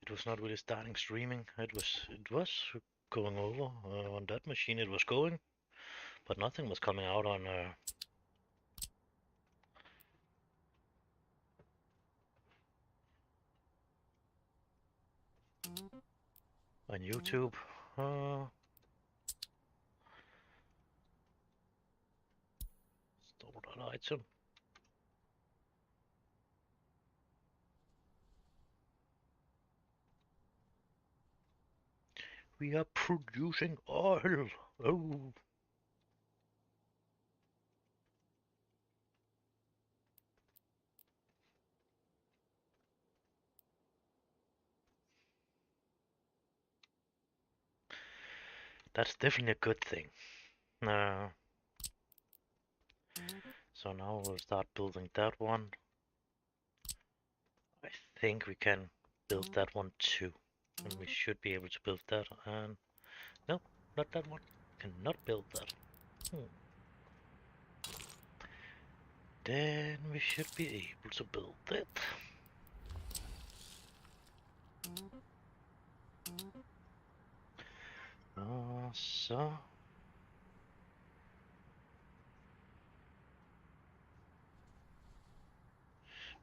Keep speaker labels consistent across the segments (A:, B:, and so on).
A: it was not really starting streaming. It was going over on that machine. It was going, but nothing was coming out on YouTube. Store that item. We are producing oil. Oh. That's definitely a good thing. So now we'll start building that one. I think we can build that one too. And we should be able to build that. And no, not that one. Cannot build that. Then we should be able to build it. Så.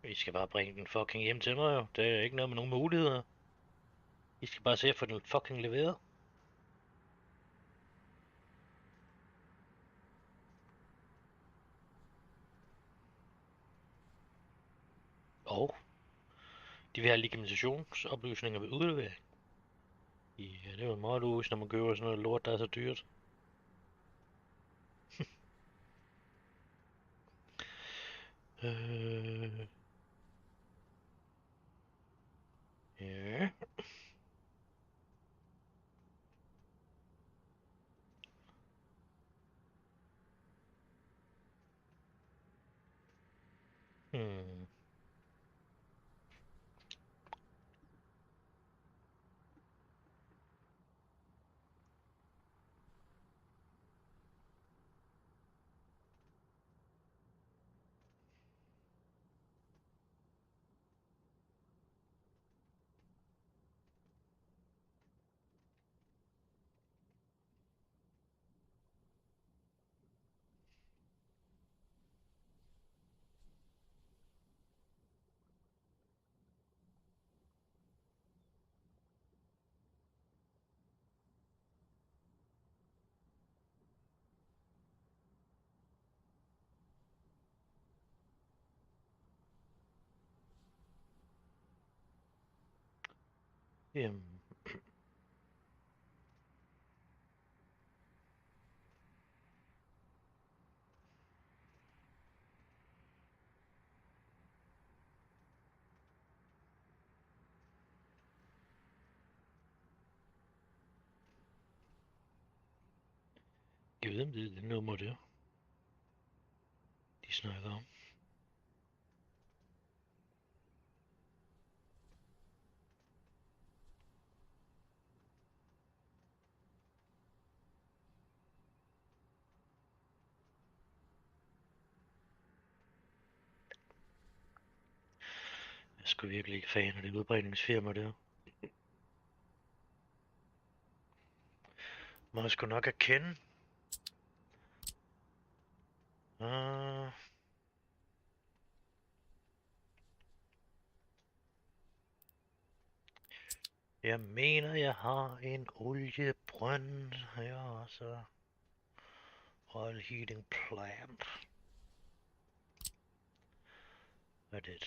A: I skal bare bringe den fucking hjem til mig jo. Det er ikke noget med nogen muligheder. I skal bare se at få den fucking leveret. Og de vil have legitimationsoplysninger ved udlevering. Ja, det er jo meget logisk, når man køber sådan noget lort, der er så dyrt. Ja. Hmm. Jamen. Jeg ved, om det er det nummer der, de snakker om. Jeg er sgu virkelig ikke fan af det udbringningsfirma der. Må jeg sgu nok erkende. Jeg mener, jeg har en oliebrønd her, så oil heating plant. Hvad er det?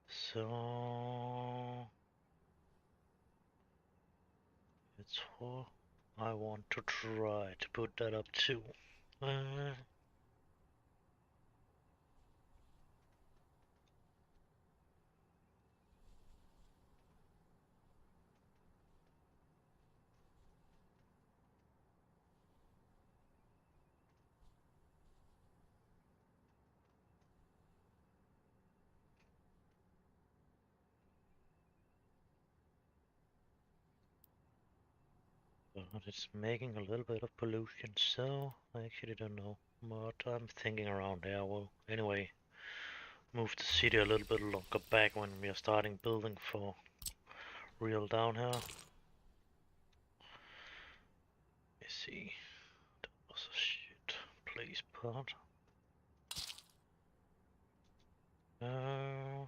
A: Så jeg tror I want to try to put that up too. But it's making a little bit of pollution, so I actually don't know what I'm thinking around there. Well, anyway, move the city a little bit longer back when we are starting building for real down here. Let's see. That was a shit place part. Then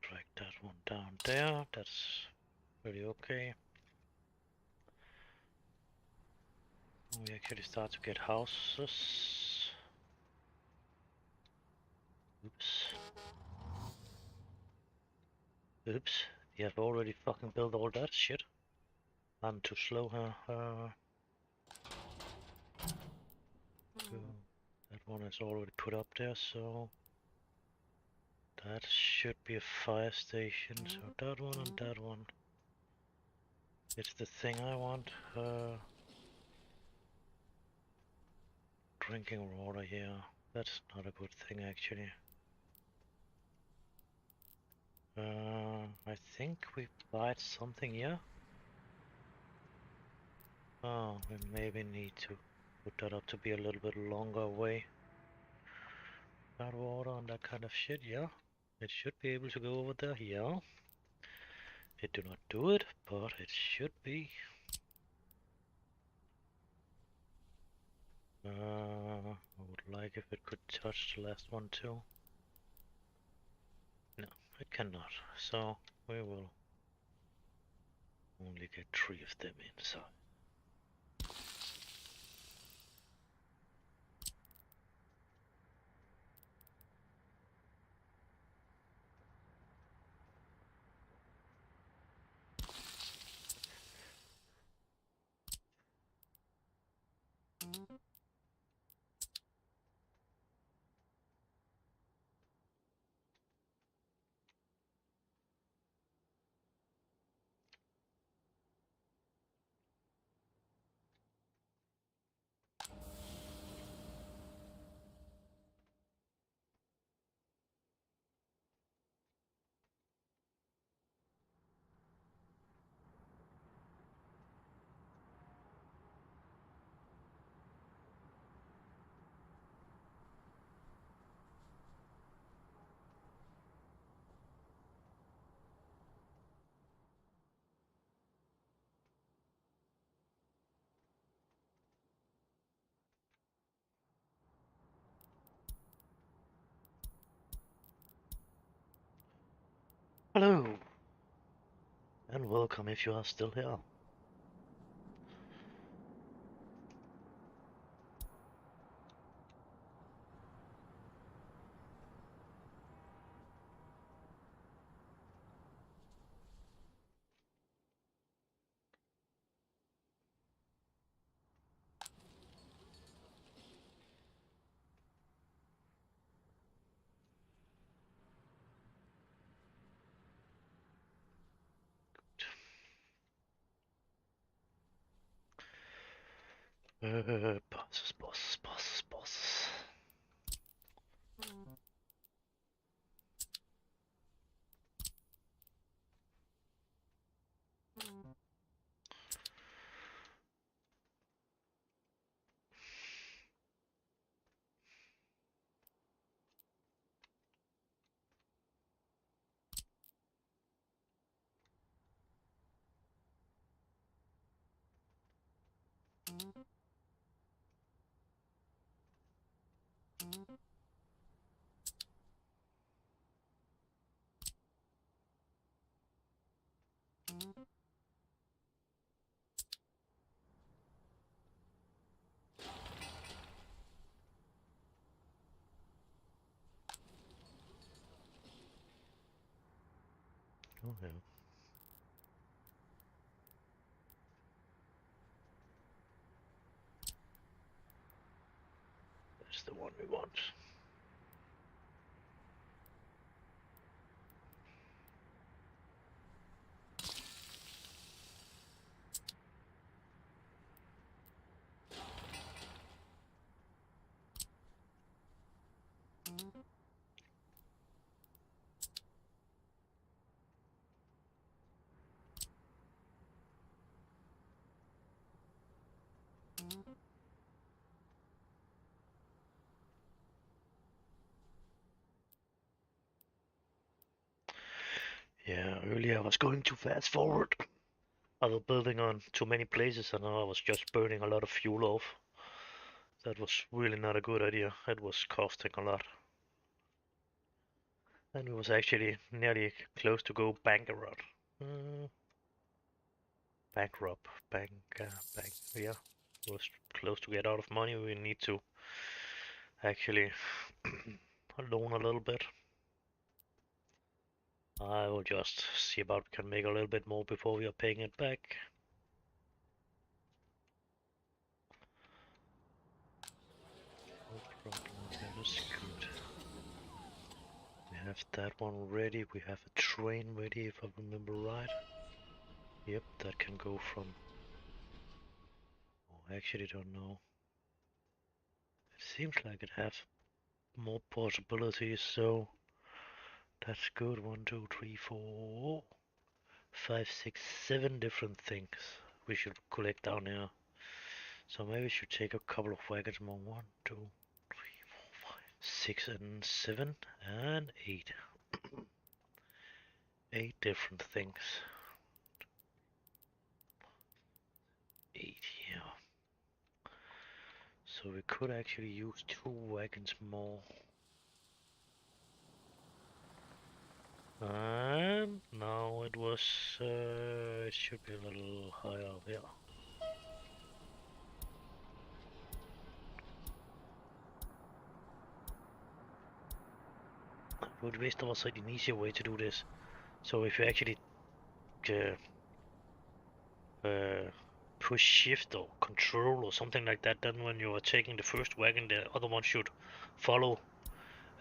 A: drag that one down there. That's pretty okay. We actually start to get houses. Oops. Oops. They have already fucking built all that shit. I'm too slow here. That one is already put up there, so that should be a fire station. So that one and that one. It's the thing I want. Drinking water here. That's not a good thing actually. I think we applied something here. Oh, we maybe need to put that up to be a little bit longer away. That water and that kind of shit, yeah. It should be able to go over there, yeah. It do not do it, but it should be. I would like if it could touch the last one too. No, it cannot. So we will only get 3 of them inside. Hello, and welcome if you are still here. Bosses. Oh yeah. That's the one we want. Yeah, earlier I was going too fast forward. I was building on too many places and I was just burning a lot of fuel off. That was really not a good idea. It was costing a lot. And we was actually nearly close to go bankrupt. Bankrupt. Bank. Yeah. It was close to get out of money. We need to actually loan a little bit. I will just see about we can make a little bit more before we are paying it back. No problem, that is good. We have that one ready, we have a train ready if I remember right. Yep, that can go from... Oh, I actually don't know. It seems like it has more possibilities, so that's good. 1, 2, 3, 4, 5, 6, 7 different things we should collect down here. So maybe we should take a couple of wagons more. 1, 2, 3, 4, 5, 6 and 7 and 8. 8 different things. 8 here. So we could actually use 2 wagons more. And now it was, it should be a little higher up here. But waste was like an easier way to do this. So if you actually push shift or control or something like that, then when you are taking the first wagon, the other one should follow.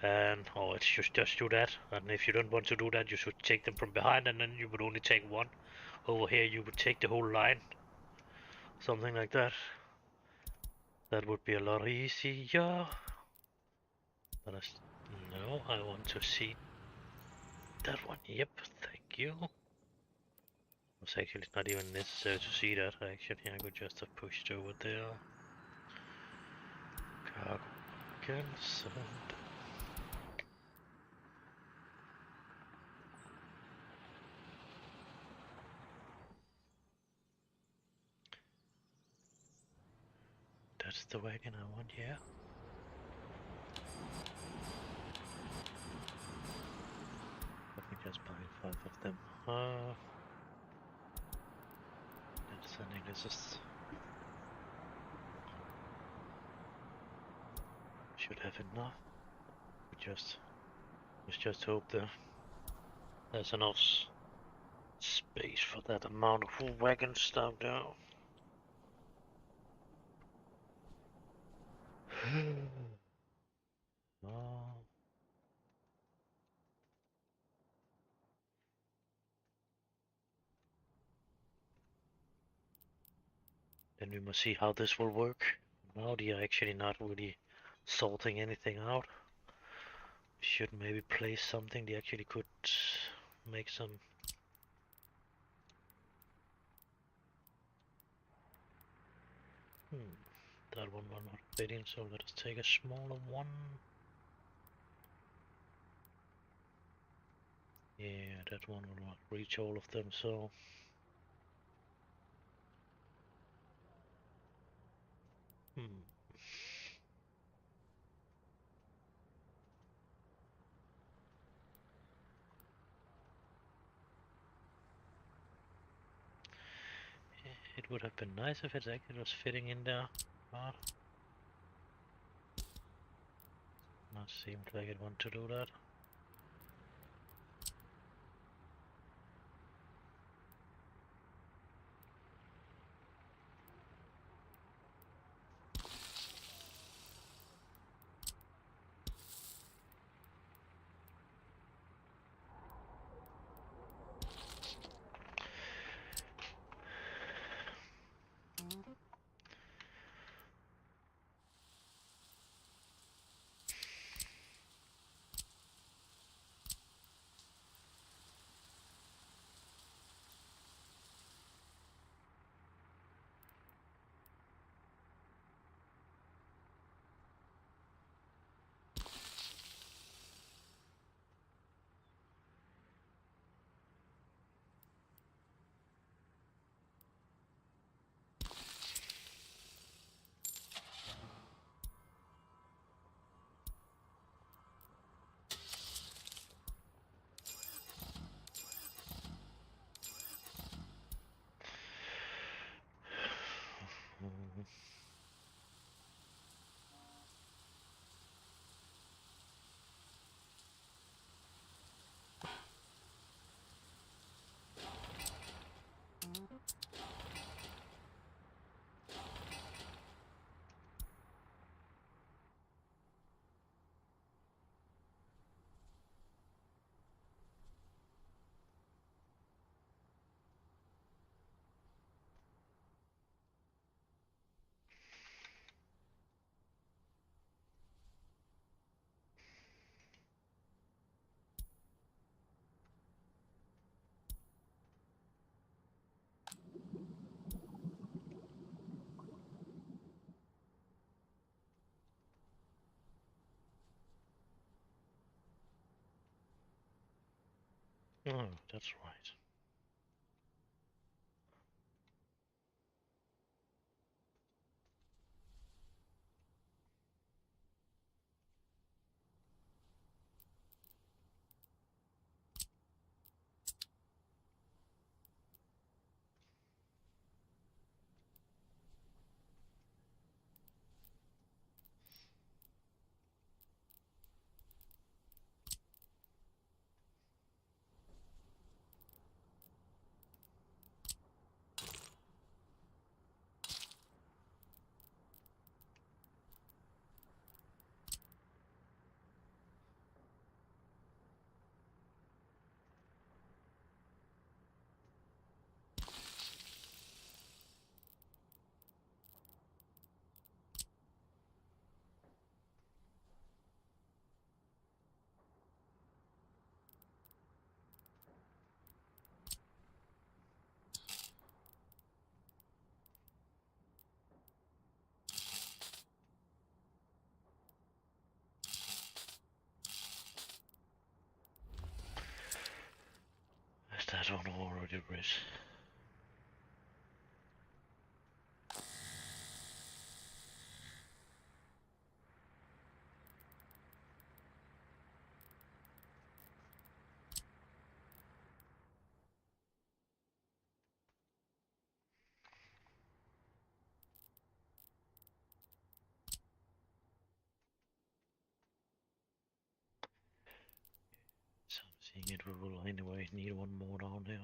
A: And or it should just do that. And if you don't want to do that, you should take them from behind, and then you would only take one. Over here, you would take the whole line. Something like that. That would be a lot easier. But no, I want to see that one. Yep, thank you. It's actually not even necessary to see that. Actually, I could just have pushed over there. Cargo cancelled. That's the wagon I want, yeah. Let me just buy 5 of them. That's sending this. Should have enough. Let's just hope there's enough space for that amount of wagons down there. Oh. Then we must see how this will work. Now they are actually not really sorting anything out. We should maybe place something they actually could make some. That one will not fit in, so let us take a smaller one. Yeah, that one will not reach all of them, so... It would have been nice if it actually was fitting in there, but... Not seemed like it want to do that. Oh, that's right. Is that on already, Bridge? So I'm seeing it will anyway need one more down there.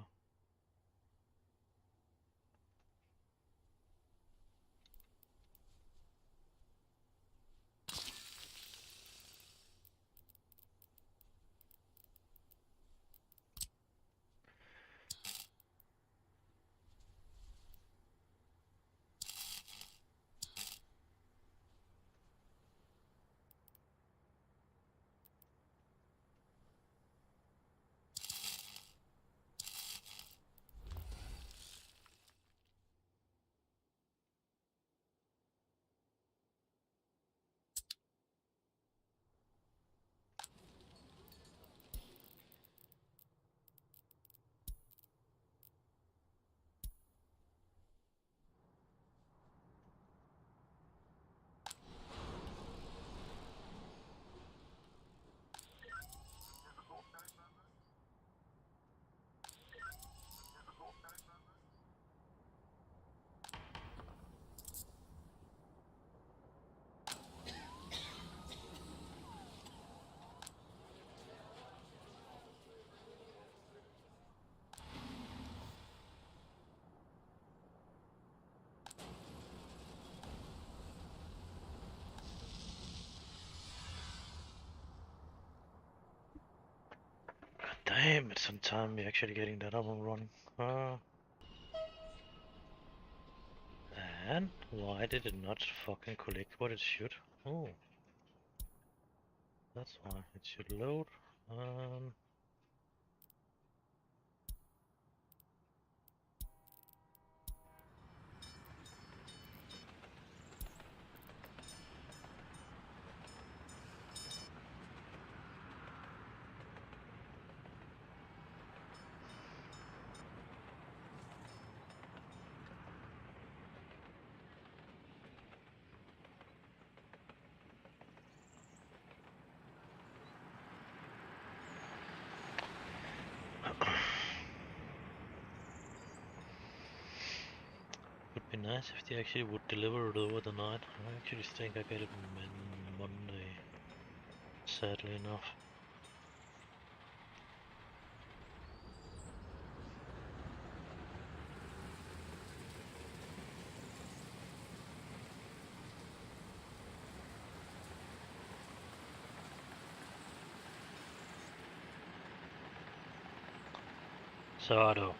A: God damn, it's on time we're actually getting that up and running. And why did it not fucking collect what it should? Oh, that's why it should load. Um, would be nice if they actually would deliver it over the night. I actually think I get it Monday, sadly enough. So I don't.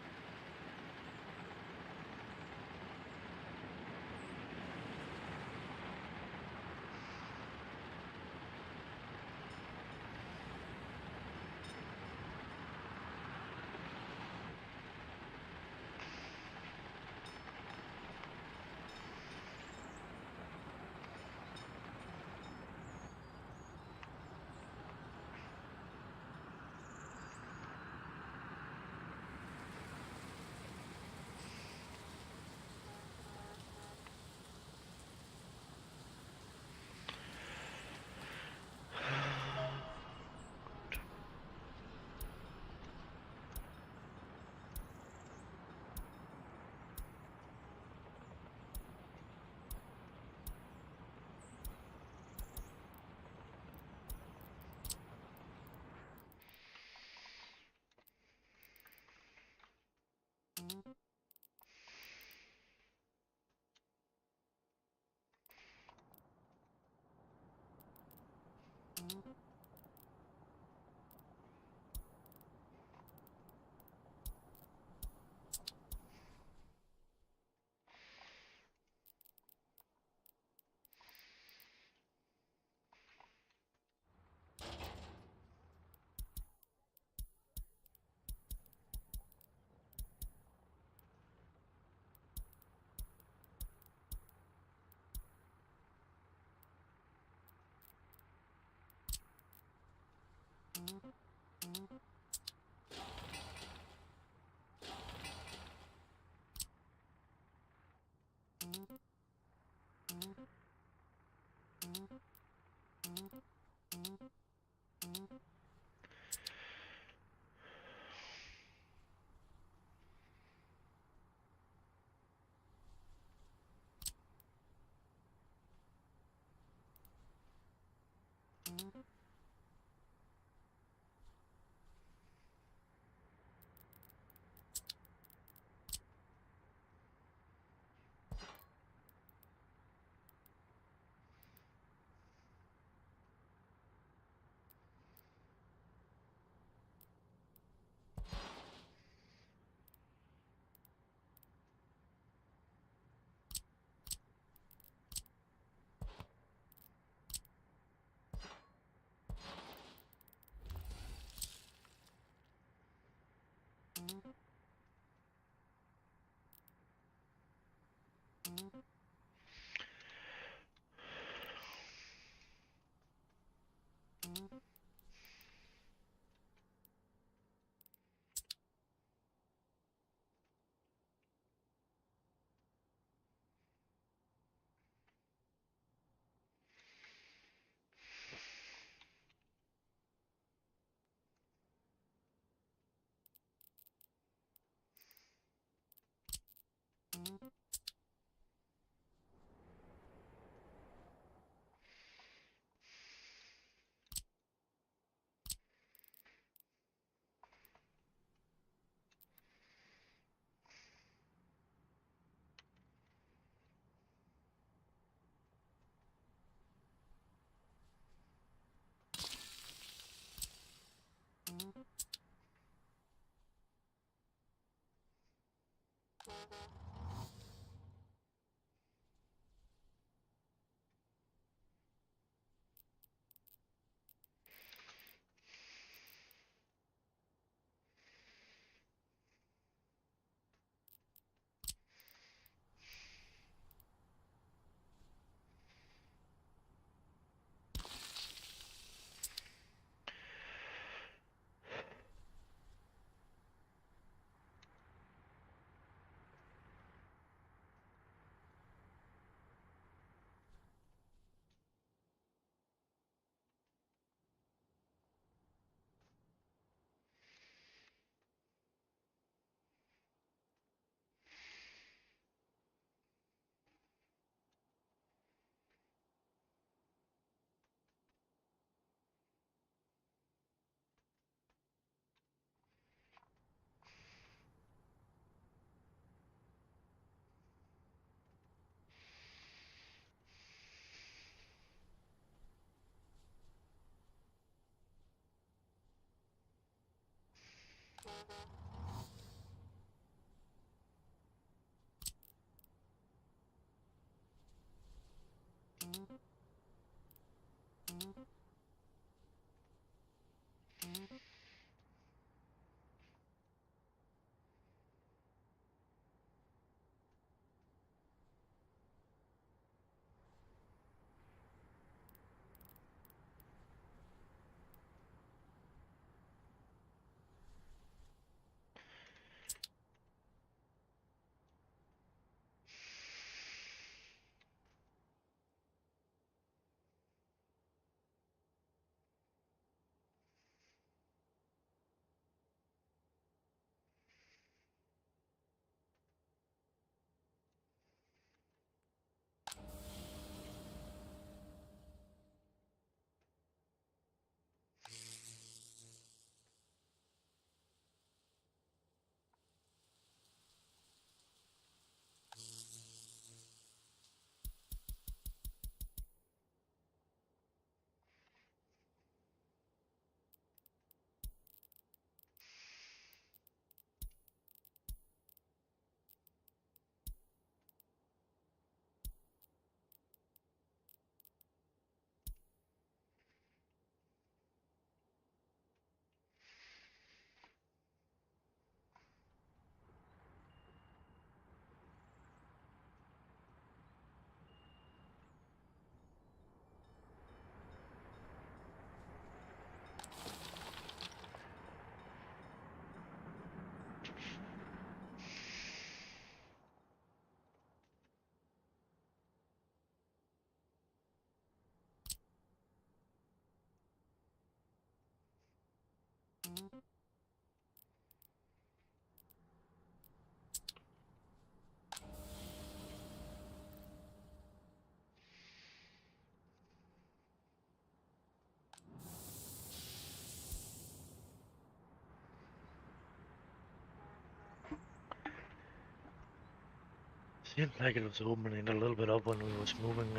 A: Seemed like it was opening a little bit up when we was moving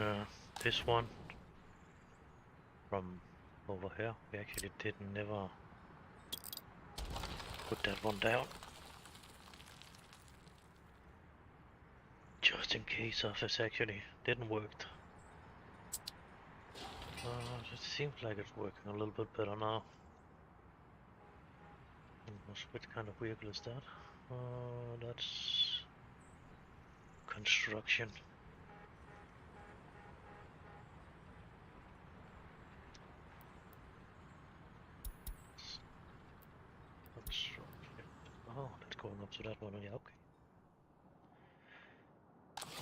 A: this one from over here. We actually didn't never put that one down. Just in case of it actually didn't work. It seems like it's working a little bit better now. Which kind of vehicle is that? That's construction. Oh, that's going up to that one. Yeah,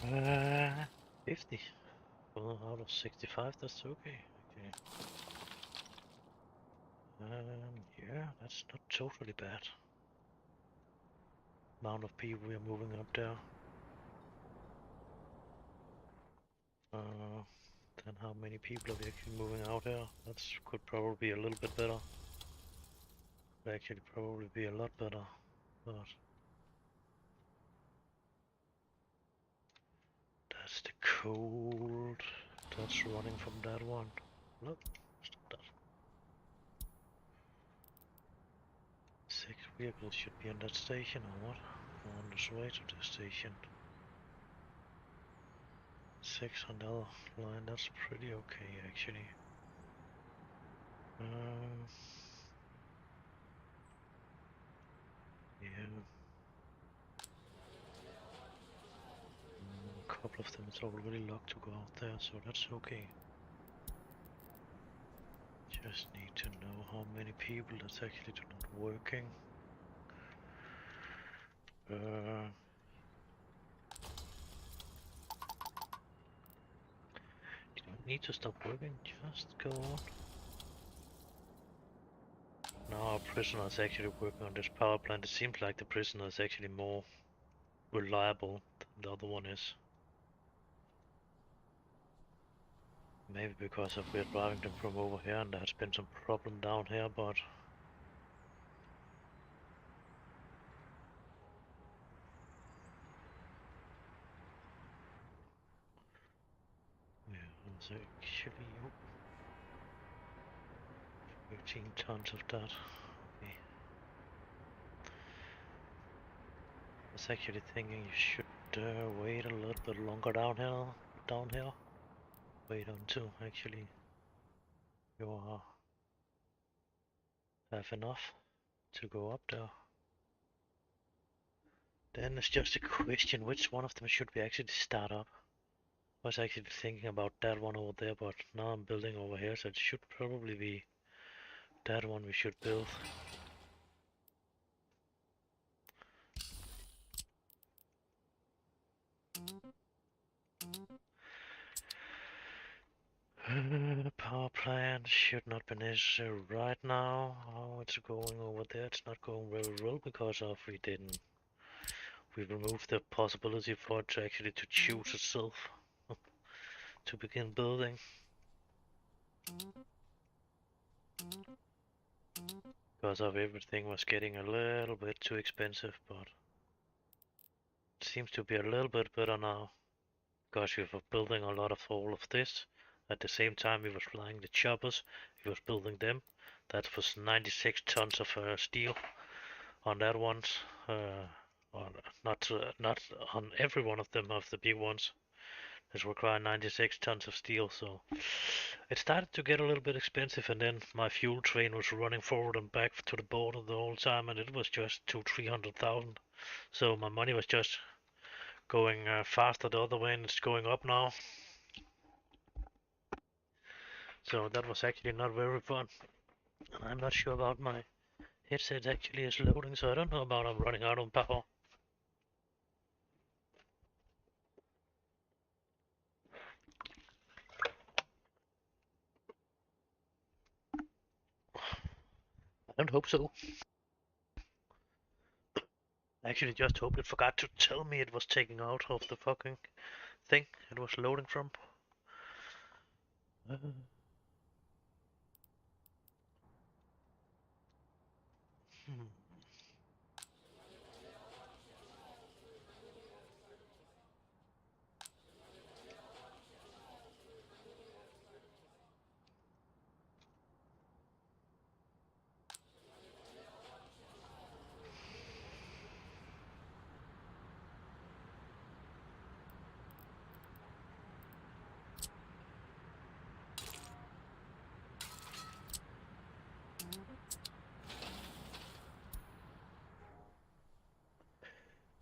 A: okay. 50. Out of 65, that's okay. Okay. Yeah, that's not totally bad. Amount of people we are moving up there. Then how many people are we actually moving out here? That could probably be a little bit better. Could actually probably be a lot better, but that's the cold. That's running from that one. Look, stop that. 6 vehicles should be on that station or what? Or on this way to the station. 6 on the other line, that's pretty okay actually. Yeah. A couple of them is already locked to go out there, so that's okay. Just need to know how many people that's actually not working. You don't need to stop working, just go on. Now our prisoner is actually working on this power plant. It seems like the prisoner is actually more reliable than the other one is. Maybe because of we're driving them from over here and there has been some problem down here, but yeah, it's actually 15 tons of that. Okay. I was actually thinking you should wait a little bit longer down here. Wait until actually you have enough to go up there. Then it's just a question which one of them should we actually start up. I was actually thinking about that one over there, but now I'm building over here, so it should probably be that one we should build. Power plant should not be necessary right now. How it's going over there? It's not going very well because of we removed the possibility for it to actually to choose itself to begin building. Because of everything was getting a little bit too expensive, but it seems to be a little bit better now. Because we were building a lot of all of this. At the same time we was flying the choppers, we was building them. That was 96 tons of steel on that ones. Not on every one of them of the big ones. This required 96 tons of steel, so it started to get a little bit expensive, and then my fuel train was running forward and back to the border the whole time, and it was just 200,000-300,000. So my money was just going faster the other way, and it's going up now. So that was actually not very fun. And I'm not sure about my headset actually is loading, so I don't know about I'm running out of power. I don't hope so. I actually just hoped it forgot to tell me it was taking out of the fucking thing it was loading from. Hmm.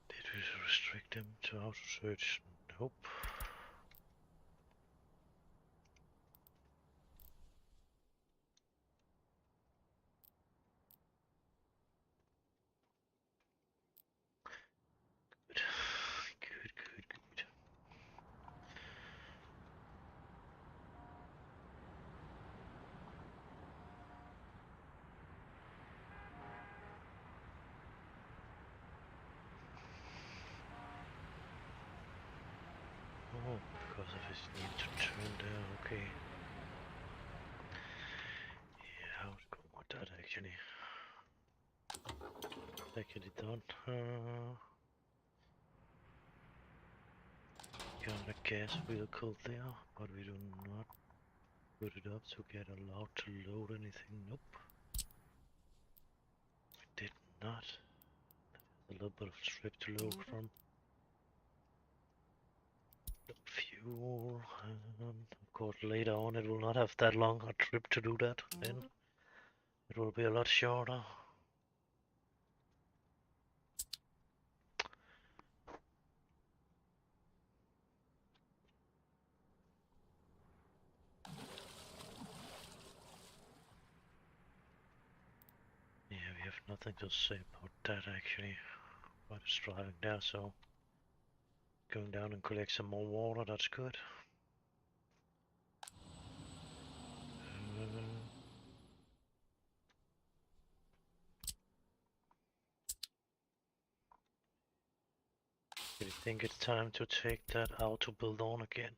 A: Did we restrict them to auto search? Nope. Good. Oh, because of his need to turn there, okay. Yeah, how's it going with that actually? Actually done. Got a gas vehicle there, but we do not put it up to get allowed to load anything. Nope. We did not. A little bit of strip to load from. Fuel, and of course later on it will not have that long a trip to do that, then it will be a lot shorter. Yeah, we have nothing to say about that actually, but it's driving there, so going down and collect some more water, that's good. I think it's time to take that auto build on again.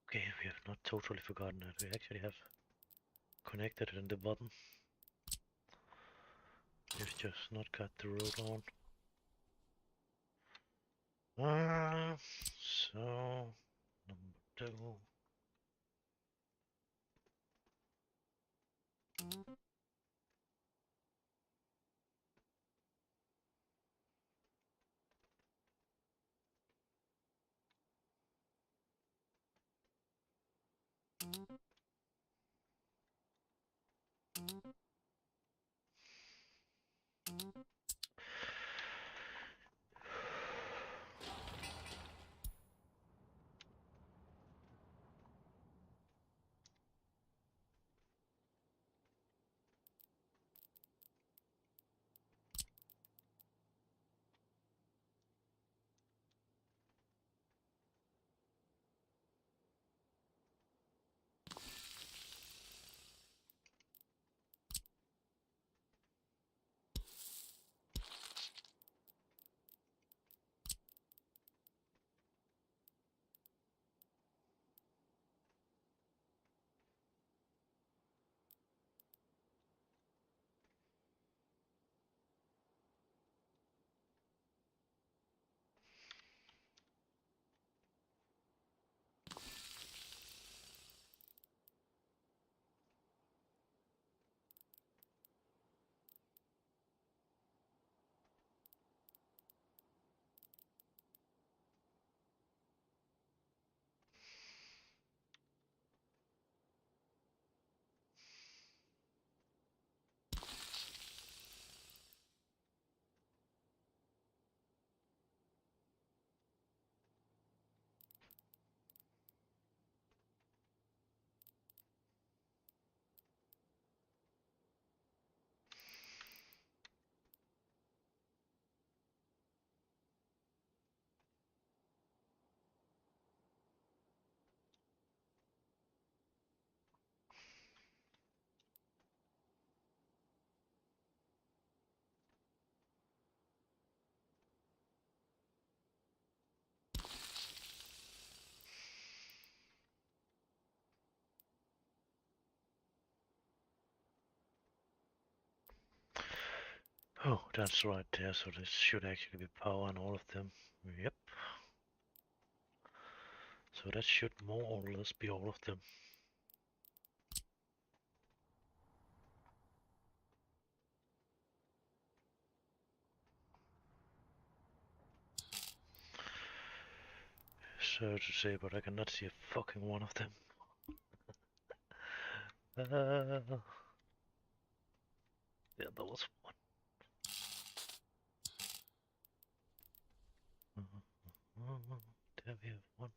A: Okay, we have not totally forgotten that. We actually have connected it in the bottom. We've just not got the road on. So number 2. Oh, that's right there, so this should actually be power on all of them. Yep. So that should more or less be all of them. So to say, but I cannot see a fucking one of them. Yeah, there was one. There we have one.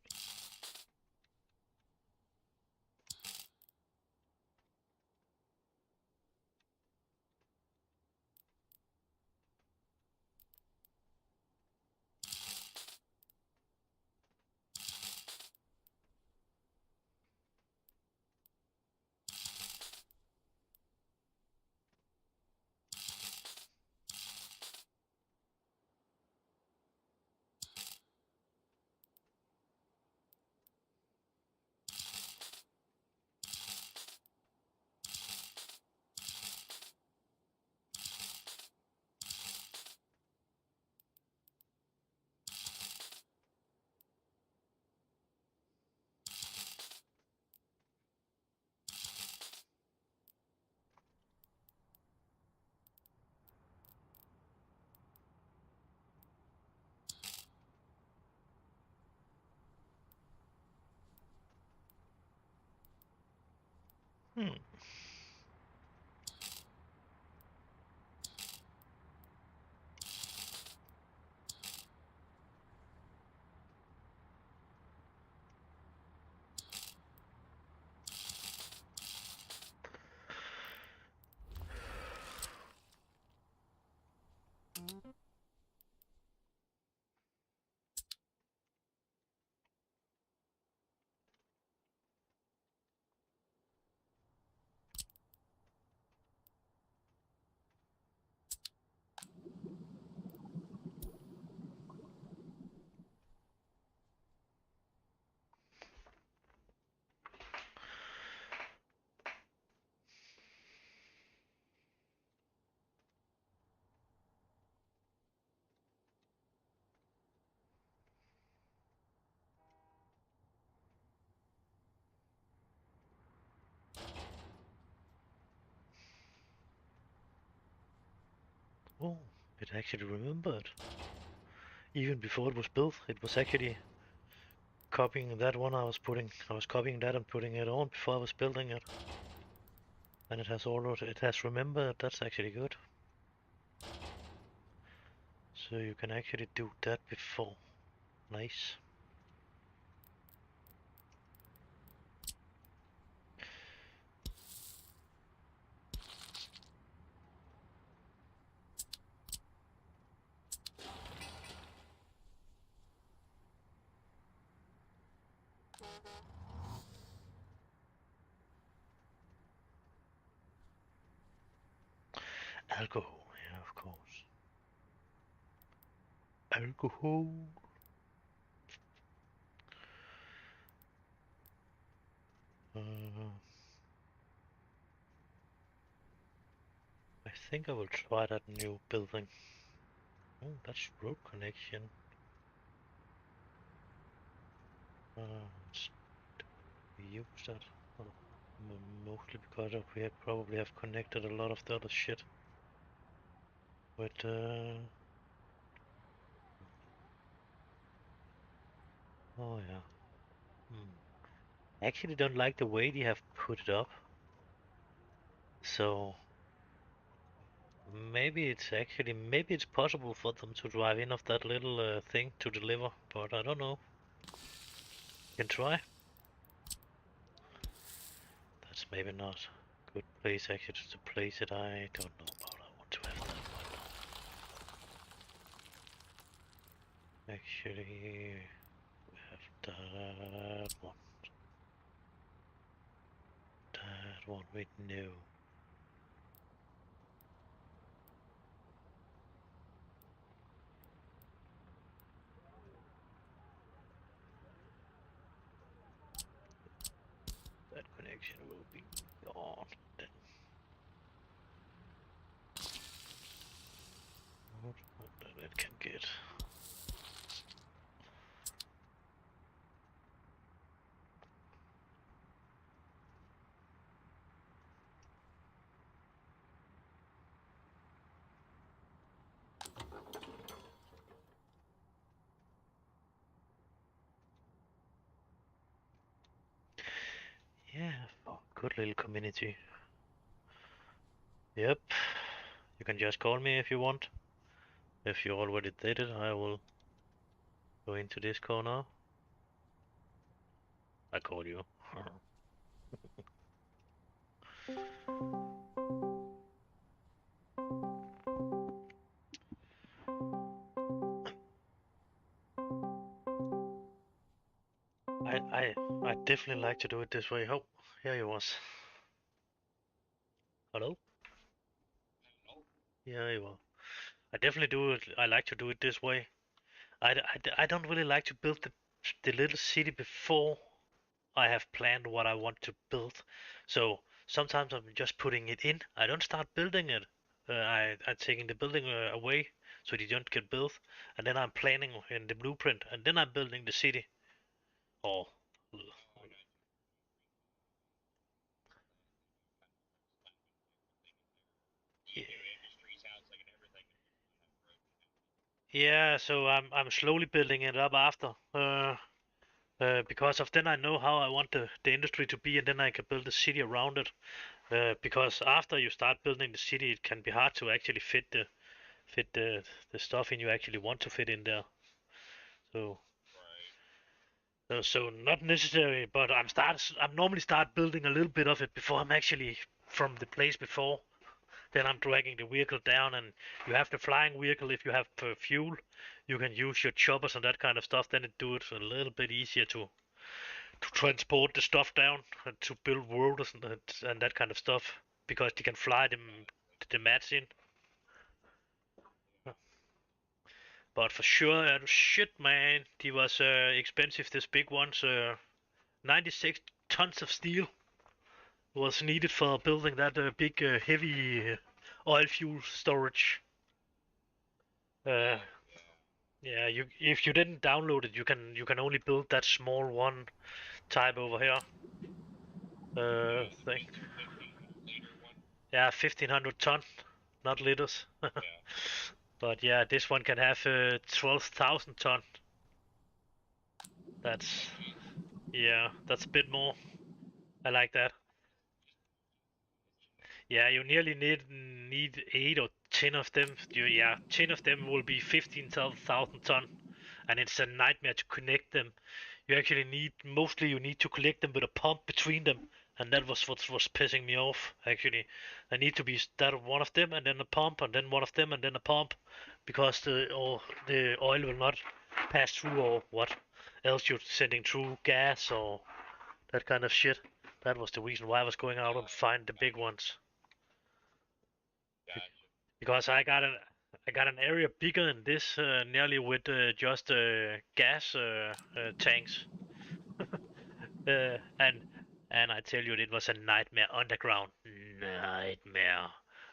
A: Hmm. Oh, it actually remembered. Even before it was built, it was actually copying that one I was copying that and putting it on before I was building it. And it has remembered, that's actually good. So you can actually do that before. Nice. Alcohol, yeah, of course. Alcohol. Uh, I think I will try that new building. Oh, that's road connection. Let's use that. Oh, mostly because we had probably have connected a lot of the other shit. But oh yeah. Hmm. I actually don't like the way they have put it up. So maybe it's possible for them to drive in of that little thing to deliver, but I don't know. You can try. That's maybe not a good place actually to place it. I don't know about. I want to have that one now. Actually, we have that one. That one we know. That connection will be gone then. Yeah, oh, good little community. Yep. You can just call me if you want. If you already did it, I will go into this corner. I call you. I definitely like to do it this way. Oh, here he was. Hello? Yeah, you are. I definitely do it. I like to do it this way. I don't really like to build the little city before I have planned what I want to build. So sometimes I'm just putting it in. I don't start building it. I'm taking the building away so they don't get built, and then I'm planning in the blueprint, and then I'm building the city. Or yeah, so I'm slowly building it up after. Because of then I know how I want the industry to be, and then I can build a city around it. Because after you start building the city, it can be hard to actually fit the stuff in you actually want to fit in there. So so not necessary, but I'm normally start building a little bit of it before I'm actually from the place before. Then I'm dragging the vehicle down, and you have the flying vehicle. If you have fuel, you can use your choppers and that kind of stuff. Then it do it a little bit easier to transport the stuff down and to build worlds and that kind of stuff because they can fly the mats in. But for sure, shit, man, they was expensive. This big ones, 96 tons of steel was needed for building that big, heavy oil fuel storage. Uh, yeah, if you didn't download it, you can only build that small one type over here. Thing. Yeah, 1500 ton, not liters. But yeah, this one can have 12,000 ton. That's yeah, that's a bit more. I like that. Yeah, you nearly need 8 or 10 of them. Yeah, 10 of them will be 15,000 ton, and it's a nightmare to connect them. You actually need to connect them with a pump between them, and that was what was pissing me off. Actually, I need to be that one of them, and then a pump, and then one of them, and then a pump, because the oil will not pass through, or what else you're sending through gas or that kind of shit. That was the reason why I was going out and find the big ones. Because I got an area bigger than this, nearly with just gas tanks, and I tell you, it was a nightmare underground nightmare.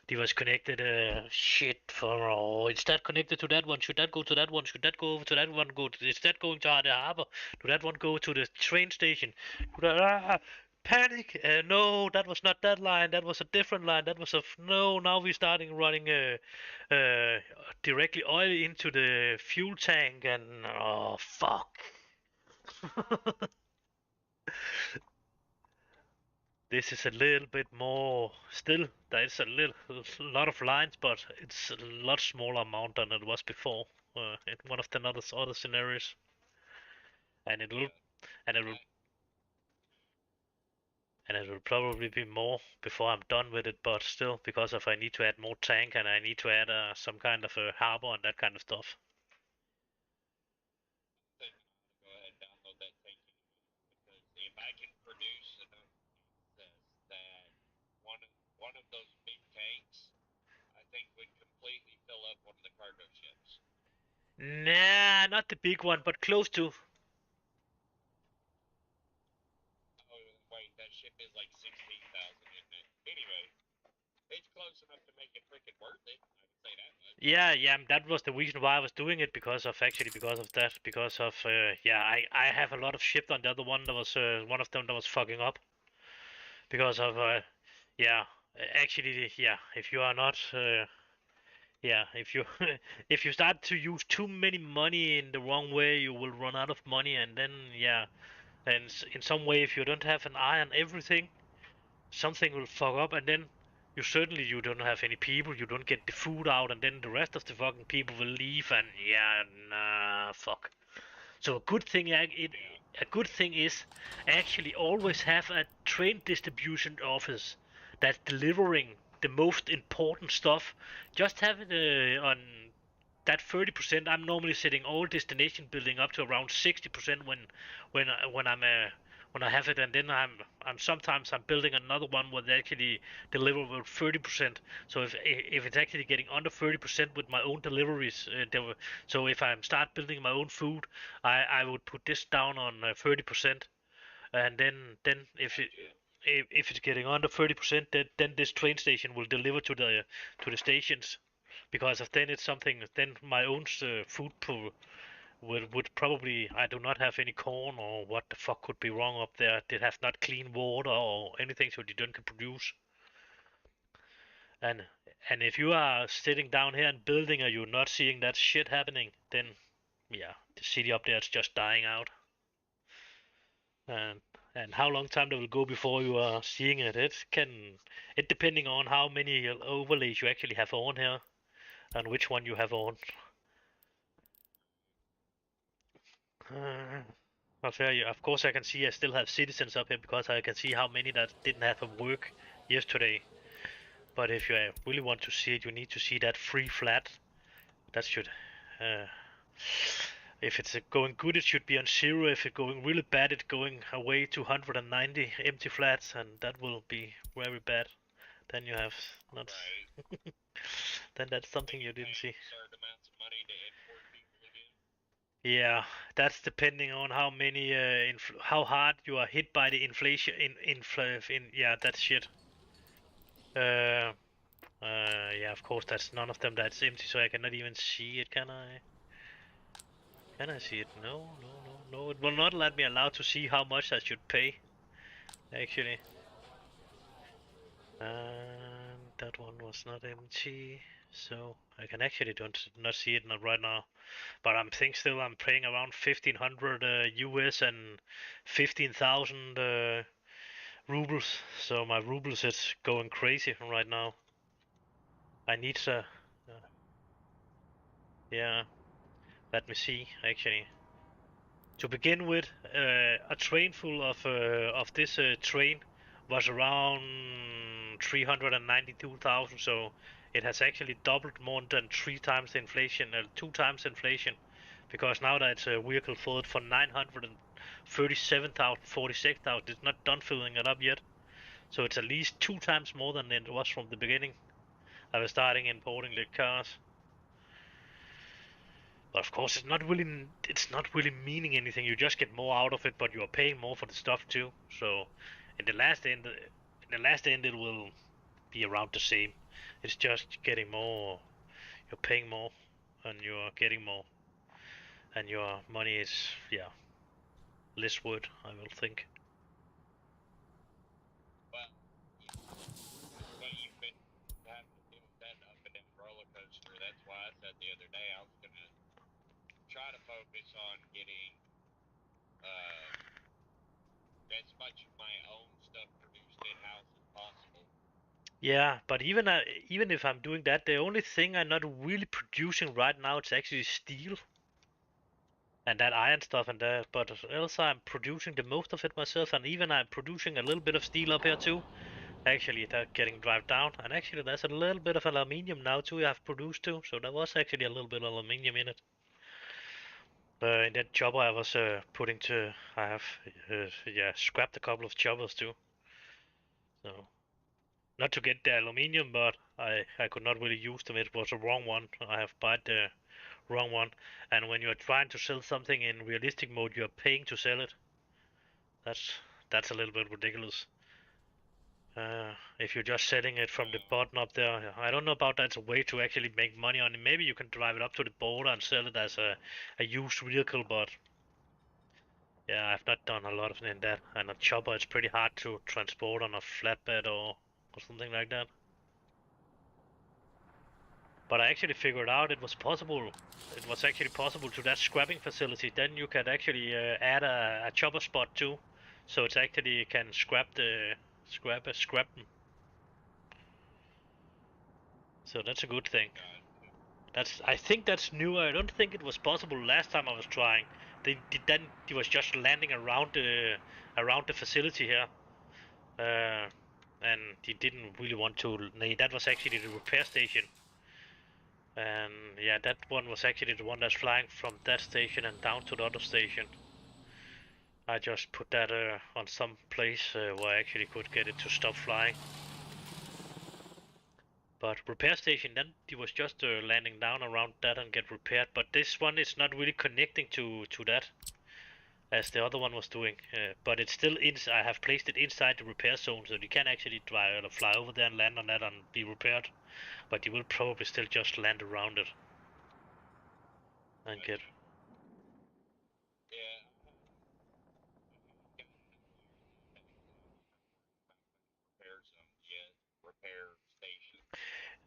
A: It was connected shit for is that connected to that one? Should that go to that one? Should that go over to that one? Is that going to the harbor? Do that one go to the train station? Panic! No, that was not that line. That was a different line. That was a no. Now we're starting running uh, directly oil into the fuel tank, and oh fuck. This is a little bit more still. There's a lot of lines, but it's a lot smaller amount than it was before in one of the other scenarios, and it will and it will and it will probably be more before I'm done with it. But still, because if I need to add more tank and I need to add some kind of a harbor and that kind of stuff. Nah, not the big one, but close to. Yeah, yeah, that was the reason why I was doing it because of that, because of yeah, I have a lot of shit on the other one that was one of them that was fucking up because of yeah, actually yeah, if you are not yeah, if you if you start to use too many money in the wrong way, you will run out of money, and then yeah, And in some way, if you don't have an eye on everything, something will fuck up, and then you don't have any people, you don't get the food out, and then the rest of the fucking people will leave, and yeah, nah, fuck. So a good thing is actually always have a train distribution office that's delivering the most important stuff. Just have it on that 30%. I'm normally setting all destination building up to around 60% when I'm when I have it, and then I'm sometimes I'm building another one where they actually deliver with 30%. So if it's actually getting under 30% with my own deliveries, so if I start building my own food, I would put this down on 30%, and then if it's getting under 30%, then this train station will deliver to the stations, because of then it's something, then my own food pool would probably, I do not have any corn or what the fuck could be wrong up there. They have not clean water or anything, so you don't can produce. And and if you are sitting down here and building and you're not seeing that shit happening, then yeah, the city up there is just dying out. And how long time that will go before you are seeing it? It depending on how many overlays you actually have on here and which one you have on. I'll tell you, of course I can see I still have citizens up here because I can see how many that didn't have a work yesterday. But if you really want to see it, you need to see that free flat. That should, uh, if it's going good, it should be on 0. If it's going really bad, it's going away to 190 empty flats, and that will be very bad. Then you have not. Right. Then that's something you didn't see. Yeah, that's depending on how many how hard you are hit by the inflation yeah, that shit. Uh, yeah, of course that's none of them that's empty, so I cannot even see it, can I? Can I see it? No, no, no, no. It will not let me allow to see how much I should pay, actually. And that one was not empty, so I can actually don't not see it not right now. But I'm think still I'm paying around 1500 US and 15,000 rubles. So my rubles is going crazy right now. I need yeah. Let me see actually. To begin with, a train full of this train was around 392,000. So it has actually doubled more than 3 times the inflation, 2 times inflation, because now that it's a vehicle filled for 937,000, 46,000. It's not done filling it up yet, so it's at least 2 times more than it was from the beginning. I was starting importing the cars. But of course, it's not really meaning anything. You just get more out of it, but you are paying more for the stuff too. So, in the last end, it will be around the same. It's just getting more. You're paying more, and you're getting more, and your money is, yeah, less worth, I will think. Well, you've been having to deal with that up and down roller coaster. That's why I said the other day I was gonna try to focus on getting as much of my own stuff produced in house as possible. Yeah, but even if I'm doing that, the only thing I'm not really producing right now is actually steel and that iron stuff and that. But else I'm producing the most of it myself, and even I'm producing a little bit of steel up here too. Actually, they're getting drive down, and actually there's a little bit of aluminium now too. I've produced too, so there was actually a little bit of aluminium in it. In that chopper I was putting to, I have yeah, scrapped a couple of choppers too. So not to get the aluminium, but I could not really use them. It was the wrong one. I have bought the wrong one. And when you're trying to sell something in realistic mode, you're paying to sell it. That's that's a little bit ridiculous. If you're just selling it from the bottom up there, I don't know about that's a way to actually make money on it. Maybe you can drive it up to the border and sell it as a used vehicle, but yeah, I've not done a lot of in that. And a chopper, it's pretty hard to transport on a flatbed or something like that. But I actually figured out it was possible. It was actually possible to that scrapping facility. Then you can actually add a chopper spot too, so it's actually can scrap them. So that's a good thing. I think that's new. I don't think it was possible last time I was trying. Then he was just landing around the facility here, and he didn't really want to. That was actually the repair station. And yeah, that one was actually the one that's flying from that station and down to the other station. I just put that on some place where I actually could get it to stop flying. But repair station, then it was just landing down around that and get repaired. But this one is not really connecting to that as the other one was doing. But it's still I have placed it inside the repair zone, so you can actually drive or fly over there and land on that and be repaired. But you will probably still just land around it and get.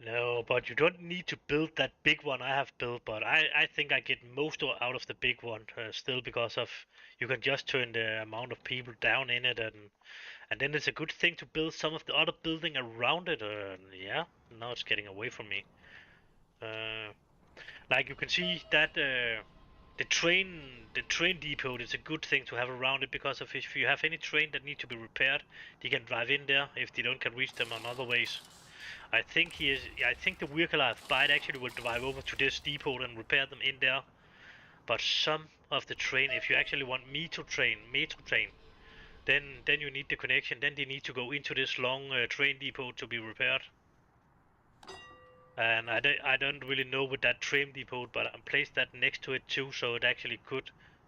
A: No, but you don't need to build that big one I have built, but I think I get most out of the big one still because of you can just turn the amount of people down in it and then it's a good thing to build some of the other building around it. Yeah, now it's getting away from me. Uh, like you can see that the train depot is a good thing to have around it because of if you have any train that need to be repaired, they can drive in there if they don't can reach them on other ways. I think I think the vehicle I've bought actually will drive over to this depot and repair them in there. But some of the train, if you actually want metro train, then you need the connection. Then they need to go into this long train depot to be repaired. And I don't really know with that train depot, but I placed that next to it too, so it actually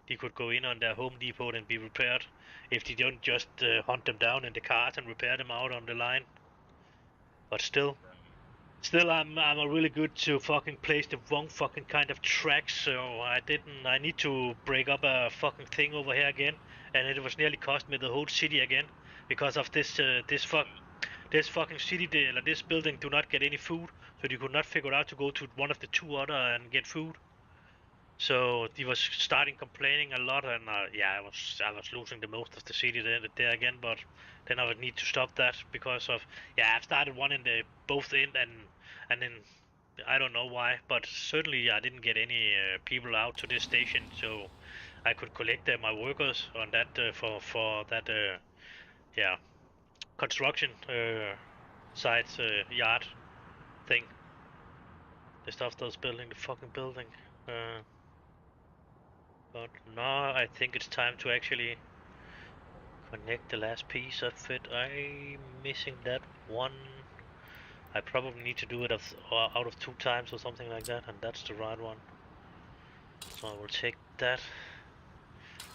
A: they could go in on their home depot and be repaired if they don't just hunt them down in the cars and repair them out on the line. But still, I'm a really good to fucking place the wrong fucking kind of tracks, so I need to break up a fucking thing over here again, and it was nearly cost me the whole city again because of this fucking city this building do not get any food, so they could not figure out to go to one of the two other and get food. So he was starting complaining a lot, and yeah, I was losing the most of the city there again. But then I would need to stop that because of yeah, I've started one in the both end and then I don't know why, but certainly I didn't get any people out to this station, so I could collect my workers on that for that yeah construction site yard thing. The stuff that's building the fucking building. Uh, But now I think it's time to actually connect the last piece of it. I'm missing that one. I probably need to do it out of 2 times or something like that, and that's the right one. So I will take that,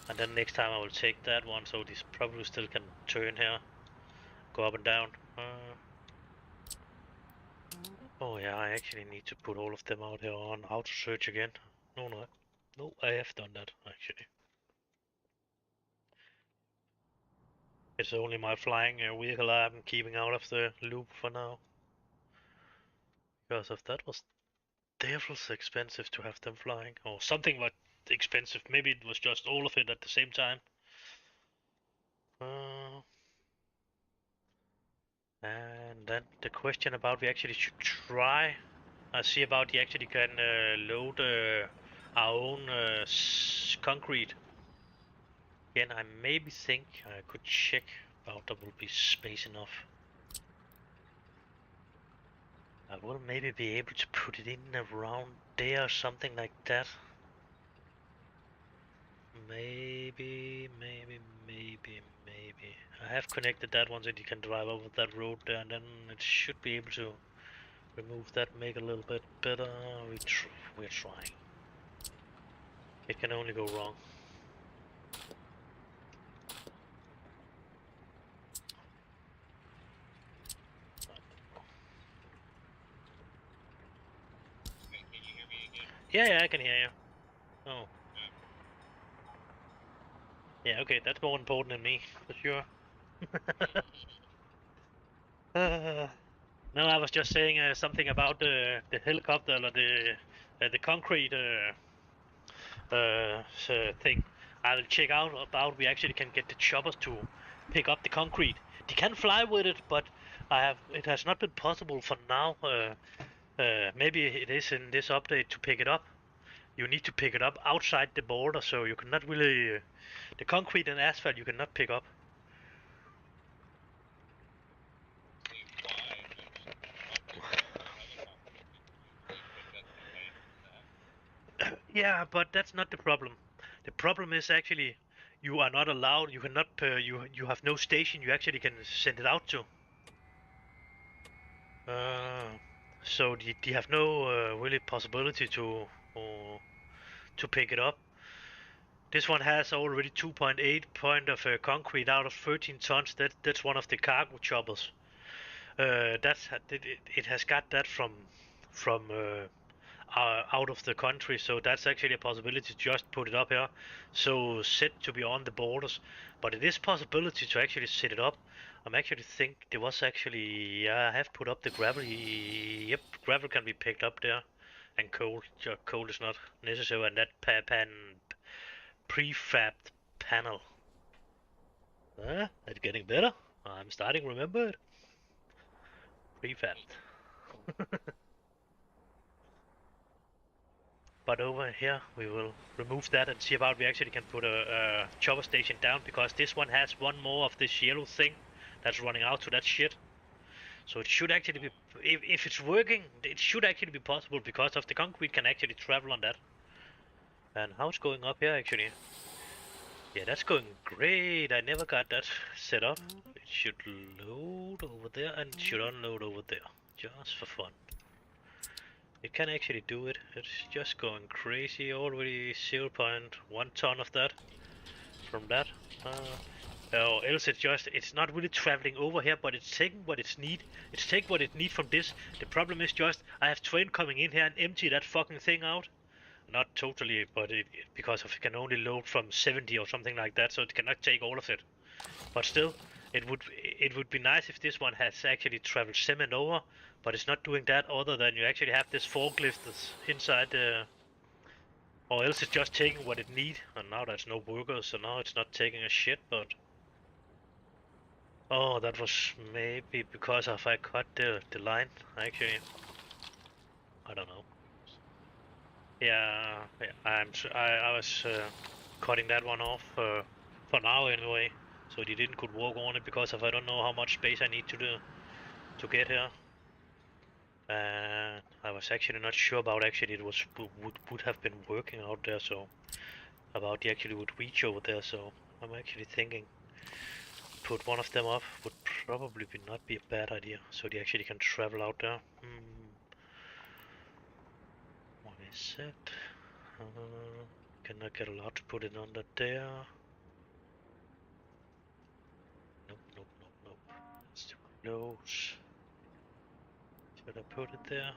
A: and then next time I will take that one, so this probably still can turn here, go up and down. Oh yeah, I actually need to put all of them out here on auto search again. No, I have done that actually. It's only my flying vehicle I'm keeping out of the loop for now. Because if that was devil's expensive to have them flying, or something like expensive, maybe it was just all of it at the same time. Uh, and then the question about we actually should try. I see about you actually can load our own concrete. Again, I maybe think I could check about there will be space enough. I will maybe be able to put it in around there or something like that. Maybe. I have connected that one so you can drive over that road there, and then it should be able to remove that, make it a little bit better. We're trying. It can only go wrong. Yeah, I can hear you. Oh. Yeah, okay, that's more important than me, for sure. No, I was just saying something about the helicopter or the concrete thing. I'll check out about we actually can get the choppers to pick up the concrete. They can fly with it, but it has not been possible for now. Maybe it is in this update to pick it up. You need to pick it up outside the border, so you cannot really the concrete and asphalt you cannot pick up. Yeah, but that's not the problem. The problem is actually you are not allowed. You cannot. You have no station. You actually can send it out to. Uh, so they have no really possibility to pick it up. This one has already 2.8 point of concrete out of 13 tons. That's one of the cargo choppers. It has got that from out of the country, so that's actually a possibility to just put it up here. So set to be on the borders, but it is possibility to actually set it up. I'm actually think there was actually yeah, I have put up the gravel. Yep, gravel can be picked up there, and coal. Coal is not necessary, and that prefabbed panel. That's getting better. I'm starting to remember it. Prefabbed. But over here we will remove that and see about we actually can put a chopper station down, because this one has one more of this yellow thing that's running out to that shit. So it should actually be, if it's working, it should actually be possible because of the concrete can actually travel on that. And how it's going up here actually? Yeah, that's going great. I never got that set up. It should load over there and it should unload over there, just for fun. It can actually do it. It's just going crazy. Already 0.1 ton of that from that. Or else it's not really traveling over here, but it's taking what it's need. It's taking what it need from this. The problem is just I have train coming in here and empty that fucking thing out. Not totally, but because of it can only load from 70 or something like that, so it cannot take all of it. But still, it would be nice if this one has actually traveled cement over, but it's not doing that. Other than you actually have this forklift that's inside the, or else it's just taking what it need. And now there's no workers, so now it's not taking a shit. But oh, that was maybe because of I cut the line. Actually, I don't know. Yeah, yeah I was cutting that one off for now anyway, so they didn't could walk on it because of I don't know how much space I need to do to get here. I was actually not sure about actually it was would have been working out there, so about the actually would reach over there. So I'm actually thinking put one of them up would probably not be a bad idea, so they actually can travel out there. What is it? Cannot get allowed to put it under there. Nope, nope, nope, nope. That's too close. Should I put it there?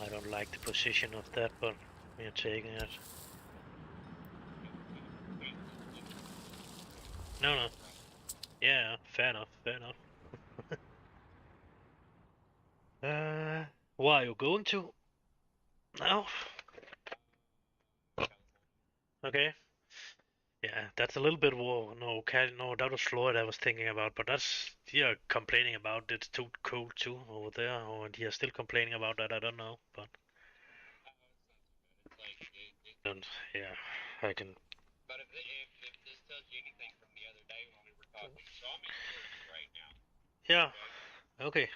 A: I don't like the position of that, but we are taking it. No, no. Yeah, fair enough, fair enough. Where are you going to now? Okay. Yeah, that's a little bit war. No, no, that was Florida I was thinking about, but that's you're complaining about it's too cold too over there, or you're still complaining about that. I don't know, but and yeah, I can.
B: But if this tells you anything from the other day when we were talking, so I'm in Georgia right now.
A: Yeah. Okay.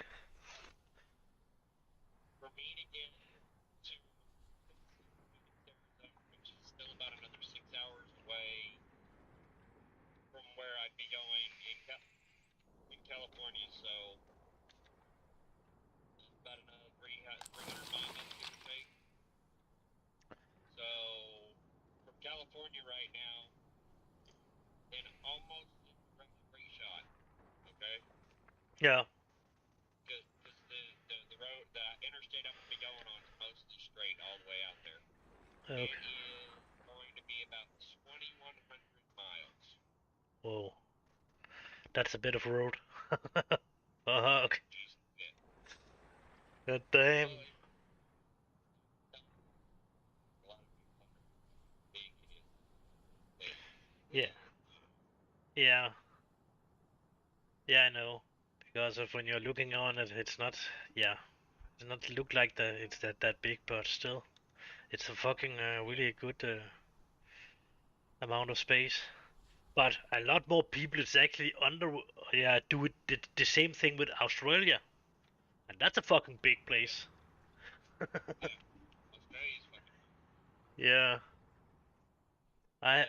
B: For me to get to Arizona, which is still about another 6 hours away from where I'd be going in California, so about another 300 miles, give or take. So from California right now, in almost from the free shot, okay?
A: Yeah.
B: Because the road, the interstate I'm gonna be going on is mostly straight all the way out there.
A: Okay.
B: It is
A: Whoa, that's a bit of road. Fuck. God damn. Yeah. Yeah. Yeah, I know. Because of when you're looking on it, it's not. Yeah. It does not look like it's that big, but still, it's a fucking really good amount of space. But a lot more people is actually do it the same thing with Australia, and that's a fucking big place. Yeah, I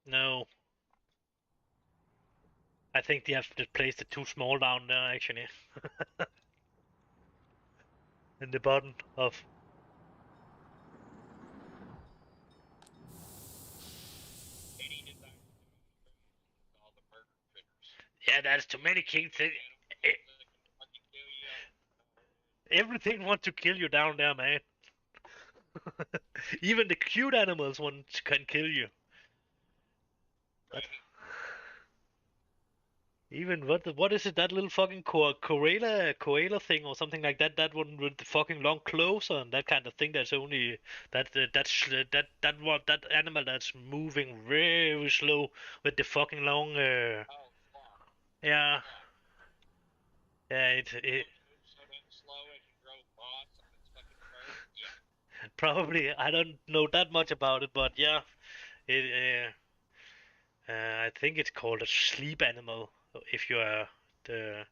A: no, I think they have the place is too small down there actually. In the bottom of. Yeah, that's too many kids. Everything wants to kill you down there, man. Even the cute animals can kill you. But even what is it? That little fucking koala thing or something like that. That one with the fucking long claws and that kind of thing. That's only that animal that's moving very slow with the fucking long. Yeah, yeah. It probably I don't know that much about it, but yeah, it. I think it's called a sleep animal if you are the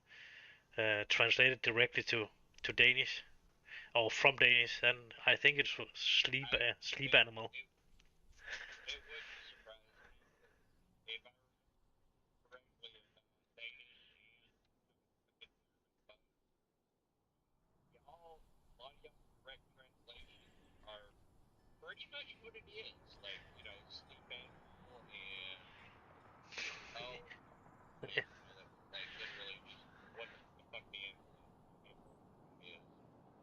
A: translated directly to Danish or from Danish, and I think it's sleep animal.
B: Pretty much what it is. Like, you know, sleep animal and oh,
A: Yeah.
B: like literally just what the fuck the animal is.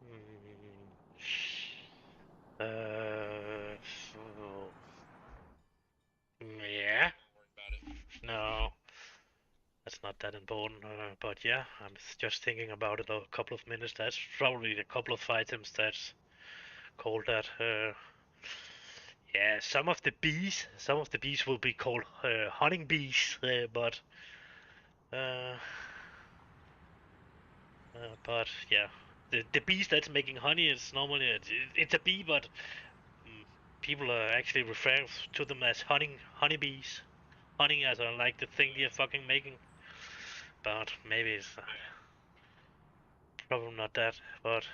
A: Mm, uh, so, yeah.
B: Don't worry about it.
A: No, that's not that important. But yeah, I'm just thinking about it a couple of minutes. That's probably a couple of items that's called that. Yeah, some of the bees will be called hunting bees, uh, but yeah, the bees that's making honey is normally it's a bee, but mm, people are actually referring to them as honeybees. Honey as like the thing they're fucking making, but maybe it's probably not that. But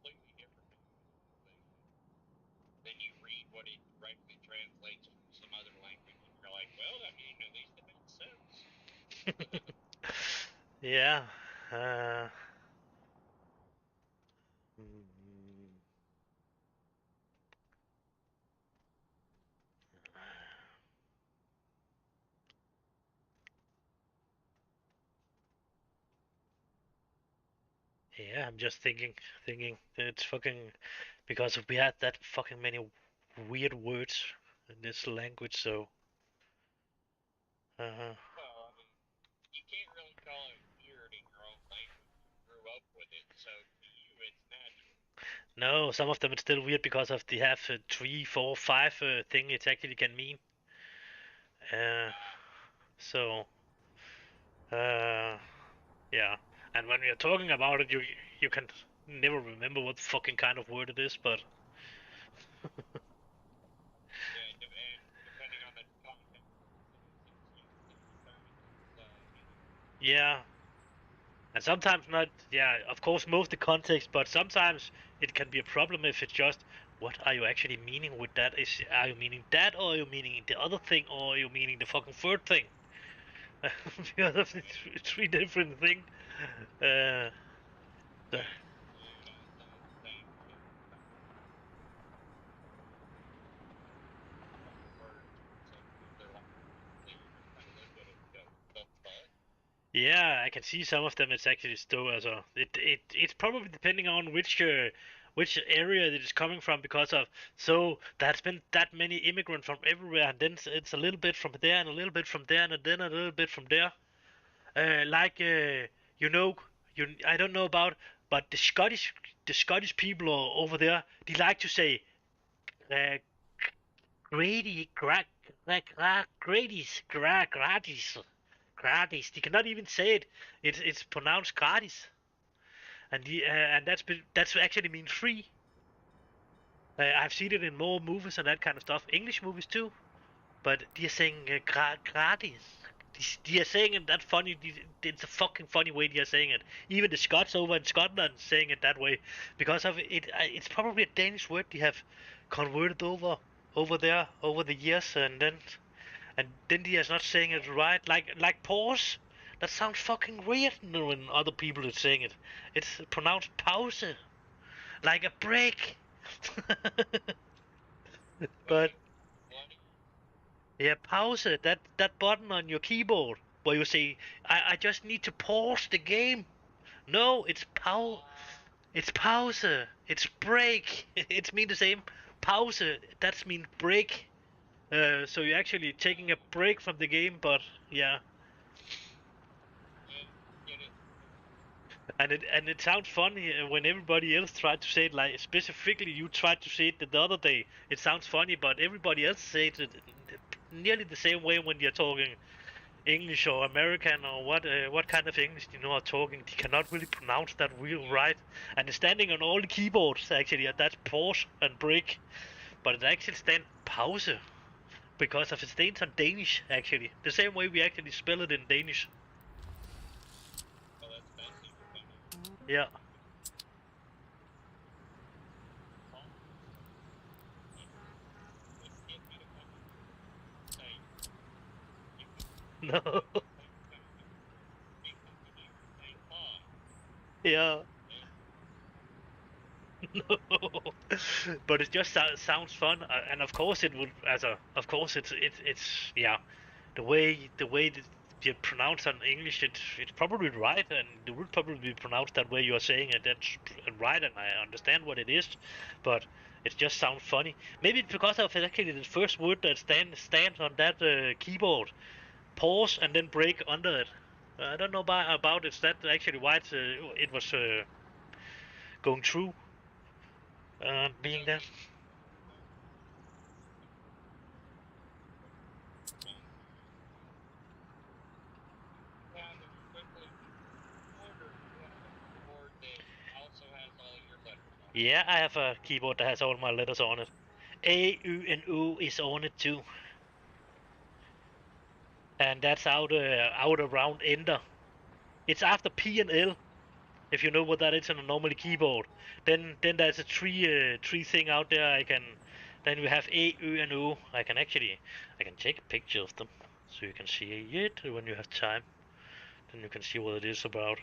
B: Completely different. Then you read what it directly translates from some other language, and you're like, well, I mean, at least it makes sense.
A: yeah, uh, mm, yeah, I'm just thinking it's fucking because we had that fucking many weird words in this language, so
B: Well, I mean, you can't really call it weird in your own language. You grew up with it, so to you, it's natural.
A: no, some of them it's still weird because of they have three, four, five thing it actually can mean. Uh, so uh, yeah, and when we are talking about it, you can never remember what fucking kind of word it is, but
B: Yeah, and depending on the context,
A: yeah, and sometimes not. Yeah, of course, most the context, but sometimes it can be a problem if it's just what are you actually meaning with that? Are you meaning that, or are you meaning the other thing, or are you meaning the fucking third thing? Because of the three different things. Uh, the, yeah, I can see some of them. It's actually still as a it's probably depending on which which area it is coming from, because of so there's been that many immigrants from everywhere, and then it's a little bit from there and a little bit from there and then a little bit from there. Like you know, I don't know about, but the Scottish people over there, they like to say uh, Grady, Grady's, Gratis. They cannot even say it. It's pronounced gratis, and that's actually mean free. I've seen it in more movies and that kind of stuff, English movies too. But they're saying gratis. They are saying it that funny. It's a fucking funny way they are saying it. Even the Scots over in Scotland saying it that way because of it. It's probably a Danish word they have converted over there over the years, and then they are not saying it right. Like pause. That sounds fucking weird when other people are saying it. It's pronounced pause, like a break. But yeah, pause, that button on your keyboard where you say, I just need to pause the game. No, it's pause. It's break. It's mean the same. Pause. That's mean break. So you're actually taking a break from the game, but yeah. And it sounds funny when everybody else tried to say it, like specifically you tried to say it the other day. It sounds funny, but everybody else says it nearly the same way when you're talking English or American or what kind of English you know are talking. They cannot really pronounce that real right. And it's standing on all the keyboards actually. That's pause and break, but it actually stands pause because of it stands on Danish actually. The same way we actually spell it in Danish. Yeah. No. Yeah. No. But it just sounds fun, and of course it would. Of course it's yeah. The way that you pronounce on English, it's probably right, and it would probably be pronounced that way you are saying it. That's right, and I understand what it is, but it just sounds funny. Maybe it's because of actually the first word that stands on that keyboard. Pause and then break under it. I don't know about it's that actually why it was going through being there. Yeah, I have a keyboard that has all my letters on it. A, U, and O is on it too. And that's out around enter. It's after P and L, if you know what that is on a normal keyboard. Then there's a tree thing out there. Then we have A, U, and O. I can take a picture of them so you can see it when you have time. Then you can see what it is about.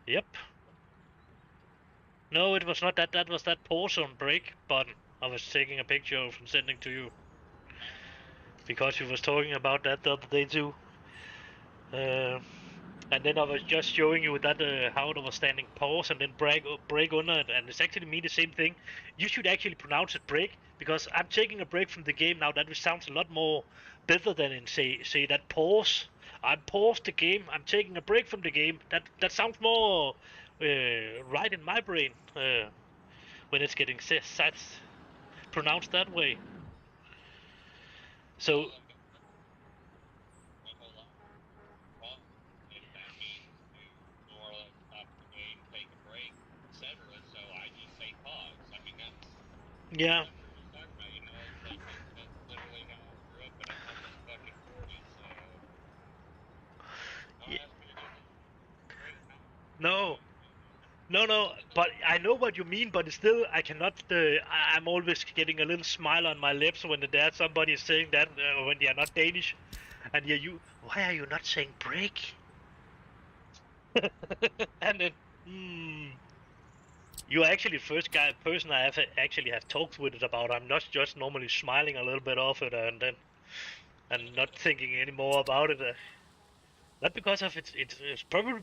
A: Yep. No, it was not that. That was that pause on break button I was taking a picture of and sending to you. Because you was talking about that the other day too. And then I was just showing you that how it was standing pause and then break under it, and it's actually mean the same thing. You should actually pronounce it break, because I'm taking a break from the game now. That sounds a lot more better than in say that pause. I paused the game. I'm taking a break from the game. That sounds more right in my brain when it's getting pronounced that way. So. Yeah. Yeah. No. No, but I know what you mean, but still, I cannot. I'm always getting a little smile on my lips when there's somebody saying that when they are not Danish, and why are you not saying break? And then, you're actually the first person I actually have talked with it about. I'm not just normally smiling a little bit off it and not thinking any more about it. Not because of it's probably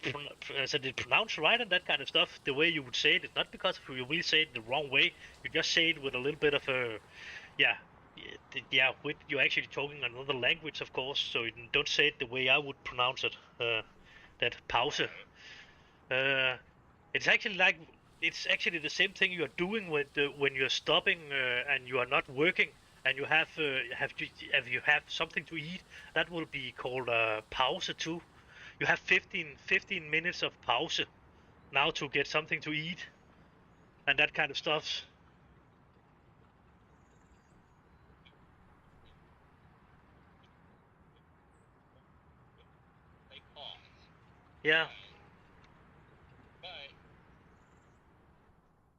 A: said it's pronounced right and that kind of stuff. The way you would say it, it's not because of you will say it the wrong way. You just say it with a little bit of a, yeah, with you're actually talking another language, of course. So you don't say it the way I would pronounce it. That pause. It's actually like it's actually the same thing you are doing when you're stopping and you are not working and you have you have something to eat. That will be called pause too. You have 15 minutes of pause now to get something to eat and that kind of stuff.
B: They pause.
A: Yeah.
B: But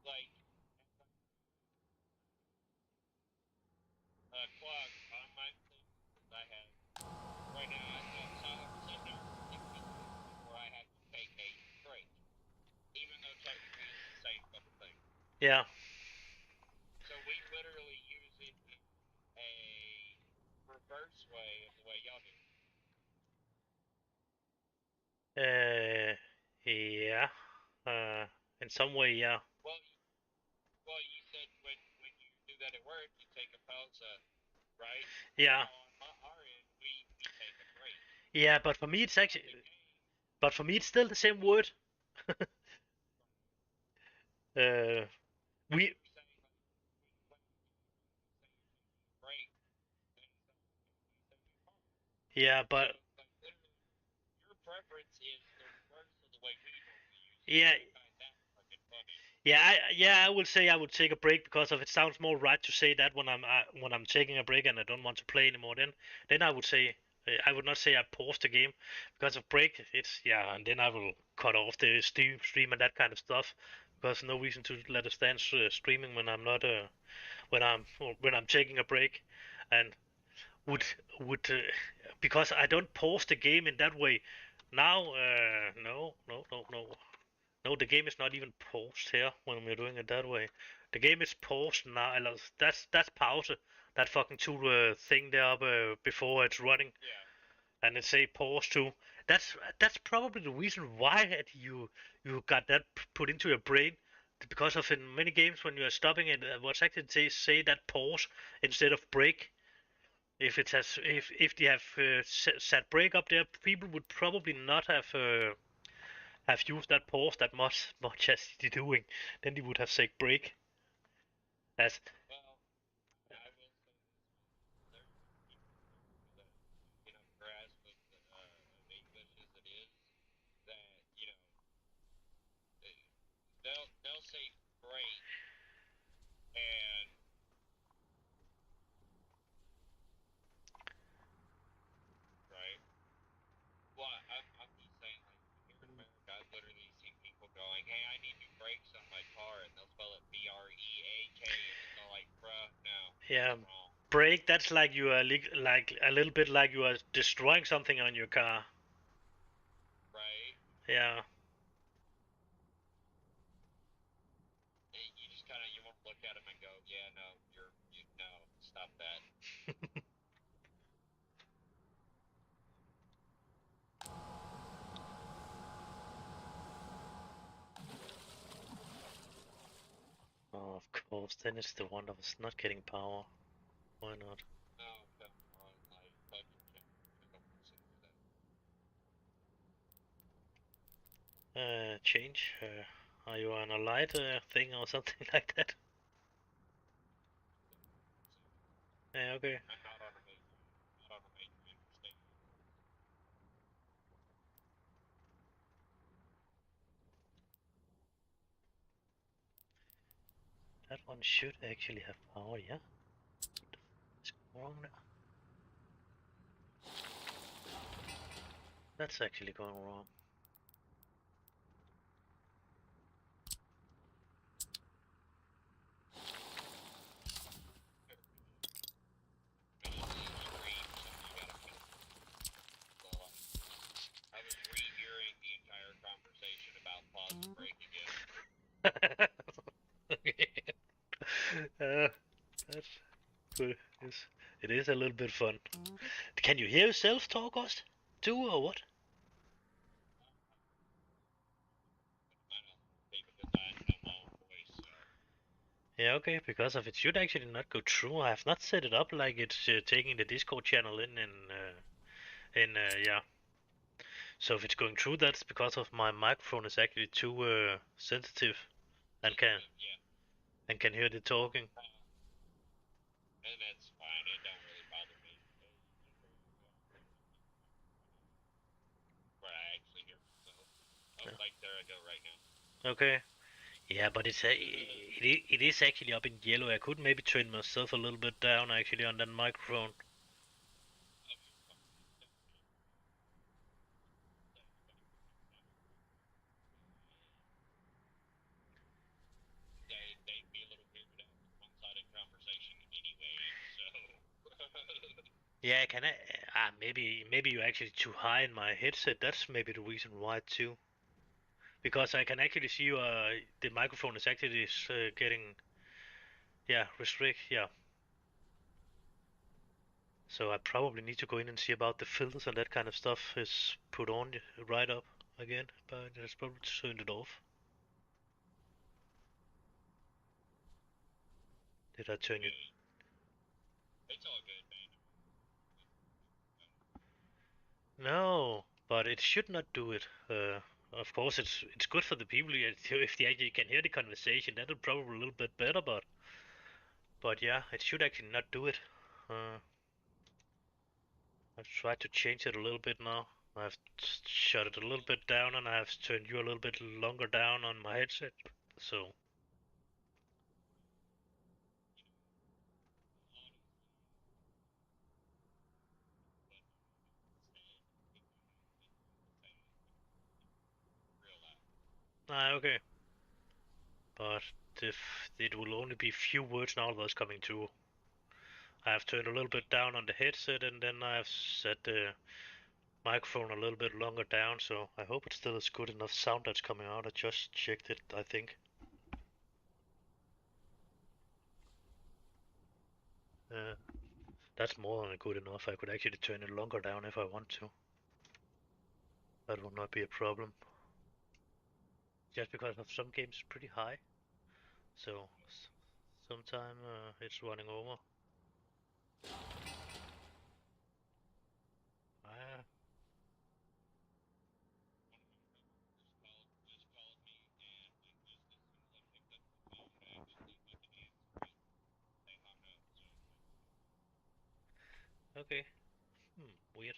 B: like clock on my thing I have right now, so I'm sitting there where I have to take a break, even though technically it's the same fucking thing.
A: Yeah.
B: So we literally use it in a reverse way of the way y'all do.
A: Yeah. Uh, in some way, yeah.
B: Well, you said when you do that at work, you take a pause, right?
A: Yeah.
B: Now on our end, we take a break.
A: Yeah, but for me it's actually, but for me it's still the same word. uh, we,
B: Break.
A: yeah,
B: So,
A: but
B: like, literally, your preference is the reverse of the way we normally use it.
A: yeah,
B: I find that fucking funny.
A: I will say I would take a break because of it sounds more right to say that when I'm taking a break and I don't want to play anymore. Then I would say I would not say I pause the game because of break. It's yeah, and then I will cut off the stream and that kind of stuff because no reason to let it stand streaming when I'm not when I'm taking a break, and would would because I don't pause the game in that way. Now, no, the game is not even paused here when we're doing it that way. The game is paused now. That's pause. That fucking two thing there up before it's running,
B: Yeah.
A: and it say pause too. That's probably the reason why you got that put into your brain, because of in many games when you are stopping it, what's actually say that pause instead of break. If they have set break up there, people would probably not have used that pause that much as they're doing. Then they would have said break. As
B: Well, I will say this: there's people that grasp of English as it is, that they'll say break and right. Well, I'm just saying, like, here in America, I've literally seen people going, "Hey, I need new brakes on my car," and they'll spell it BREAK, and it's all like, "Bruh, no,
A: yeah,
B: that's wrong."
A: break. That's like you are like a little bit like you are destroying something on your car.
B: Right?
A: Yeah.
B: You just kind of you won't look at them and go, "Yeah, no, no, stop that."
A: Oh, of course. Then it's the one of us not getting power. Why not?
B: No, come on, like fucking
A: Change. Are you on a light thing or something like that? Yeah. Okay.
B: I'm not on a major, not on a major interstate.
A: That one should actually have power. Yeah. What's going wrong there? That's actually going wrong.
B: I was rehearing the entire conversation about pause and break again.
A: That's good. It is a little bit fun. Can you hear yourself talk, Ghost? Too, or what? Yeah, okay, because of it should actually not go through. I have not set it up like it's taking the Discord channel yeah. So if it's going through, that's because of my microphone is actually too sensitive and
B: Yeah.
A: can hear the talking.
B: And that's fine. It don't really bother me. Where I actually hear myself. Oh,
A: Yeah.
B: like there I go right now.
A: Okay. Yeah, but it is actually up in yellow. I could maybe turn myself a little bit down actually on that microphone.
B: They'd be a little weirded out with one-sided conversation anyway, so.
A: Yeah, can I? Maybe you're actually too high in my headset. That's maybe the reason why too. Because I can actually see the microphone is actually getting yeah. So I probably need to go in and see about the filters and that kind of stuff is put on right up again. But it's probably turned it off. Did I turn it?
B: It's all good, man.
A: No, but it should not do it. Of course, it's good for the people if they actually can hear the conversation. That'll probably a little bit better, but yeah, it should actually not do it. I've tried to change it a little bit now. I've shut it a little bit down and I've turned you a little bit longer down on my headset. So okay, but if it will only be few words now that's coming through. I have turned a little bit down on the headset and then I've set the microphone a little bit longer down, so I hope it still is good enough sound that's coming out. I just checked it, I think. Uh, that's more than good enough. I could actually turn it longer down if I want to. That will not be a problem. Just because of some games pretty high, so sometime it's running over. Ah, okay. Weird.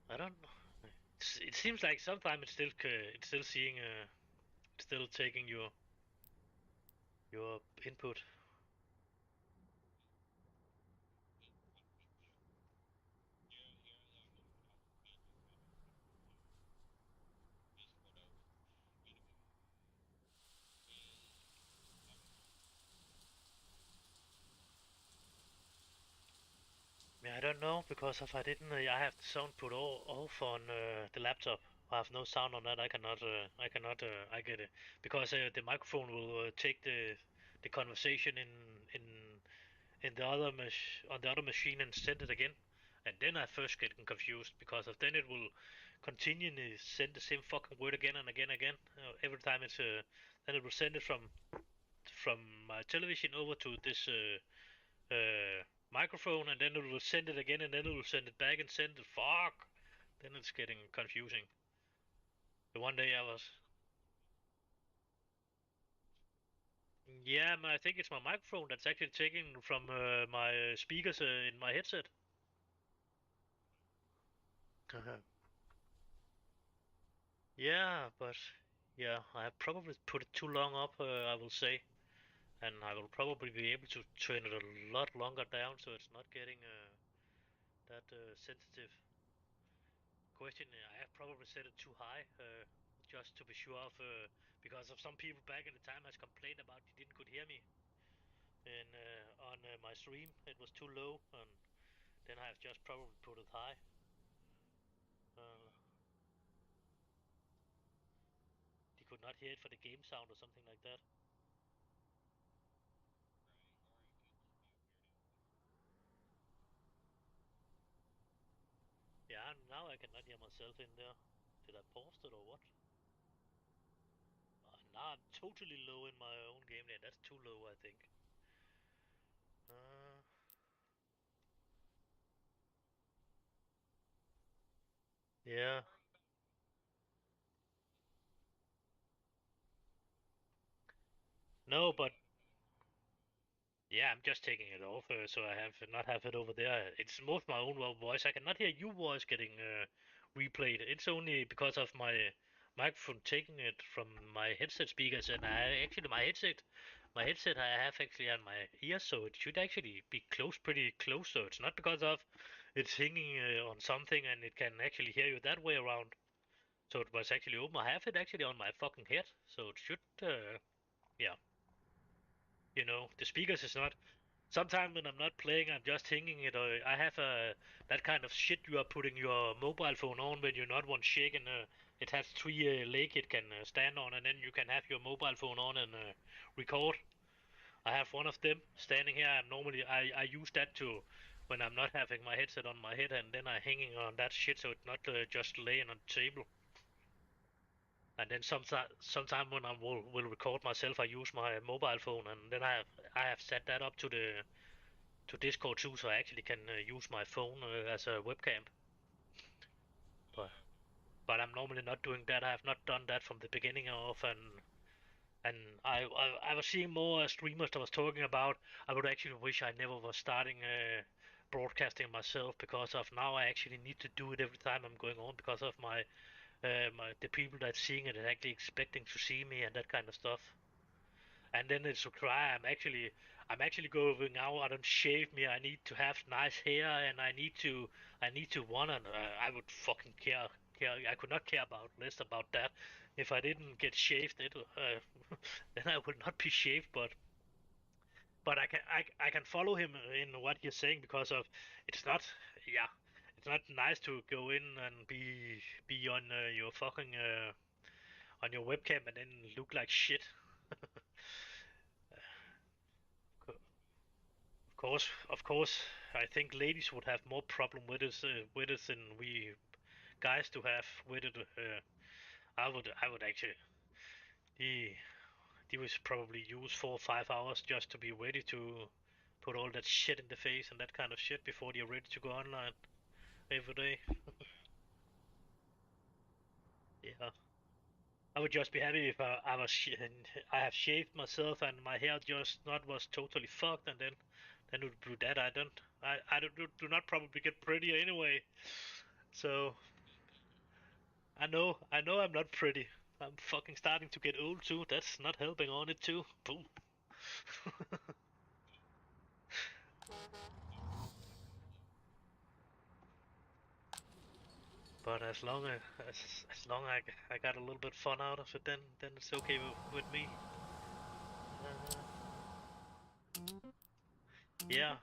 A: I don't know. It seems like sometimes it's still seeing it's still taking your input. Yeah, I don't know because if I didn't, I have the sound put all off on the laptop. I have no sound on that. I get it because the microphone will take the conversation in the other on the other machine and send it again. And then I first get confused because of then it will continually send the same fucking word again and again and again. Every time then it will send it from my television over to this microphone, and then it will send it again, and then it will send it back and send it. Fuck! Then it's getting confusing. The one day I was. Yeah, I think it's my microphone that's actually taking from my speakers in my headset. Uh-huh. Yeah, but yeah, I probably put it too long up, I will say, and I will probably be able to turn it a lot longer down so it's not getting that sensitive. Question, I have probably set it too high, just to be sure of, because of some people back in the time has complained about you didn't could hear me, and on my stream it was too low, and then I have just probably put it high. Uh, they could not hear it for the game sound or something like that. Yeah, now I cannot hear myself in there. Did I pause it or what? Now I'm totally low in my own game there. That's too low, I think. Yeah. No, but yeah, I'm just taking it off so I have not have it over there. It's most my own voice. I cannot hear your voice getting replayed. It's only because of my microphone taking it from my headset speakers, and I actually my headset I have actually on my ear, so it should actually be close, pretty close. So it's not because of it's hanging on something and it can actually hear you that way around. So it was actually open. I have it actually on my fucking head, so it should yeah. The speakers is not. Sometimes when I'm not playing, I'm just hanging it. I have that kind of shit you are putting your mobile phone on when you're not one shaking. It has three leg it can stand on, and then you can have your mobile phone on and record. I have one of them standing here, and normally I use that to when I'm not having my headset on my head, and then I hanging on that shit so it's not just laying on the table. And then sometime when I will record myself, I use my mobile phone, and then I have set that up to Discord too, so I actually can use my phone as a webcam. But but I'm normally not doing that. I have not done that from the beginning of, and I was seeing more streamers that was talking about. I would actually wish I never was starting broadcasting myself because of now I actually need to do it every time I'm going on because of the people that's seeing it and actually expecting to see me and that kind of stuff. And then it's a cry. I'm actually going out. I don't shave me. I need to have nice hair, and I need to wanna. I would fucking care. I could not care about less about that. If I didn't get shaved, then I would not be shaved. But I can follow him in what he's saying because of it's not. Yeah, it's not nice to go in and be on your fucking on your webcam and then look like shit. Of course, I think ladies would have more problem with it than we guys to have with it. I would actually. He he was probably use 4 or 5 hours just to be ready to put all that shit in the face and that kind of shit before they're ready to go online every day. Yeah, I would just be happy if I have shaved myself and my hair just not was totally fucked, and then it would be that I do not probably get prettier anyway. So I know I'm not pretty. I'm fucking starting to get old too. That's not helping on it too. Boom. But as long as I got a little bit fun out of it, then it's okay with me. Yeah,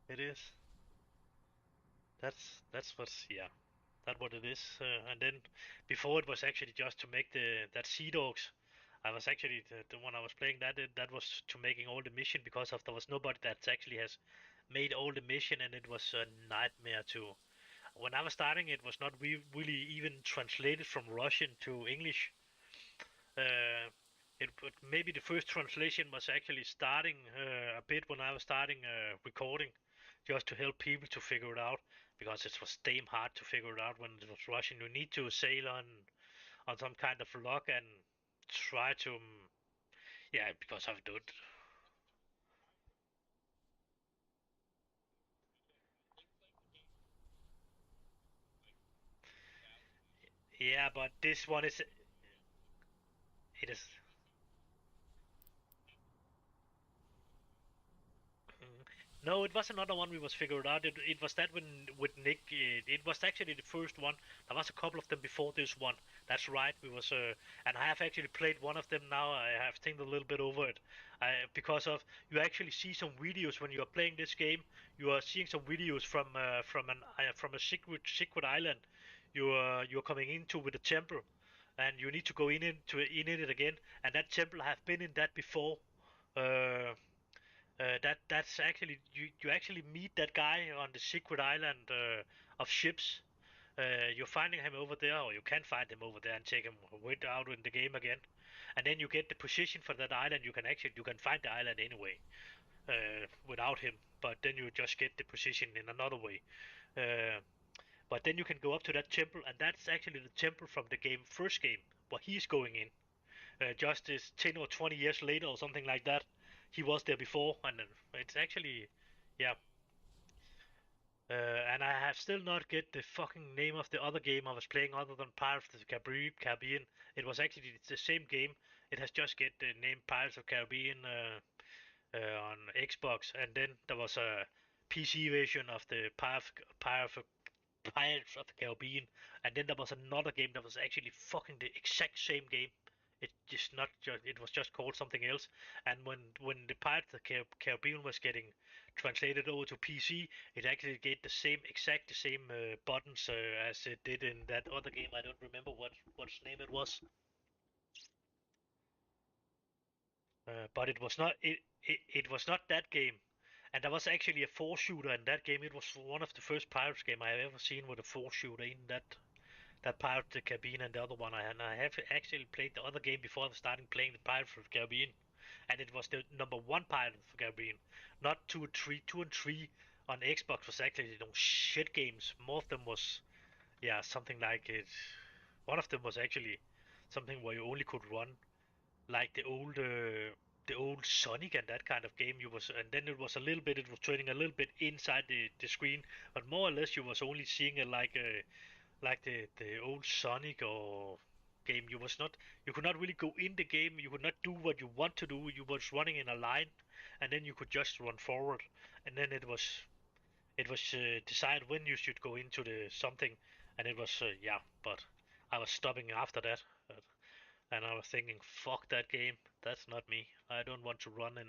A: it is. That's what's yeah. That's what it is. And then before it was actually just to make that Sea Dogs. I was actually the one I was playing that was to making all the mission because of there was nobody that actually has made all the mission, and it was a nightmare to. When I was starting, it was not really even translated from Russian to English. Uh, maybe the first translation was actually starting a bit when I was starting recording, just to help people to figure it out because it was damn hard to figure it out when it was Russian. You need to sail on some kind of log and try to yeah because I've done it. Yeah, but this one is it is. Mhm. No, it was another one we was figured out. It was that when with Nick. It was actually the first one. There was a couple of them before this one. That's right. We was and I have actually played one of them now. I have think a little bit over it. Because of you actually see some videos when you are playing this game. You are seeing some videos from a secret island. You're coming into with a temple, and you need to go in it again. And that temple have been in that before. Uh, that's actually you actually meet that guy on the secret island of ships. You're finding him over there, or you can find him over there and take him way out in the game again, and then you get the position for that island. You can find the island anyway without him, but then you just get the position in another way. Uh, but then you can go up to that temple, and that's actually the temple from the first game, where he's going in. Just is 10 or 20 years later or something like that. He was there before, and it's actually, yeah. And I have still not get the fucking name of the other game I was playing other than Pirates of the Caribbean. It was actually the same game. It has just get the name Pirates of the Caribbean on Xbox, and then there was a PC version of the Pirates of the Caribbean, and then there was another game that was actually fucking the exact same game. It just not just it was just called something else. And when the Pirates of the Caribbean was getting translated over to PC, it actually get the same buttons as it did in that other game. I don't remember what's name it was. But it was not that game. And there was actually a four shooter in that game. It was one of the first Pirates game I have ever seen with a four shooter in that Pirates of the Caribbean, and the other one I have actually played the other game before starting playing the Pirates of the Caribbean, and it was the number one Pirates of the Caribbean, not two and three. Two and three on Xbox was actually shit games. More of them was something like it. One of them was actually something where you only could run like the old Sonic and that kind of game. You was and then it was turning a little bit inside the screen, but more or less you was only seeing it like the old Sonic or game. You could not really go in the game. You could not do what you want to do. You was running in a line, and then you could just run forward, and then it was decide when you should go into the something, and it was but I was stopping after that. And I was thinking, fuck that game. That's not me. I don't want to run in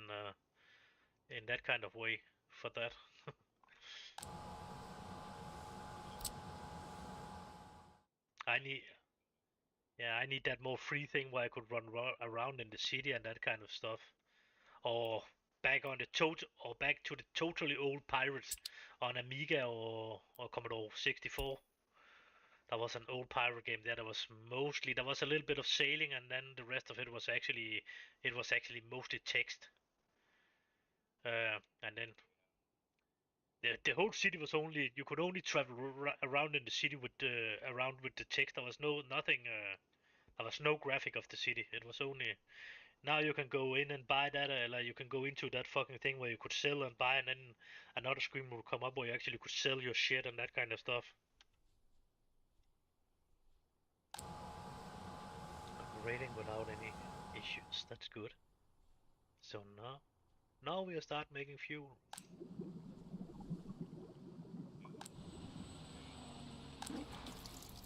A: that kind of way for that. I need I need that more free thing where I could run around in the city and that kind of stuff. Or back to the totally old Pirates on Amiga or Commodore 64. That was an old pirate game there. There was a little bit of sailing, and then the rest of it was actually mostly text. And then the whole city was only you could only travel around in the city with around with the text. There was nothing. There was no graphic of the city. It was only now you can go in and buy that. Like you can go into that fucking thing where you could sell and buy, and then another screen will come up where you actually could sell your shit and that kind of stuff. Operating without any issues. That's good. So now we'll start making fuel.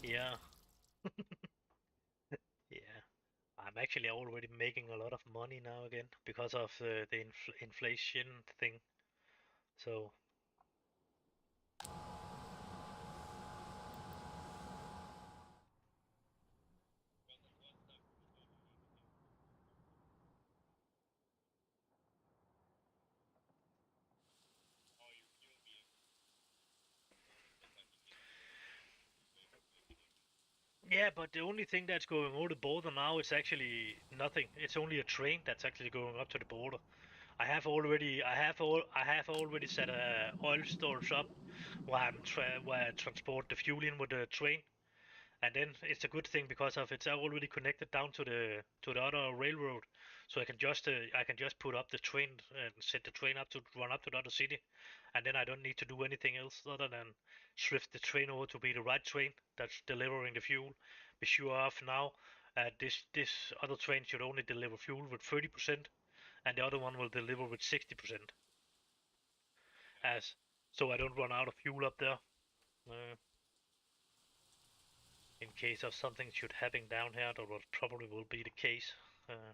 A: Yeah, yeah. I'm actually already making a lot of money now again because of the inflation thing. So
B: Well, there's one stuff all your fuel vehicles. Just have to get making it.
A: yeah, but the only thing that's going over the border now is actually nothing. It's only a train that's actually going up to the border. I have already set a oil storage up where I transport the fuel in with the train. And then it's a good thing because of it's already connected down to the other railroad, so I can just put up the train and set the train up to run up to the other city, and then I don't need to do anything else other than shift the train over to be the right train that's delivering the fuel. Be sure of now, this other train should only deliver fuel with 30%, and the other one will deliver with 60%,
B: Okay.
A: as so I don't run out of fuel up there. Uh, in case of something should happen down here, that will probably will be the case. Uh,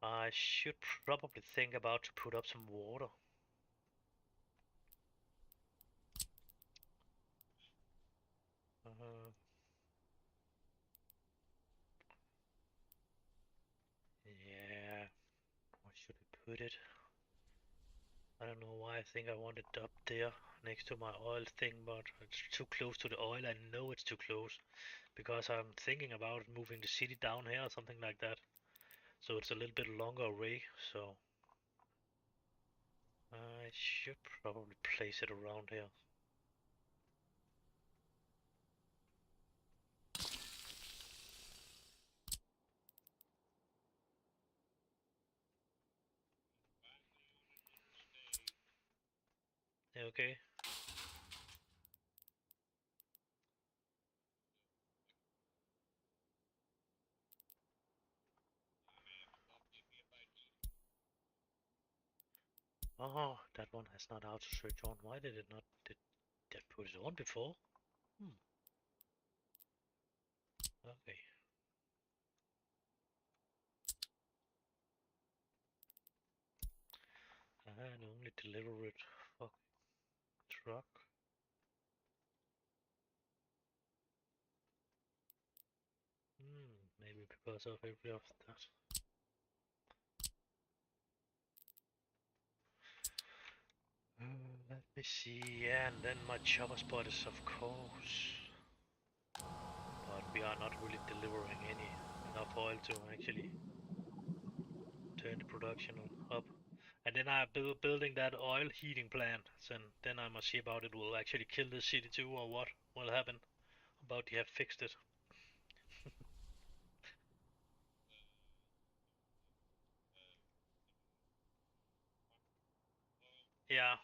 A: I should probably think about to put up some water. Uh, yeah, where should I put it? I don't know why I think I want it up there next to my oil thing, but it's too close to the oil. I know it's too close because I'm thinking about moving the city down here or something like that. So it's a little bit longer away, so I should probably place it around here. Okay. Oh, that one has not auto search on. Why did it not? Did that put it on before? Hmm. Okay. And only deliver it. Fuck. Truck. Maybe because of every of that. Let me see. Yeah, and then my chopper spot is of course. But we are not really delivering enough oil to actually turn the production up. And then I'm building that oil heating plant. And then I must see about it will actually kill the city too, or what will happen. About you have fixed it. Yeah,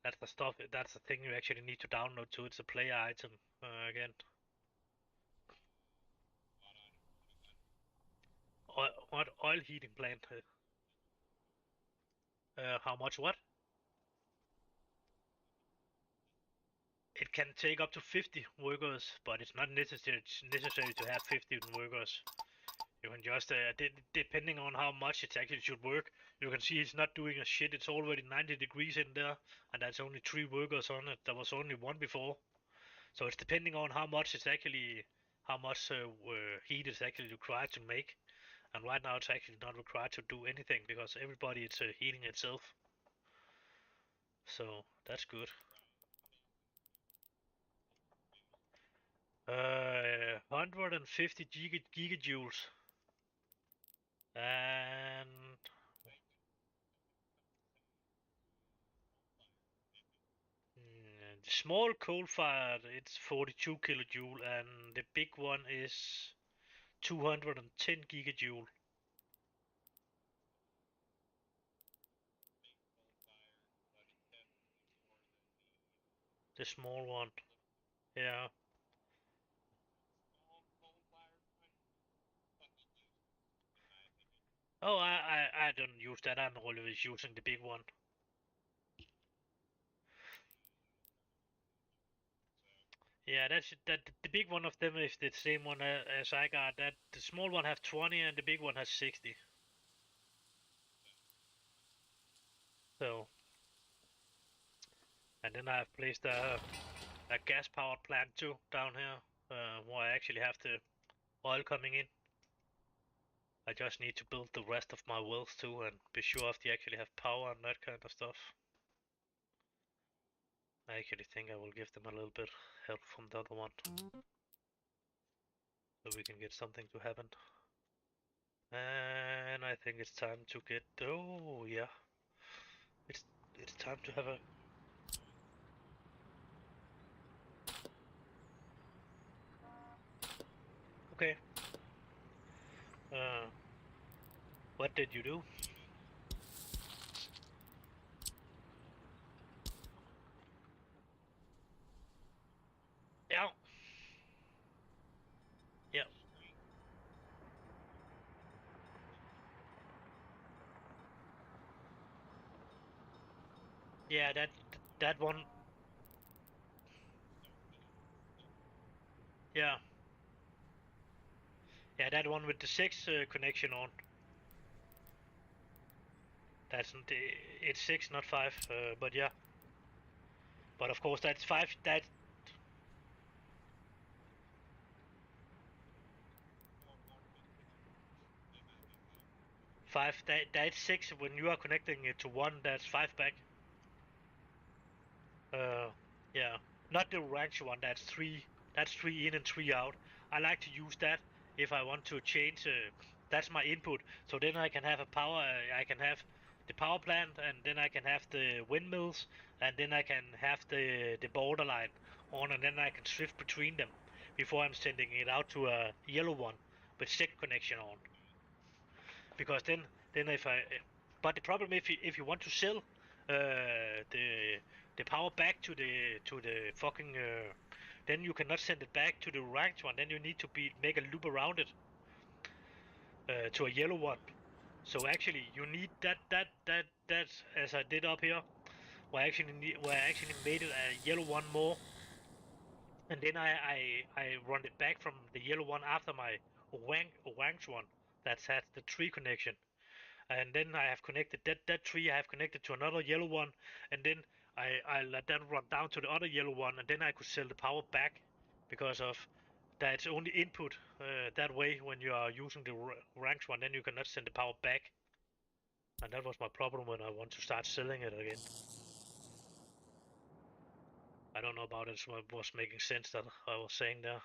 A: that's the stuff. That's the thing you actually need to download to. It's a player item again. What oil heating plant? How much? What? It can take up to 50 workers, but it's not necessary to have 50 workers. You can just, depending on how much it actually should work, you can see it's not doing a shit. It's already 90 degrees in there, and that's only 3 workers on it. There was only one before. So it's depending on how much it's actually, how much heat is actually required to make. And right now it's actually not required to do anything because everybody is heating itself. So that's good. 150 gigajoules. And the small coal-fired, it's 42 kilojoule, and the big one is 210 gigajoule. The small one, yeah. Oh, I don't use that. I'm always using the big one. Yeah, that the big one of them is the same one as I got. That the small one has 20 and the big one has 60. So, and then I've placed a gas-powered plant too down here, where I actually have the oil coming in. I just need to build the rest of my wells too and be sure if they actually have power and that kind of stuff. I actually think I will give them a little bit help from the other one. So we can get something to happen. And I think it's time to get, oh yeah. It's it's time to have a, okay. Uh, what did you do? Yeah. Yeah. Yeah, that one. Yeah. Yeah, that one with the 6 connection on. That's it's 6, not 5. But yeah. But of course that's 5. That 5. That's 6 when you are connecting it to 1. That's 5 back. Yeah, not the ranch one. That's three. That's three in and three out. I like to use that if I want to change. That's my input. So then I can have a power. I can have the power plant, and then I can have the windmills, and then I can have the borderline on, and then I can shift between them before I'm sending it out to a yellow one with SIG connection on. Because then if I, but the problem if you want to sell the power back to the fucking then you cannot send it back to the right one. Then you need to make a loop around it to a yellow one. So actually you need that as I did up here, where I actually made it a yellow one more, and then I run it back from the yellow one after my orange one that's had the tree connection. And then I have connected that tree. I have connected to another yellow one, and then I let that run down to the other yellow one, and then I could sell the power back because of that's only input that way when you are using the ranks one. Then you cannot send the power back, and that was my problem when I want to start selling it again. I don't know about it. So it was making sense that I was saying there.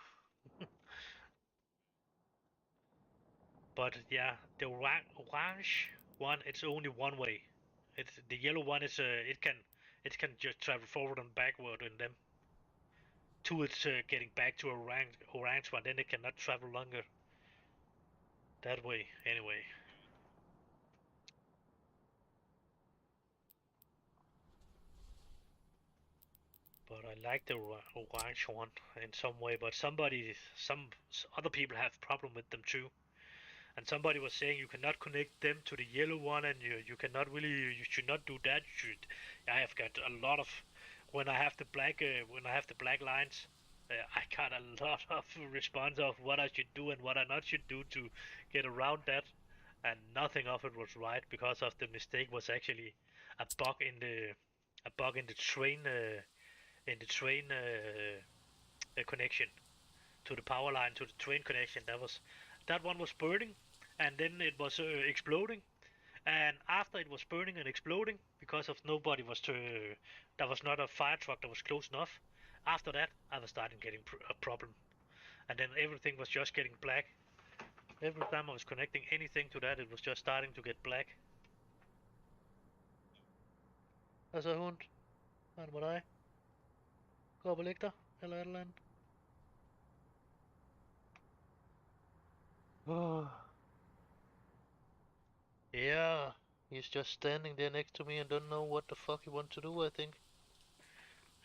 A: But yeah, the orange one, it's only one way. It's the yellow one is it can just travel forward and backward in them. To it's getting back to a orange one, then it cannot travel longer that way anyway. But I like the orange one in some way. But some other people have problem with them too. And somebody was saying you cannot connect them to the yellow one, and you cannot really, you should not do that. You should. I have got a lot of when I have the black lines. I got a lot of response of what I should do and what I not should do to get around that, and nothing of it was right because of the mistake was actually a bug in the train connection to the power line to the train connection. That one was burning, and then it was exploding. And after it was burning and exploding, because of nobody was to, there was not a fire truck that was close enough. After that, I was starting getting a problem, and then everything was just getting black. Every time I was connecting anything to that, it was just starting to get black. Altså hund, hvad er det med dig? Gå op og læg dig, eller et eller andet. Yeah, he's just standing there next to me and don't know what the fuck he wants to do, I think.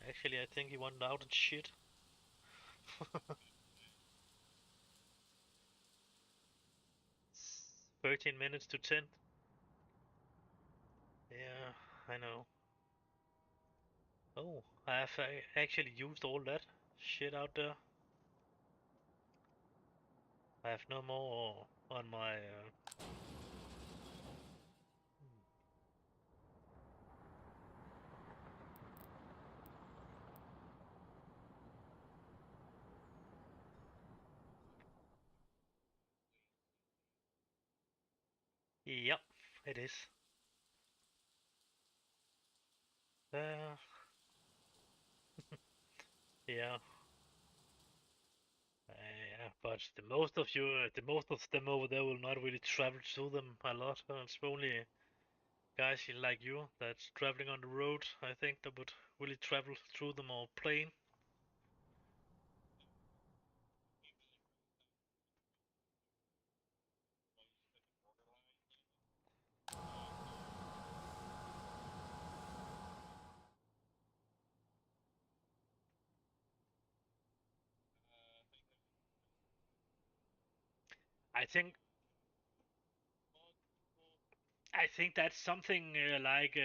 A: Actually, I think he wanted out and shit. 13 minutes to 10. Yeah, I know. Oh, I have actually used all that shit out there. I have no more on my... Yep, it is. Uh, yeah. Yeah, but the most of them over there will not really travel through them a lot. It's only guys like you that's traveling on the road, I think, that would really travel through them or plane. I think I think that's something like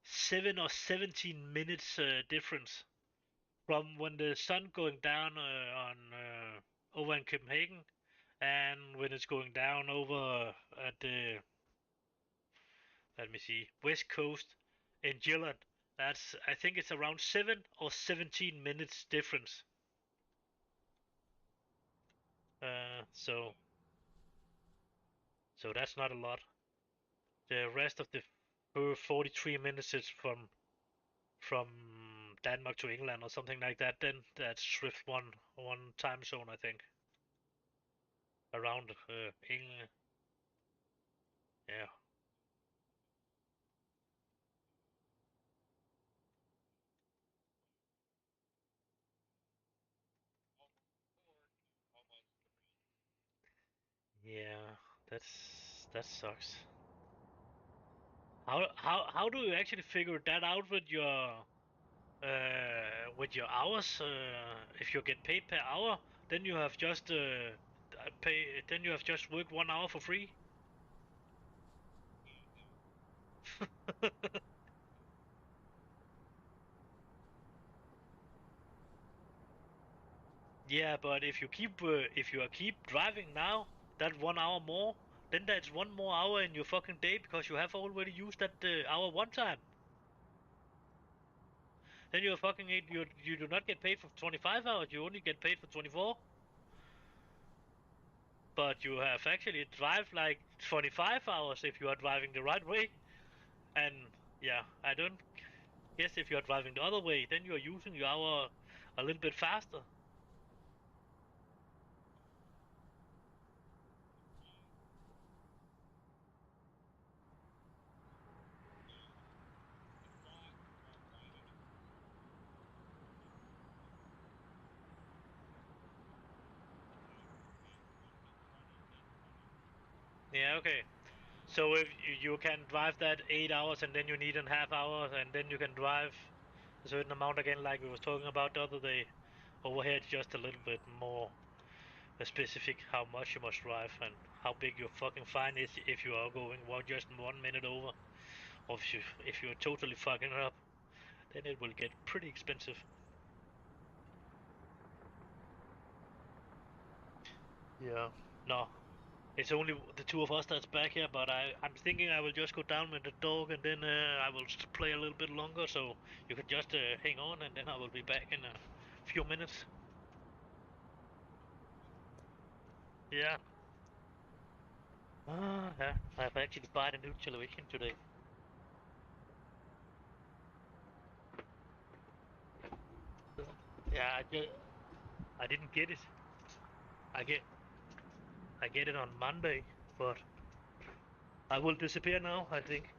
A: 7 or 17 minutes difference from when the sun going down on over in Copenhagen and when it's going down over at the, let me see, west coast in Jylland. That's, I think it's around 7 or 17 minutes difference. So that's not a lot. The rest of the per 43 minutes it's from Denmark to England or something like that. Then that's Swift one time zone, I think, around England. Yeah.
B: almost 3.
A: Yeah, that sucks. How do you actually figure that out with your hours? If you get paid per hour, then you have just pay. Then you have just worked 1 hour for free. Yeah, but if you keep driving now, that 1 hour more, then that's 1 more hour in your fucking day because you have already used that hour one time. Then you're fucking you do not get paid for 25 hours. You only get paid for 24. But you have actually drive like 25 hours if you are driving the right way. And yeah, I don't guess if you are driving the other way, then you are using your hour a little bit faster. Yeah, okay. So if you can drive that 8 hours and then you need a half hour and then you can drive a certain amount again, like we was talking about the other day. Over here, it's just a little bit more specific how much you must drive and how big your fucking fine is if you are going just 1 minute over. Or if you're totally fucking up, then it will get pretty expensive. Yeah. No, it's only the two of us that's back here, but I'm thinking I will just go down with the dog and then I will play a little bit longer, so you can just hang on and then I will be back in a few minutes. Yeah. Yeah. I've actually bought a new television today. Yeah, I didn't get it. I get I get it on Monday, but I will disappear now, I think.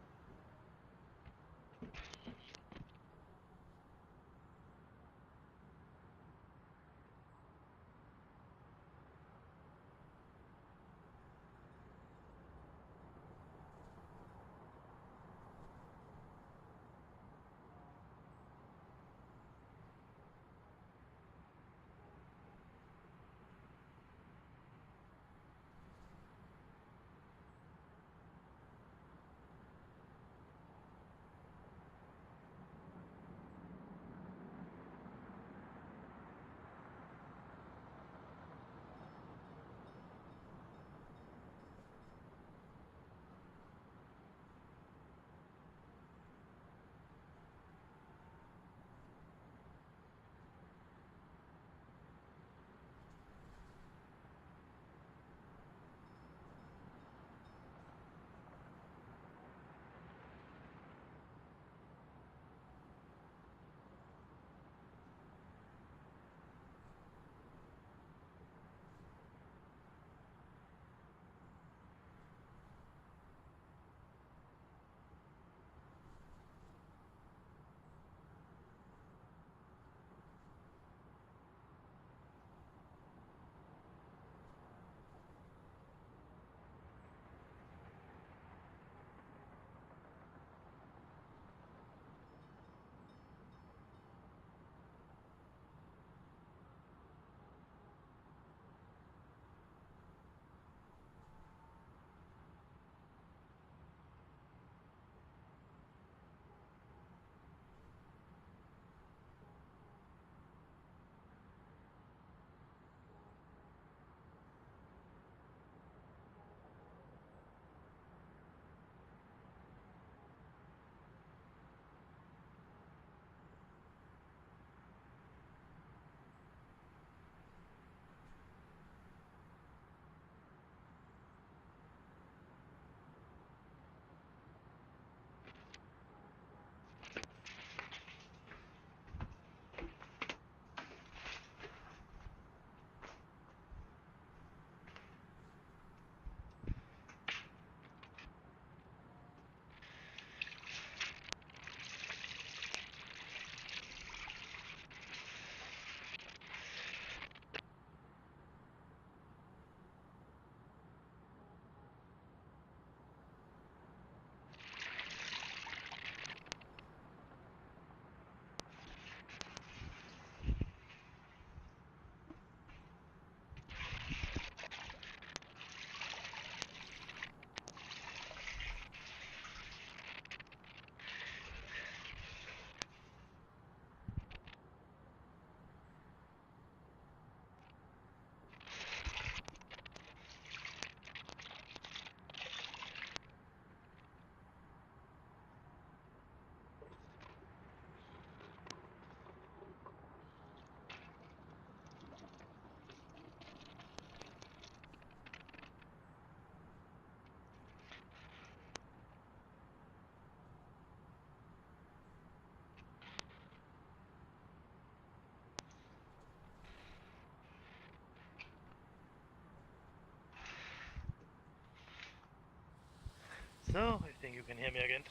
A: So, I think you can hear me again.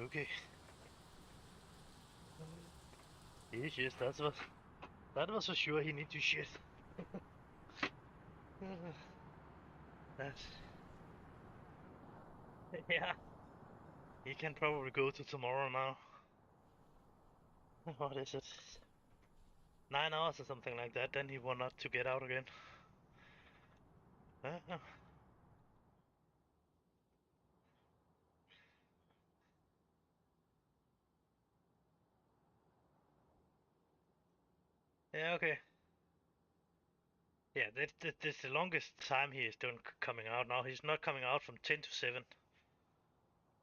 A: Okay. Yes, that was for sure. He need to shit. That's yeah. He can probably go to tomorrow now. What is it? 9 hours or something like that. Then he will not to get out again. Uh, yeah. Okay. Yeah. That's the longest time he is doing coming out now. He's not coming out from 10 to 7.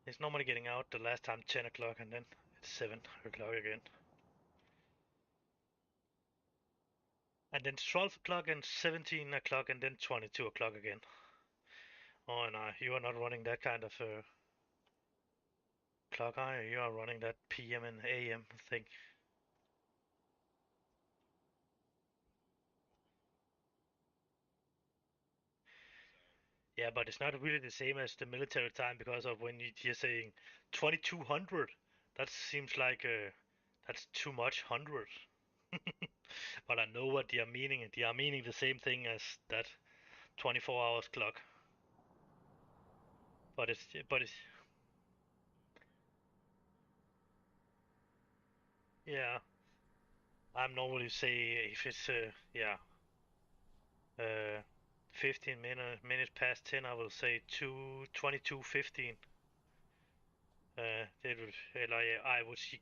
A: He's normally getting out the last time 10 o'clock and then it's 7 o'clock again. And then 12 o'clock and 17 o'clock and then 22 o'clock again. Oh no, you are not running that kind of clock, are you? You are running that PM and AM thing. Yeah, but it's not really the same as the military time because of when you're saying 2200. That seems like that's too much 100. But I know what they are meaning. They are meaning the same thing as that 24 hours clock. But it's yeah. I'm normally say if it's yeah, uh 15 minutes past 10, I will say 22:15. Det would, eller I would say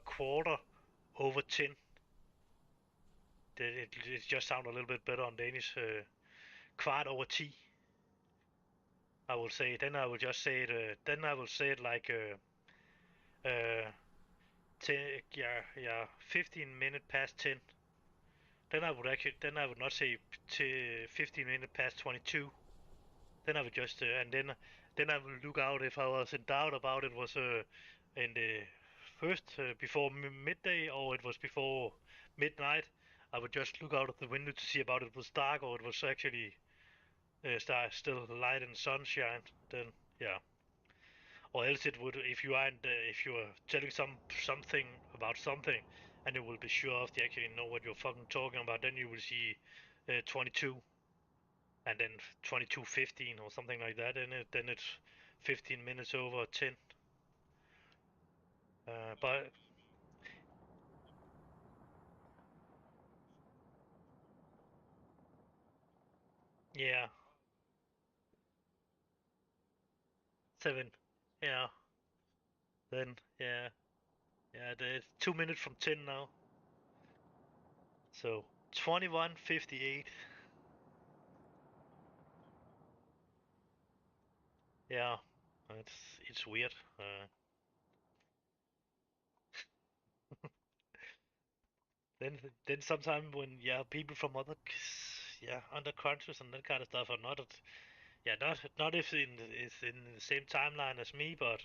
A: quarter over 10. It just sounds a little bit better on Danish. Kvart over 10. I will say. Then I will just say it. Then I will say it like 10. Yeah. 15 minutes past 10. Then I would not say 15 minutes past 22. Then I would just and then I will look out if I was in doubt about it was in the first before midday or it was before midnight. I would just look out of the window to see about it was dark or it was actually still light and sunshine. Then yeah, or else it would if you are telling something about something and you will be sure if they actually know what you're fucking talking about. Then you will see 22 and then 22:15 or something like that in it. Then it's 15 minutes over 10. But yeah, 7. Yeah, then yeah, it's 2 minutes from 10 now. So 21:58. Yeah, it's weird. Then sometimes when people from other countries and that kind of stuff are not not if it's in the same timeline as me, but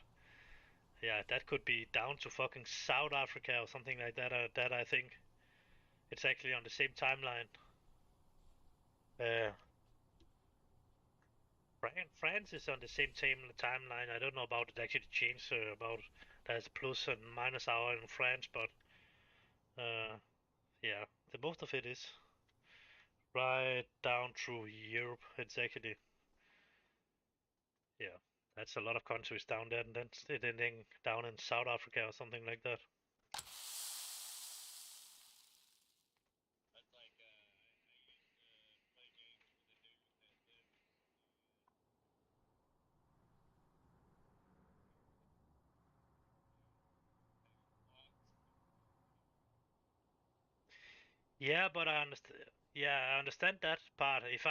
A: yeah, that could be down to fucking South Africa or something like that. That I think it's actually on the same timeline. Uh, France is on the same timeline. I don't know about it actually changed about there's plus and minus hour in France, but uh, yeah, the most of it is right down through Europe. It's actually yeah, that's a lot of countries down there, and then it ending down in South Africa or something like that.
B: That's like I used to play games with a dude that lived
A: Yeah, but I understand. Yeah, I understand that part. If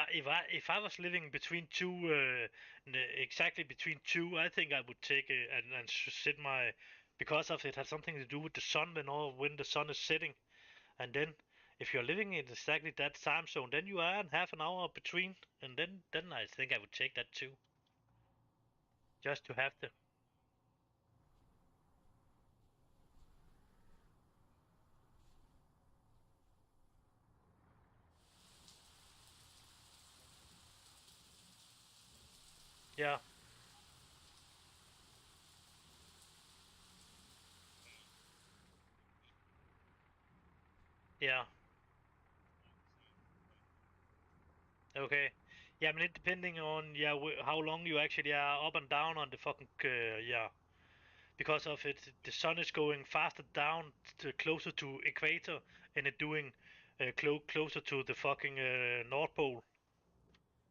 A: I was living between two, exactly between two, I think I would take it and sit my because of it has something to do with the sun when the sun is setting, and then if you're living in exactly that time zone, then you are in half an hour between, and then I think I would take that too, just to have the. Yeah. Yeah. Okay. Yeah, I mean, it depending on how long you actually are up and down on the fucking yeah, because of it, the sun is going faster down closer to equator, and it doing closer to the fucking North Pole.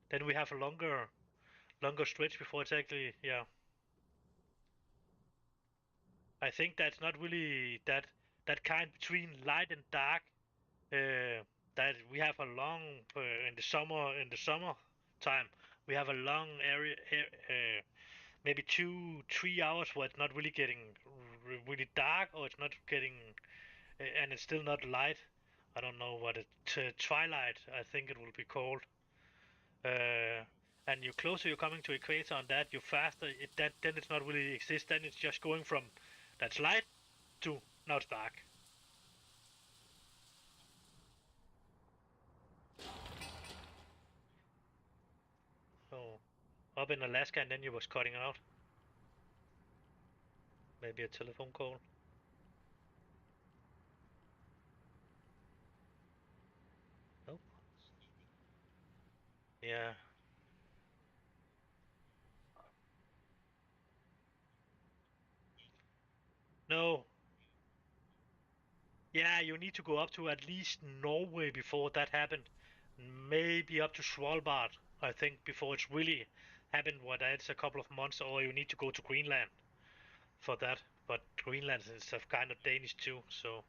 A: Then we have a longer stretch before it's actually yeah. I think that's not really that kind between light and dark. That we have a long in the summer time we have a long area maybe 2 3 hours where it's not really getting really dark or it's not getting and it's still not light. I don't know what it twilight I think it will be called. Uh, and you closer you're coming to equator on that, you faster that then it's not really exist. Then it's just going from that's light to now it's dark. So up in Alaska and then you was cutting out. Maybe a telephone call. Nope. Yeah. No. Yeah, you need to go up to at least Norway before that happened. Maybe up to Svalbard, I think, before it's really happened. What that's a couple of months, or you need to go to Greenland for that. But Greenland is a kind of Danish too, so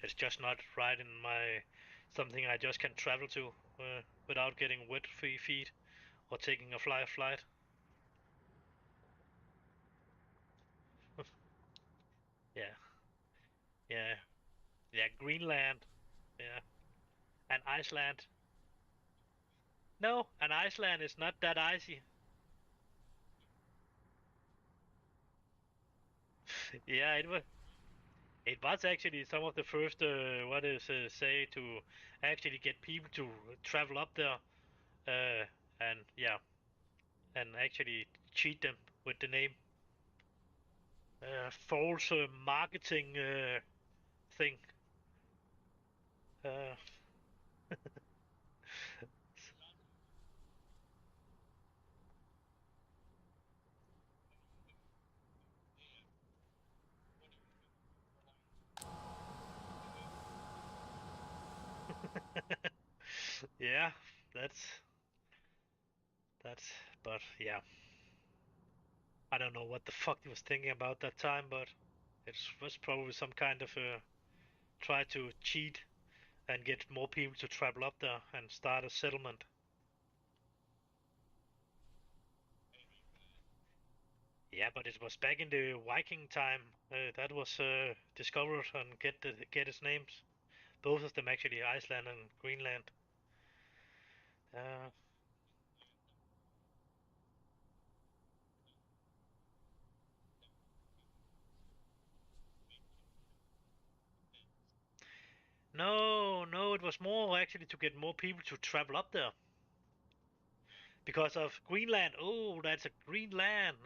A: it's just not right in my something I just can travel to without getting wet feet or taking a flight. Yeah, yeah, yeah. Greenland, yeah, and Iceland. No, and Iceland is not that icy. Yeah, it was. It was actually some of the first, what is say to actually get people to travel up there, uh, and yeah, and actually cheat them with the name. False marketing thing. Uh, yeah, that's that's. But yeah, I don't know what the fuck he was thinking about that time, but it was probably some kind of try to cheat and get more people to travel up there and start a settlement. Yeah, but it was back in the Viking time that was discovered and get its names. Both of them actually, Iceland and Greenland. Uh, no, no, it was more actually to get more people to travel up there because of Greenland. Oh, that's a green land.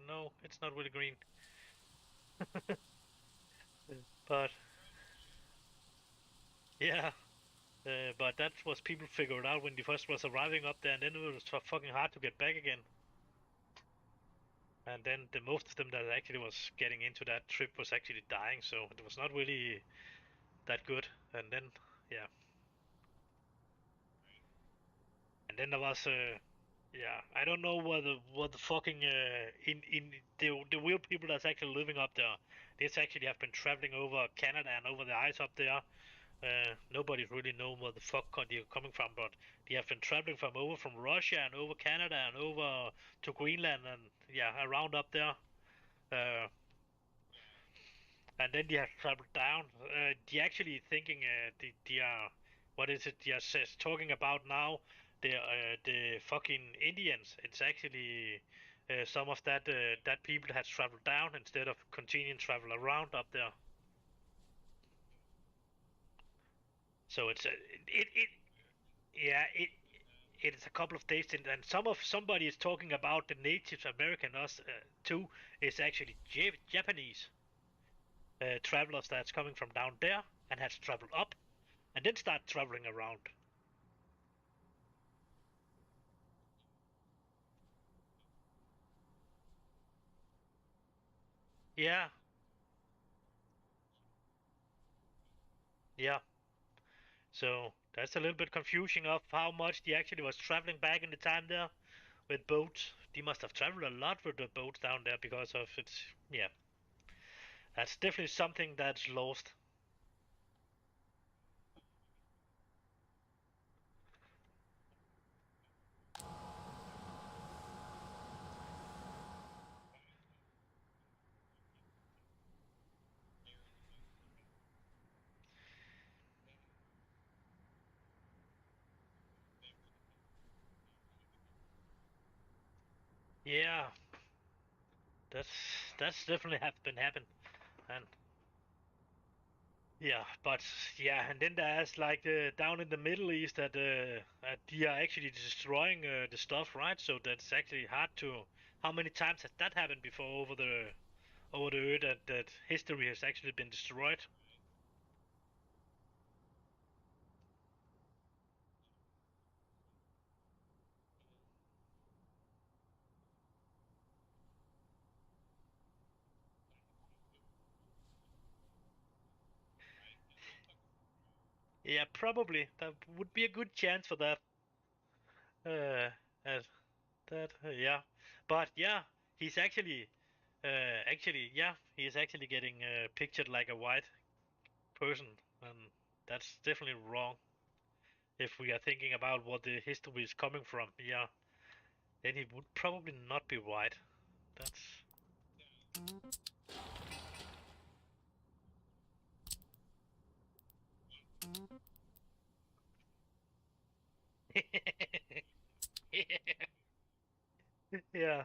A: No, it's not really green. But yeah, but that was people figured out when they first was arriving up there, and then it was fucking hard to get back again. And then the most of them that actually was getting into that trip was actually dying, so it was not really that good. And then yeah, and then there was yeah, I don't know what the fucking in the real people that's actually living up there. They actually have been traveling over Canada and over the ice up there. Nobody really know where the fuck they're coming from, but they have been traveling from Russia and over Canada and over to Greenland and yeah, around up there. Uh, and then they have traveled down. They actually thinking they are what is it? They are talking about now the fucking Indians. It's actually some of that people has traveled down instead of continuing travel around up there. So it's it yeah it is a couple of days in, and somebody is talking about the Native American us too is actually Japanese travelers that's coming from down there and has traveled up and then start traveling around. Yeah, yeah. So that's a little bit confusing of how much they actually was traveling back in the time there with boats. They must have traveled a lot with the boats down there because of it's yeah. That's definitely something that's lost. Yeah, that's that's definitely have been happened. And yeah, but yeah, and then there's like down in the Middle East that they are actually destroying the stuff, right? So that's actually hard to. How many times has that happened before over the earth that history has actually been destroyed? Yeah, probably that would be a good chance for that. As that yeah, but yeah, he's actually yeah, he's actually getting pictured like a white person, and that's definitely wrong. If we are thinking about what the history is coming from, yeah, then he would probably not be white. That's yeah.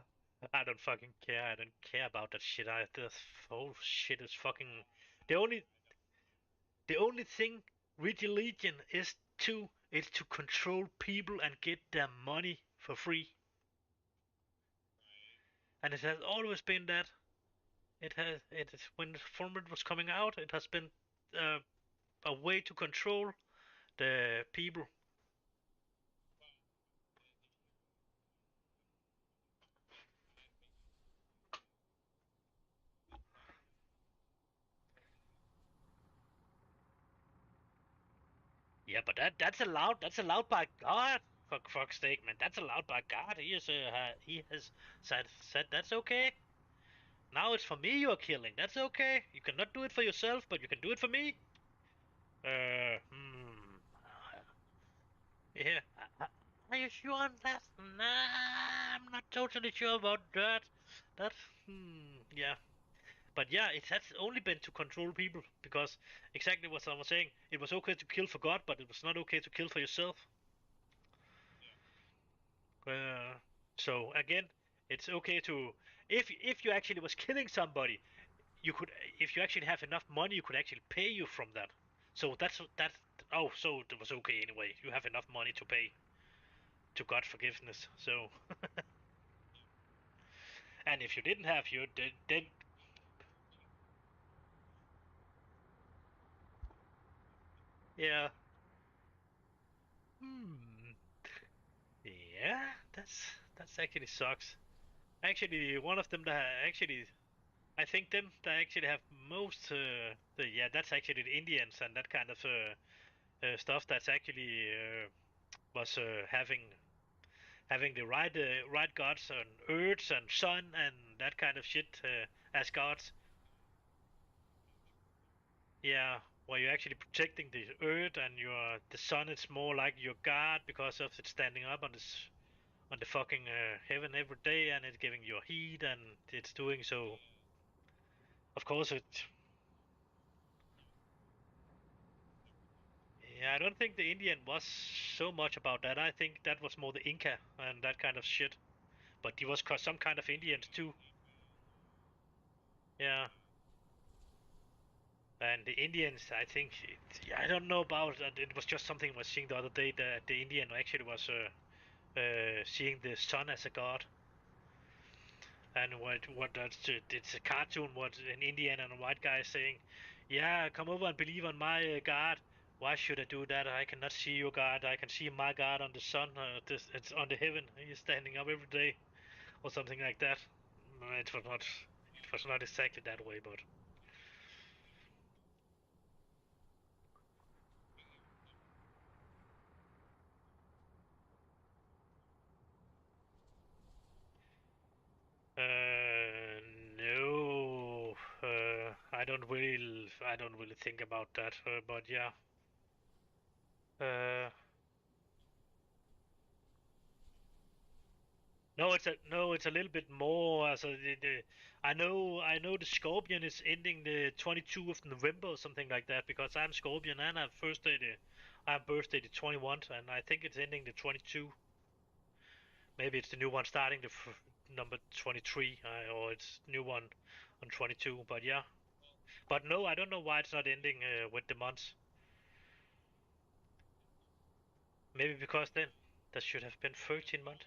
A: I don't fucking care. I don't care about that shit. This whole shit is fucking. The only the only thing with religion is to control people and get their money for free. And it has always been that. It is when the format was coming out, it has been uh, a way to control the people. Yeah, but that's allowed. That's allowed by God. For fuck's sake, man. That's allowed by God. He has said that's okay. Now it's for me you are killing. That's okay. You cannot do it for yourself, but you can do it for me. Hmm. Yeah. Are you sure on that? Nah, I'm not totally sure about that. That. Yeah. But yeah, it has only been to control people because exactly what I was saying. It was okay to kill for God, but it was not okay to kill for yourself. Uh, so again, it's okay to if you actually was killing somebody, you could if you actually have enough money, you could actually pay you from that. So that's oh, so it was okay anyway. You have enough money to pay to God forgiveness. So and if you didn't have you then yeah. Hmm. Yeah, that's actually sucks. Actually, one of them that actually I think them that actually have most yeah, that's actually the Indians and that kind of stuff that's actually was having the right gods on earth and sun and that kind of shit as gods. Yeah, where you're actually protecting the earth and your the sun is more like your god because of it standing up on this on the fucking heaven every day and it's giving you heat and it's doing so. Of course it. Yeah, I don't think the Indian was so much about that. I think that was more the Inca and that kind of shit. But he was some kind of Indians too. Yeah. And the Indians, I think, I don't know about that. It was just something I was seeing the other day that the Indian actually was. seeing the sun as a god. And what that's it's a cartoon. What an Indian and a white guy saying, "Yeah, come over and believe on my God." Why should I do that? I cannot see your God. I can see my God on the sun. It's on the heaven. He's standing up every day, or something like that. It was not. It was not exactly that way, but. No. I don't really think about that. But yeah. Uh, no, it's a little bit more. So I know the Scorpion is ending the 22 of November or something like that because I'm Scorpion and I have birthday the 21, and I think it's ending the 22. Maybe it's the new one starting the number 23, or it's new one on 22. But yeah, but no, I don't know why it's not ending with the months. Maybe because then that should have been 13 months.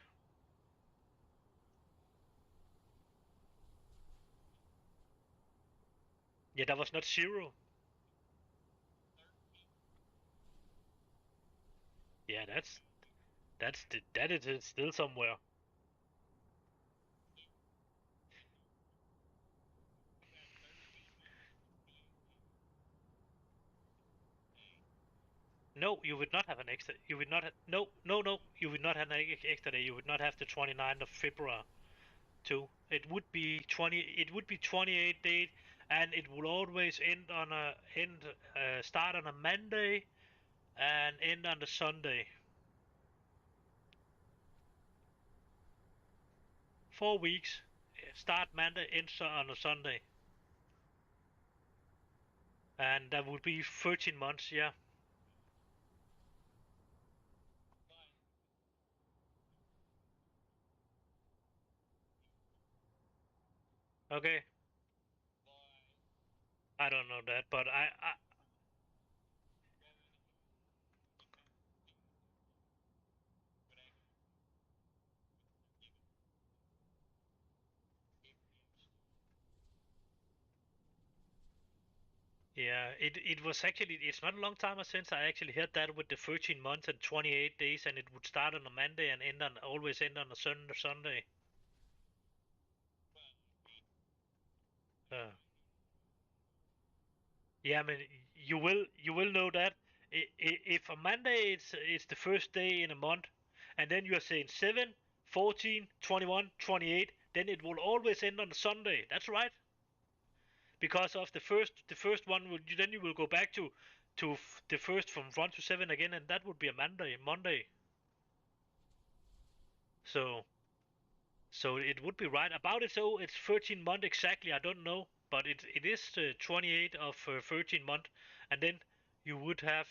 A: Yeah, that was not zero. Yeah, that is still somewhere. No, you would not have an extra. You would not have. No, no, no. You would not have an extra day. You would not have the 29th of February too. It would be 20. It would be 28 days, and it will always start on a Monday and end on the Sunday. 4 weeks. Start Monday, end on a Sunday, and that would be 13 months. Yeah. Okay. I don't know that, but yeah, it was actually it's not a long time since I actually heard that with the 13 months and 28 days, and it would start on a Monday and always end on a Sunday. Uh, yeah, I mean you will know that if a Monday it's the first day in a month, and then you are saying 7, 14, 21, 28, then it will always end on a Sunday. That's right. Because of the first one will then you will go back to the first from 1 to 7 again, and that would be a Monday. So so it would be right about it. So it's 13 month exactly. I don't know, but it is 28 of 13 month, and then you would have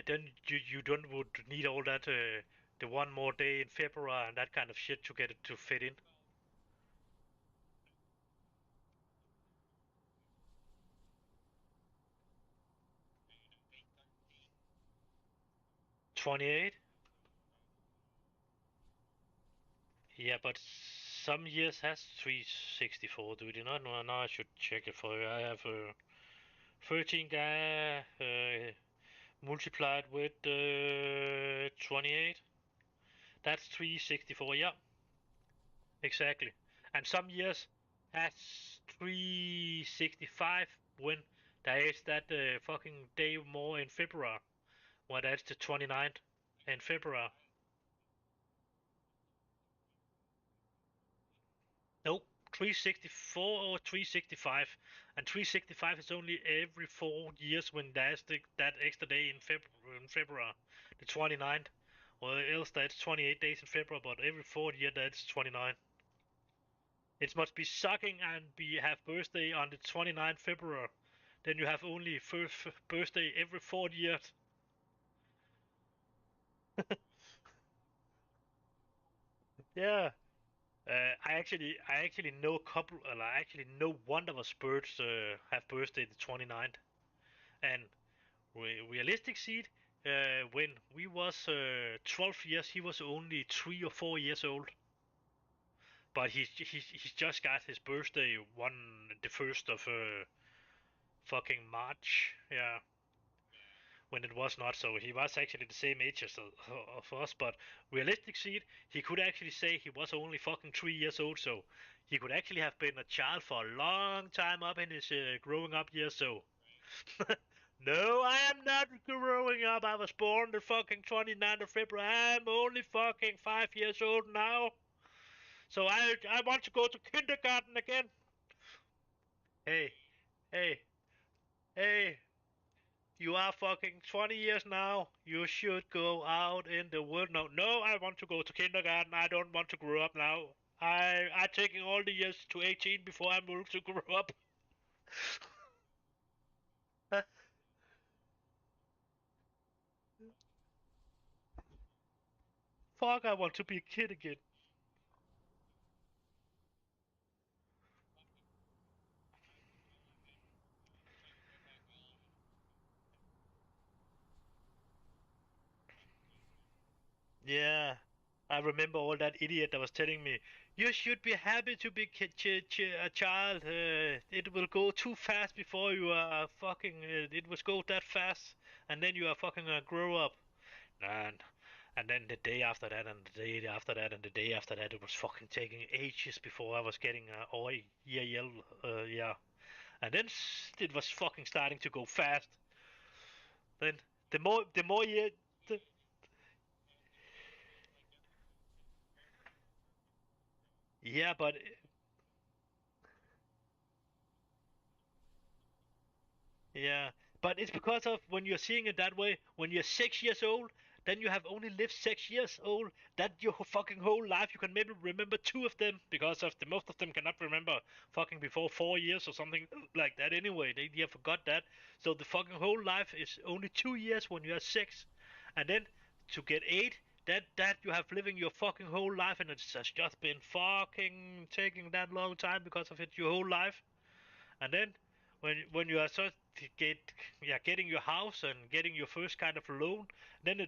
A: then you don't would need all that the one more day in February and that kind of shit to get it to fit in. 28. Yeah, but some years has 364. Do you not know? Now I should check it for you. I have 13 guy multiplied with 28. That's 364. Yeah, exactly. And some years has 365 when there is that fucking day more in February. Well, that's the 29th in February. Nope, 364 or 365, and 365 is only every 4 years when there's that extra day in February, the 29th, or else that's 28 days in February, but every 4 year that's 29. It must be sucking and be have birthday on the 29th February. Then you have only first birthday every 4 years. Yeah. I actually know a couple. I actually know one of us birds have birthday the 29th, and realistic seed. when we was 12 years, he was only 3 or 4 years old. But he's just got his birthday the 1st of fucking March. Yeah. When it was not, so he was actually the same age as of us, but realistically, he could actually say he was only fucking 3 years old, so he could actually have been a child for a long time up in his growing up years, so. No, I am not growing up. I was born the fucking 29th of February. I'm only fucking 5 years old now. So I want to go to kindergarten again. Hey, hey, hey. You are fucking 20 years now. You should go out in the world now. No, I want to go to kindergarten. I don't want to grow up now. I'm taking all the years to 18 before I move to grow up. Fuck, I want to be a kid again. Yeah, I remember all that idiot that was telling me, you should be happy to be a child. It will go too fast before you are fucking. It will go that fast, and then you are fucking grow up. Man. And then the day after that, and the day after that, and the day after that, it was fucking taking ages before I was getting oi, yeah, yeah. And then it was fucking starting to go fast. Then the more year, the, yeah, but yeah, but it's because of when you're seeing it that way. When you're 6 years old, then you have only lived 6 years old. That your fucking whole life. You can maybe remember two of them because of the most of them cannot remember fucking before 4 years or something like that. Anyway, they have forgot that. So the fucking whole life is only 2 years when you are six, and then to get eight. That you have living your fucking whole life, and it has just been fucking taking that long time because of it your whole life. And then when you are so getting your house and getting your first kind of loan, then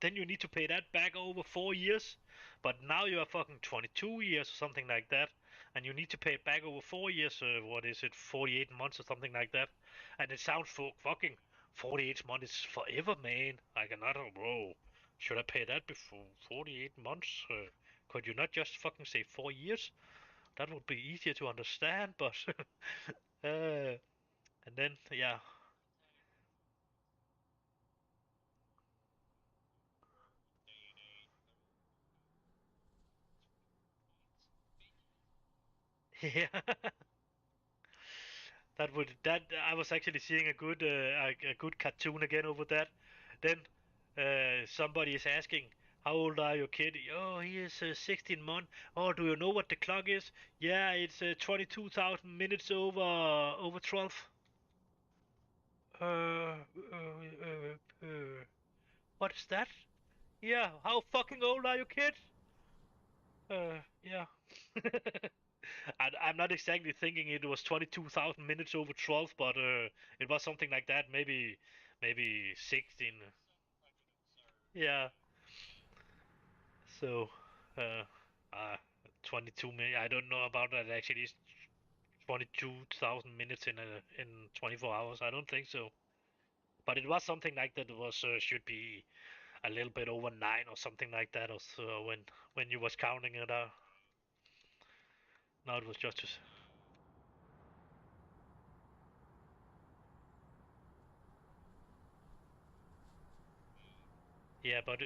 A: you need to pay that back over 4 years. But now you are fucking 22 years or something like that, and you need to pay it back over 4 years. What is it, 48 months or something like that? And it sounds fucking 48 months is forever, man. I cannot, bro. Should I pay that before 48 months? Could you not just fucking say 4 years? That would be easier to understand, but and then yeah, yeah. That I was actually seeing a good cartoon again over that. Then somebody is asking, "How old are your kid?" Oh, he is 16 months. Oh, do you know what the clock is? Yeah, it's 22,000 minutes over 12. What is that? Yeah, how fucking old are you, kid? Yeah. I'm not exactly thinking it was 22,000 minutes over 12, but it was something like that. Maybe 16. Yeah. So, uh, uh, 22 minutes. I don't know about that. Actually, it's 22,000 minutes in 24 hours. I don't think so. But it was something like that. It was should be a little bit over 9 or something like that. Or so when you was counting it out. Now it was just. Yeah, but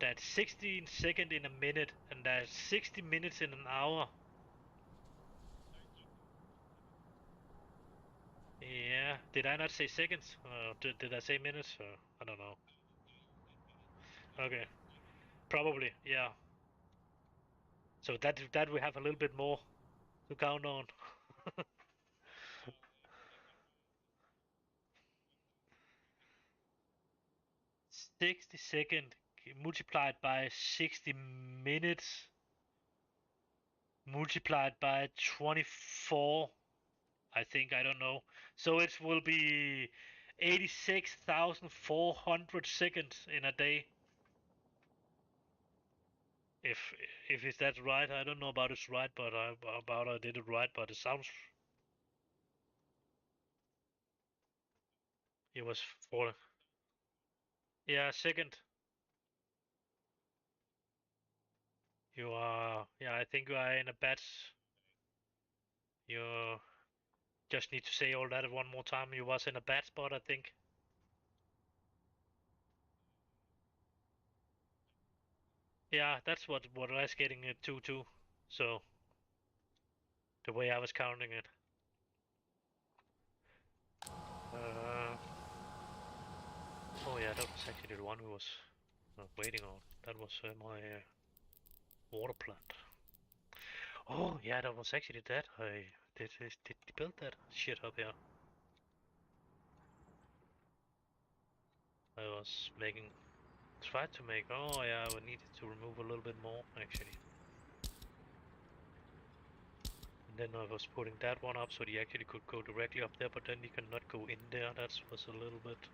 A: that's 16 seconds in a minute, and that's 60 minutes in an hour. Yeah, did I not say seconds? Did I say minutes? I don't know. Okay, probably, yeah. So that we have a little bit more to count on. 60 seconds multiplied by 60 minutes multiplied by 24 I think, I don't know. So it will be 86,400 seconds in a day. If it's that right, I don't know about it's right, but I did it right, but it sounds. It was for. Yeah, second. You are. Yeah, I think you are in a batch. You just need to say all that one more time. You was in a bad spot, I think. Yeah, that's what I was getting it to too. So the way I was counting it. Uh, oh yeah, that was actually the one we was waiting on. That was my water plant. Oh yeah, that was actually that. I did build that shit up here. I was making, tried to make. Oh yeah, we needed to remove a little bit more actually. And then I was putting that one up so he actually could go directly up there, but then he cannot go in there. That was a little bit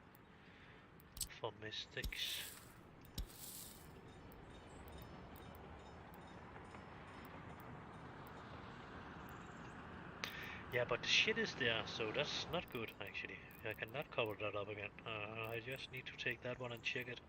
A: for mistakes. Yeah, but the shit is there, so that's not good actually. I cannot cover that up again. I just need to take that one and check it.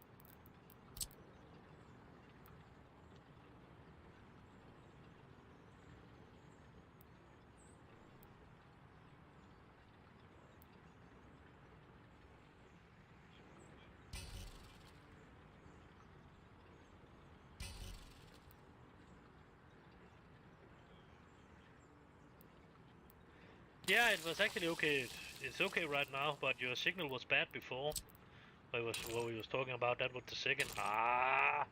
A: Yeah, it was actually okay. It's okay right now, but your signal was bad before. It was what we was talking about. That was the second. Ah,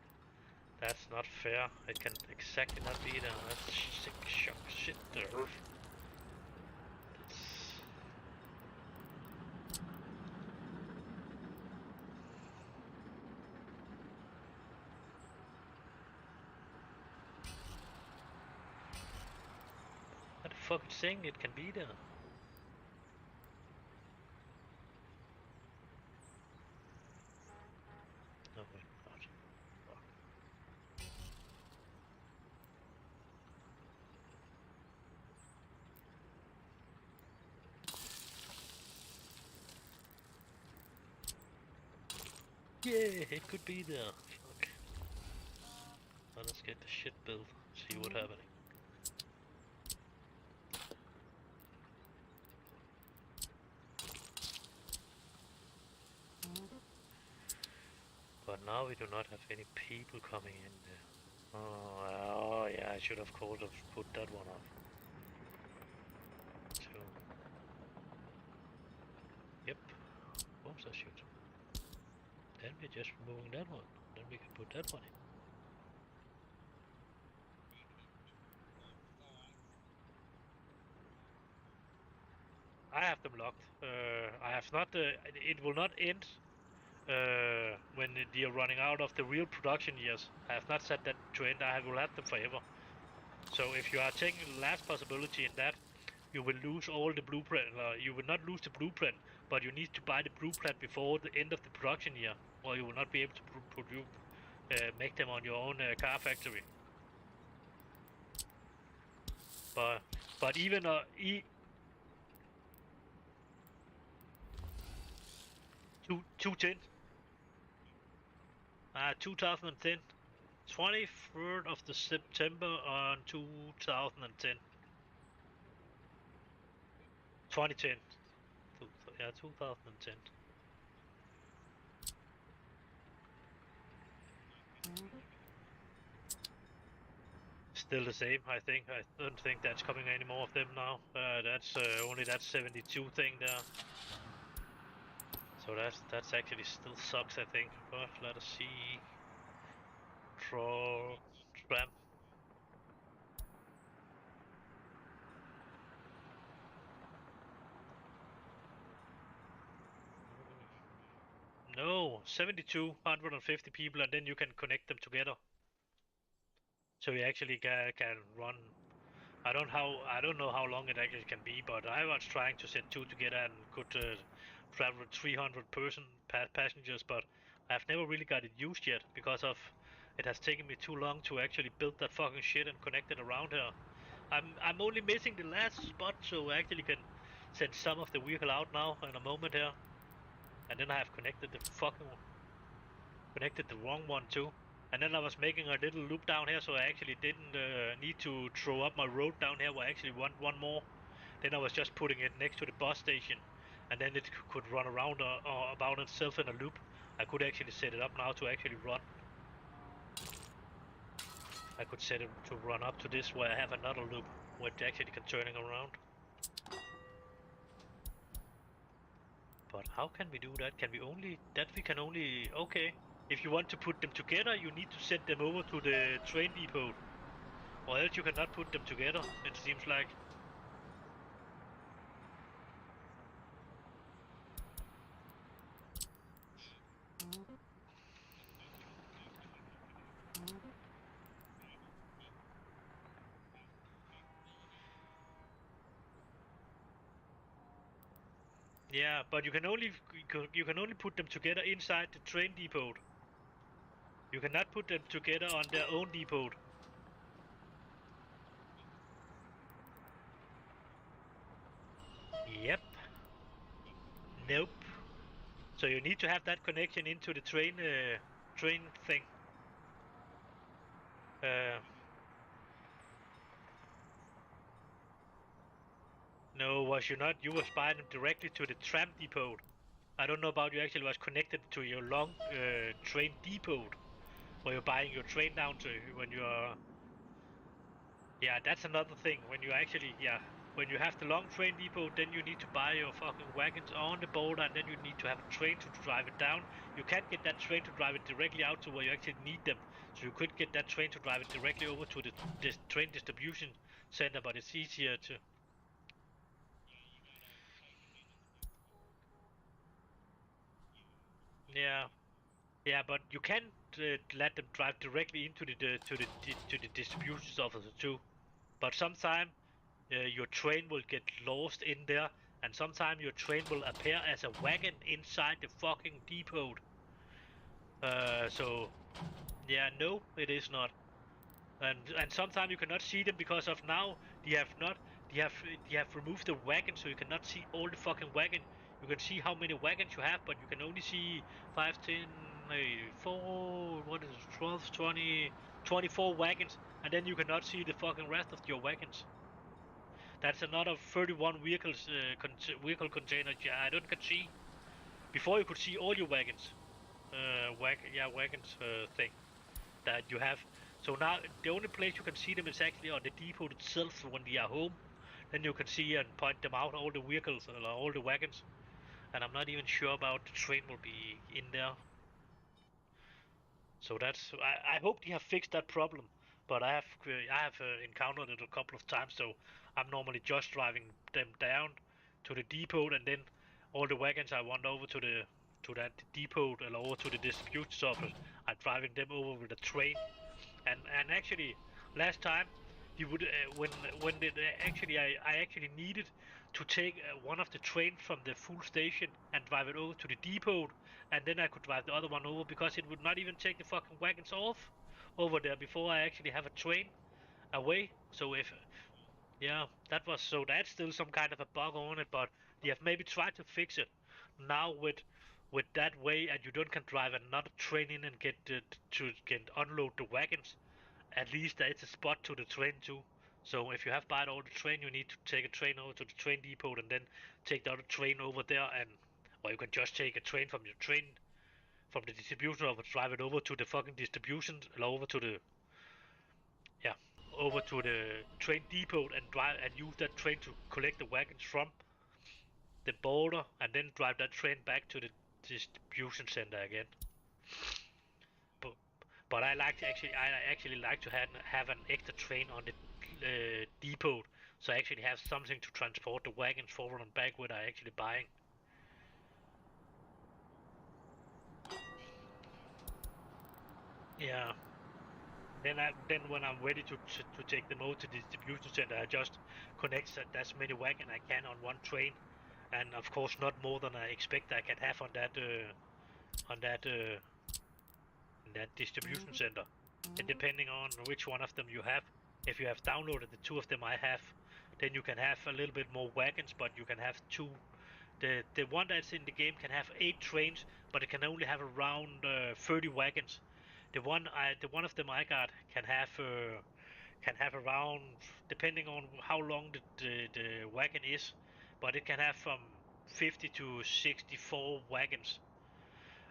A: that's not fair. It can exactly not be there. That's sick shock shit there. That's... What the fuck is saying it can be there? No, wait, not. Fuck. Yeah, it could be there. Fuck. Let's get the shit built. See what's happening. But now we do not have any people coming in there. Oh yeah, I should of course have put that one up. Too. Yep. Of course I should. Then we're just removing that one. Then we can put that one in. I have them locked. I have not. It will not end when you're running out of the real production years. I have not set that to end. I will have them forever. So if you are taking the last possibility in that, you will lose all the blueprint. You will not lose the blueprint, but you need to buy the blueprint before the end of the production year, or you will not be able to produce, make them on your own car factory. But even 210, 2010, 23rd of the September on 2010, 2010, yeah, 2010. Still the same, I think. I don't think that's coming any more of them now. That's only that 72 thing there. So that's actually still sucks, I think. But let us see. Troll tram. No, 7,250 people, and then you can connect them together. So you actually can run I don't know how long it actually can be, but I was trying to set two together and could travel with 300 passengers, but I've never really got it used yet because of it has taken me too long to actually build that fucking shit and connect it around here. I'm only missing the last spot, so I actually can send some of the vehicle out now in a moment here, and then I have connected the wrong one too. And then I was making a little loop down here, so I actually didn't need to throw up my road down here where I actually want one more. Then I was just putting it next to the bus station, and then it could run around about itself in a loop. I could actually set it up now to actually run. I could set it to run up to this where I have another loop where it actually can turning around. But how can we do that? Can we only... That we can only... Okay. If you want to put them together, you need to send them over to the train depot. Or else you cannot put them together, it seems like. Yeah, but you can only put them together inside the train depot. You cannot put them together on their own depot. Yep. Nope. So you need to have that connection into the train thing. No, was you not? You was buying them directly to the tram depot. I don't know about you actually was connected to your long train depot, where you're buying your train down to when you're... Yeah, that's another thing. When you actually, yeah, when you have the long train depot, then you need to buy your fucking wagons on the border, and then you need to have a train to drive it down. You can't get that train to drive it directly out to where you actually need them. So you could get that train to drive it directly over to the train distribution center, but it's easier to... Yeah, yeah, but you can let them drive directly into the distribution officer too. But sometimes your train will get lost in there, and sometimes your train will appear as a wagon inside the fucking depot. So yeah, no, it is not. And sometimes you cannot see them because of now they have not they have removed the wagon, so you cannot see all the fucking wagon. You can see how many wagons you have, but you can only see 5, 10, 4, what is it, 12, 20, 24 wagons, and then you cannot see the fucking rest of your wagons. That's another 31 vehicles, vehicle containers. Yeah, I don't can see. Before you could see all your wagons, wagons thing that you have. So now the only place you can see them is actually on the depot itself when they are home. Then you can see and point them out all the vehicles, all the wagons. And I'm not even sure about the train will be in there. So that's I hope they have fixed that problem. But I have encountered it a couple of times. So I'm normally just driving them down to the depot, and then all the wagons I want over to that depot and over to the distribution office. I'm driving them over with a train. And actually, last time he would when it, actually I actually needed to take one of the trains from the full station and drive it over to the depot, and then I could drive the other one over because it would not even take the fucking wagons off over there before I actually have a train away. So if yeah, that was so that's still some kind of a bug on it, but they have maybe tried to fix it now with that way, and you don't can drive another train in and get to get unload the wagons. At least there is a spot to the train too. So if you have bought all the train, you need to take a train over to the train depot and then take the other train over there, and or you can just take a train from your train from the distribution office, drive it over to the fucking distribution, over to the yeah, over to the train depot and drive and use that train to collect the wagons from the border, and then drive that train back to the distribution center again. But but I actually like to have an extra train on the depot, so I actually have something to transport the wagons forward and back what I actually buying. Yeah, Then when I'm ready to take them over to the distribution center, I just connect as many wagon I can on one train, and of course not more than I expect I can have on that on that uh, in that distribution center. And depending on which one of them you have, if you have downloaded the two of them I have, then you can have a little bit more wagons, but you can have two. The one that's in the game can have 8 trains, but it can only have around 30 wagons. The one of them I got can have around, depending on how long the wagon is, but it can have from 50 to 64 wagons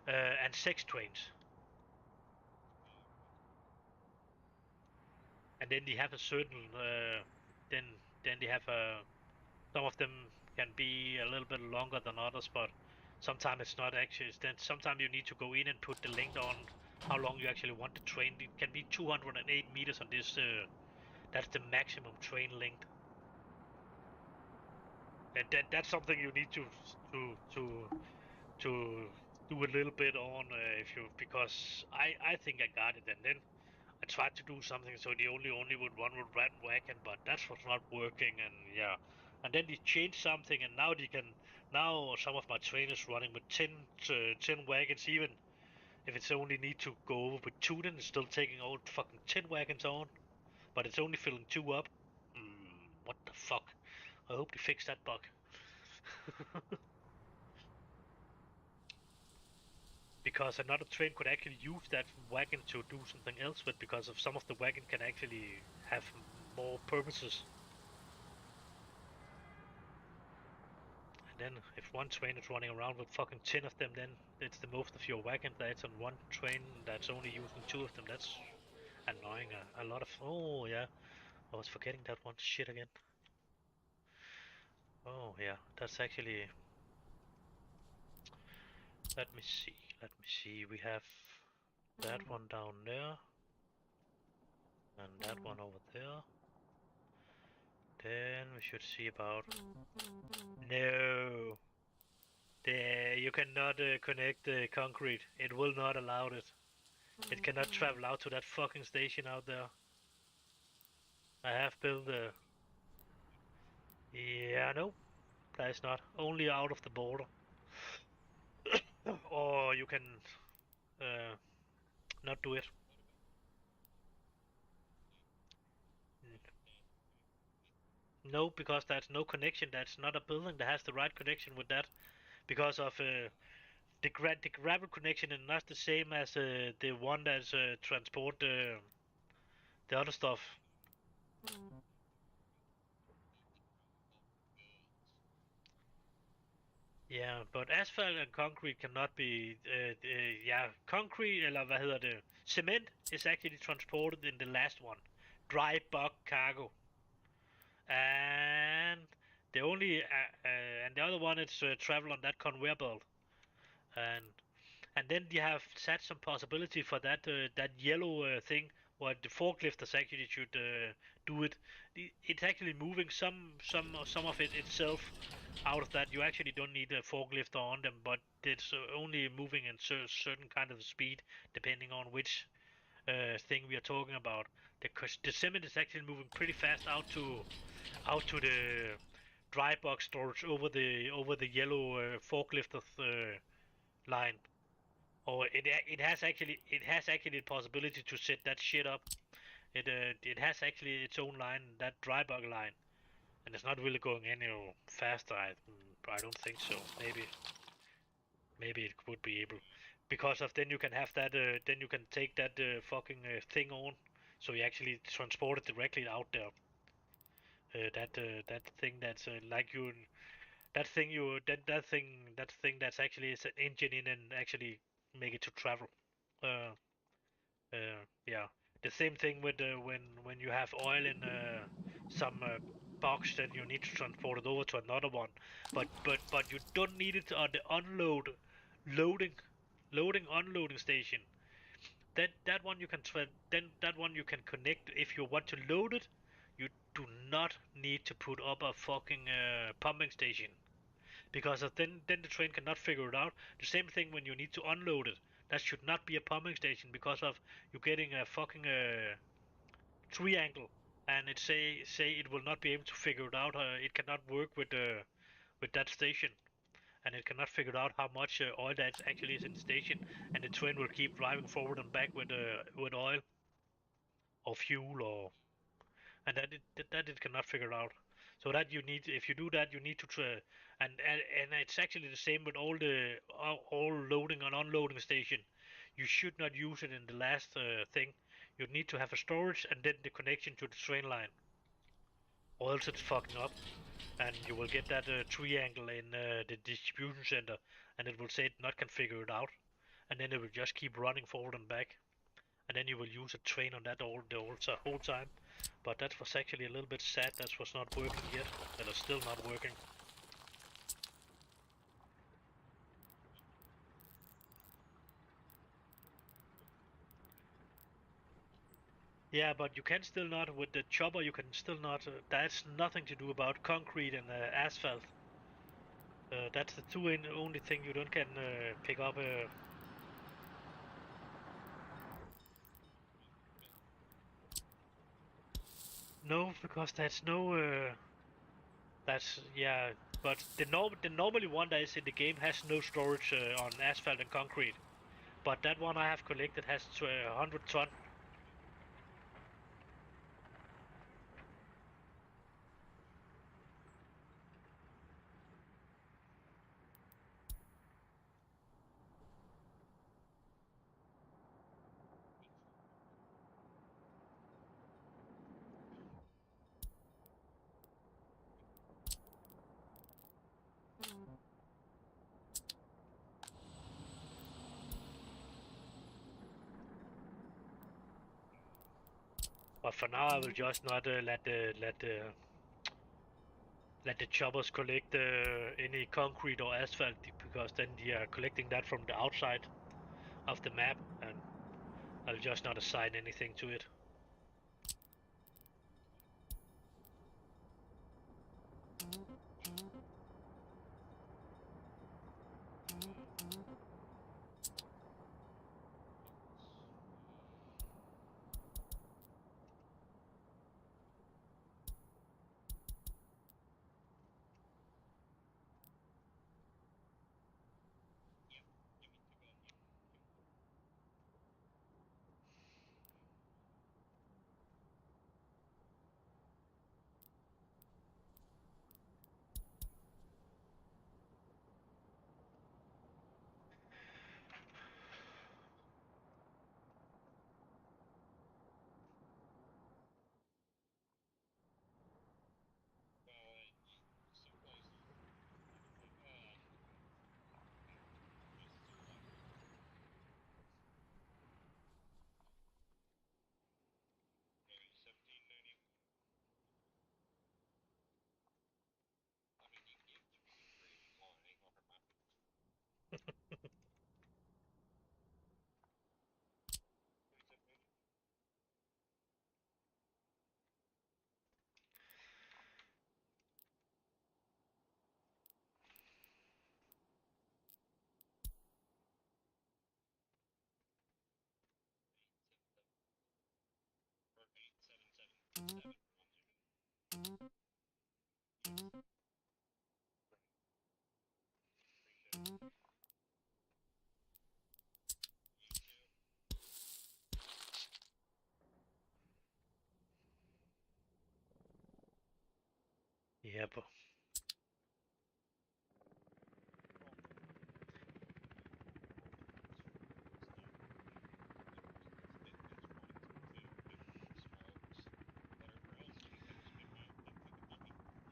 A: and 6 trains. And then they have a certain then they have some of them can be a little bit longer than others, but sometimes it's not actually. Then sometimes you need to go in and put the length on how long you actually want the train. It can be 208 meters on this. That's the maximum train length, and that's something you need to do a little bit on if you because I think I got it, and then I tried to do something so the only would run with red wagon, but that's what's not working, and yeah. And then they changed something, and now some of my trainers running with 10 wagons, even if it's only need to go over with 2, then it's still taking all fucking 10 wagons on, but it's only filling 2 up. What the fuck? I hope they fix that bug. Because another train could actually use that wagon to do something else with, because of some of the wagon can actually have more purposes. And then if one train is running around with fucking 10 of them, then it's the most of your wagon that's on one train that's only using 2 of them. That's annoying. A lot of... Oh, yeah. I was forgetting that one shit again. Oh, yeah. That's actually... Let me see. Let me see. We have that one down there. And that one over there. Then we should see about... No! You cannot connect the concrete. It will not allow it. It cannot travel out to that fucking station out there. I have built a... Yeah, no, that's not. Only out of the border. Or you can uh, not do it. No, because that's no connection. That's not a building that has the right connection with that. Because of the gravel connection is not the same as the one that's transport the other stuff. Yeah, but asphalt and concrete cannot be. Yeah, concrete, eller hvad hedder det? Cement is actually transported in the last one. Dry bulk cargo. And and the other one is travel on that conveyor belt. And then you have set some possibility for that yellow thing where the forklifters actually should do it. It's actually moving some of it itself out of that. You actually don't need a forklift on them, but it's only moving in certain kind of speed depending on which thing we are talking about. The cement is actually moving pretty fast out to the dry box storage over the yellow forklift line. Or it has actually the possibility to set that shit up. It has actually its own line, that dry bug line, and it's not really going any faster. I don't think so. Maybe it would be able, because of then you can have that. Then you can take that fucking thing on, so you actually transport it directly out there. That thing that's like you that thing that's actually is an engine in and actually make it to travel. Uh, yeah. The same thing with when you have oil in some box, then you need to transport it over to another one. But you don't need it on the loading unloading station. That one you can then that one you can connect if you want to load it. You do not need to put up a fucking pumping station, because then the train cannot figure it out. The same thing when you need to unload it. That should not be a pumping station because of you getting a fucking triangle, and it say it will not be able to figure it out. It cannot work with that station, and it cannot figure out how much oil that actually is in the station, and the train will keep driving forward and back with oil or fuel or and that it cannot figure out. So that you need, if you do that, you need to try, and it's actually the same with all loading and unloading station. You should not use it in the last thing. You need to have a storage and then the connection to the train line, or else it's fucking up, and you will get that triangle in the distribution center, and it will say it not can figure it out, and then it will just keep running forward and back, and then you will use a train on that whole time. But that was actually a little bit sad. That was not working yet. That is still not working. Yeah, but you can still not with the chopper. You can still not. That's nothing to do about concrete and asphalt. That's the only thing you don't can pick up. No, because that's no. That's yeah. But the normally one that is in the game has no storage on asphalt and concrete. But that one I have collected has 100 ton. But for now, I will just not let the choppers collect any concrete or asphalt because then they are collecting that from the outside of the map, and I'll just not assign anything to it. Yeah, but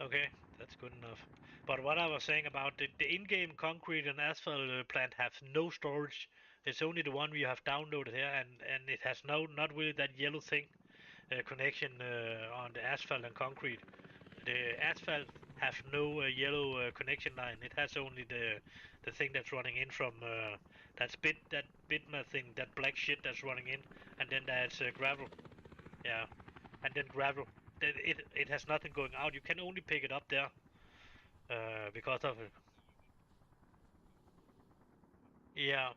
A: okay, that's good enough. But what I was saying about the in-game concrete and asphalt plant have no storage. It's only the one we have downloaded here, and it has not really that yellow thing connection on the asphalt and concrete. The asphalt have no yellow connection line. It has only the thing that's running in from that bitma thing, that black shit that's running in, and then there's gravel. Yeah, and then gravel. It has nothing going out. You can only pick it up there because of it. Yeah,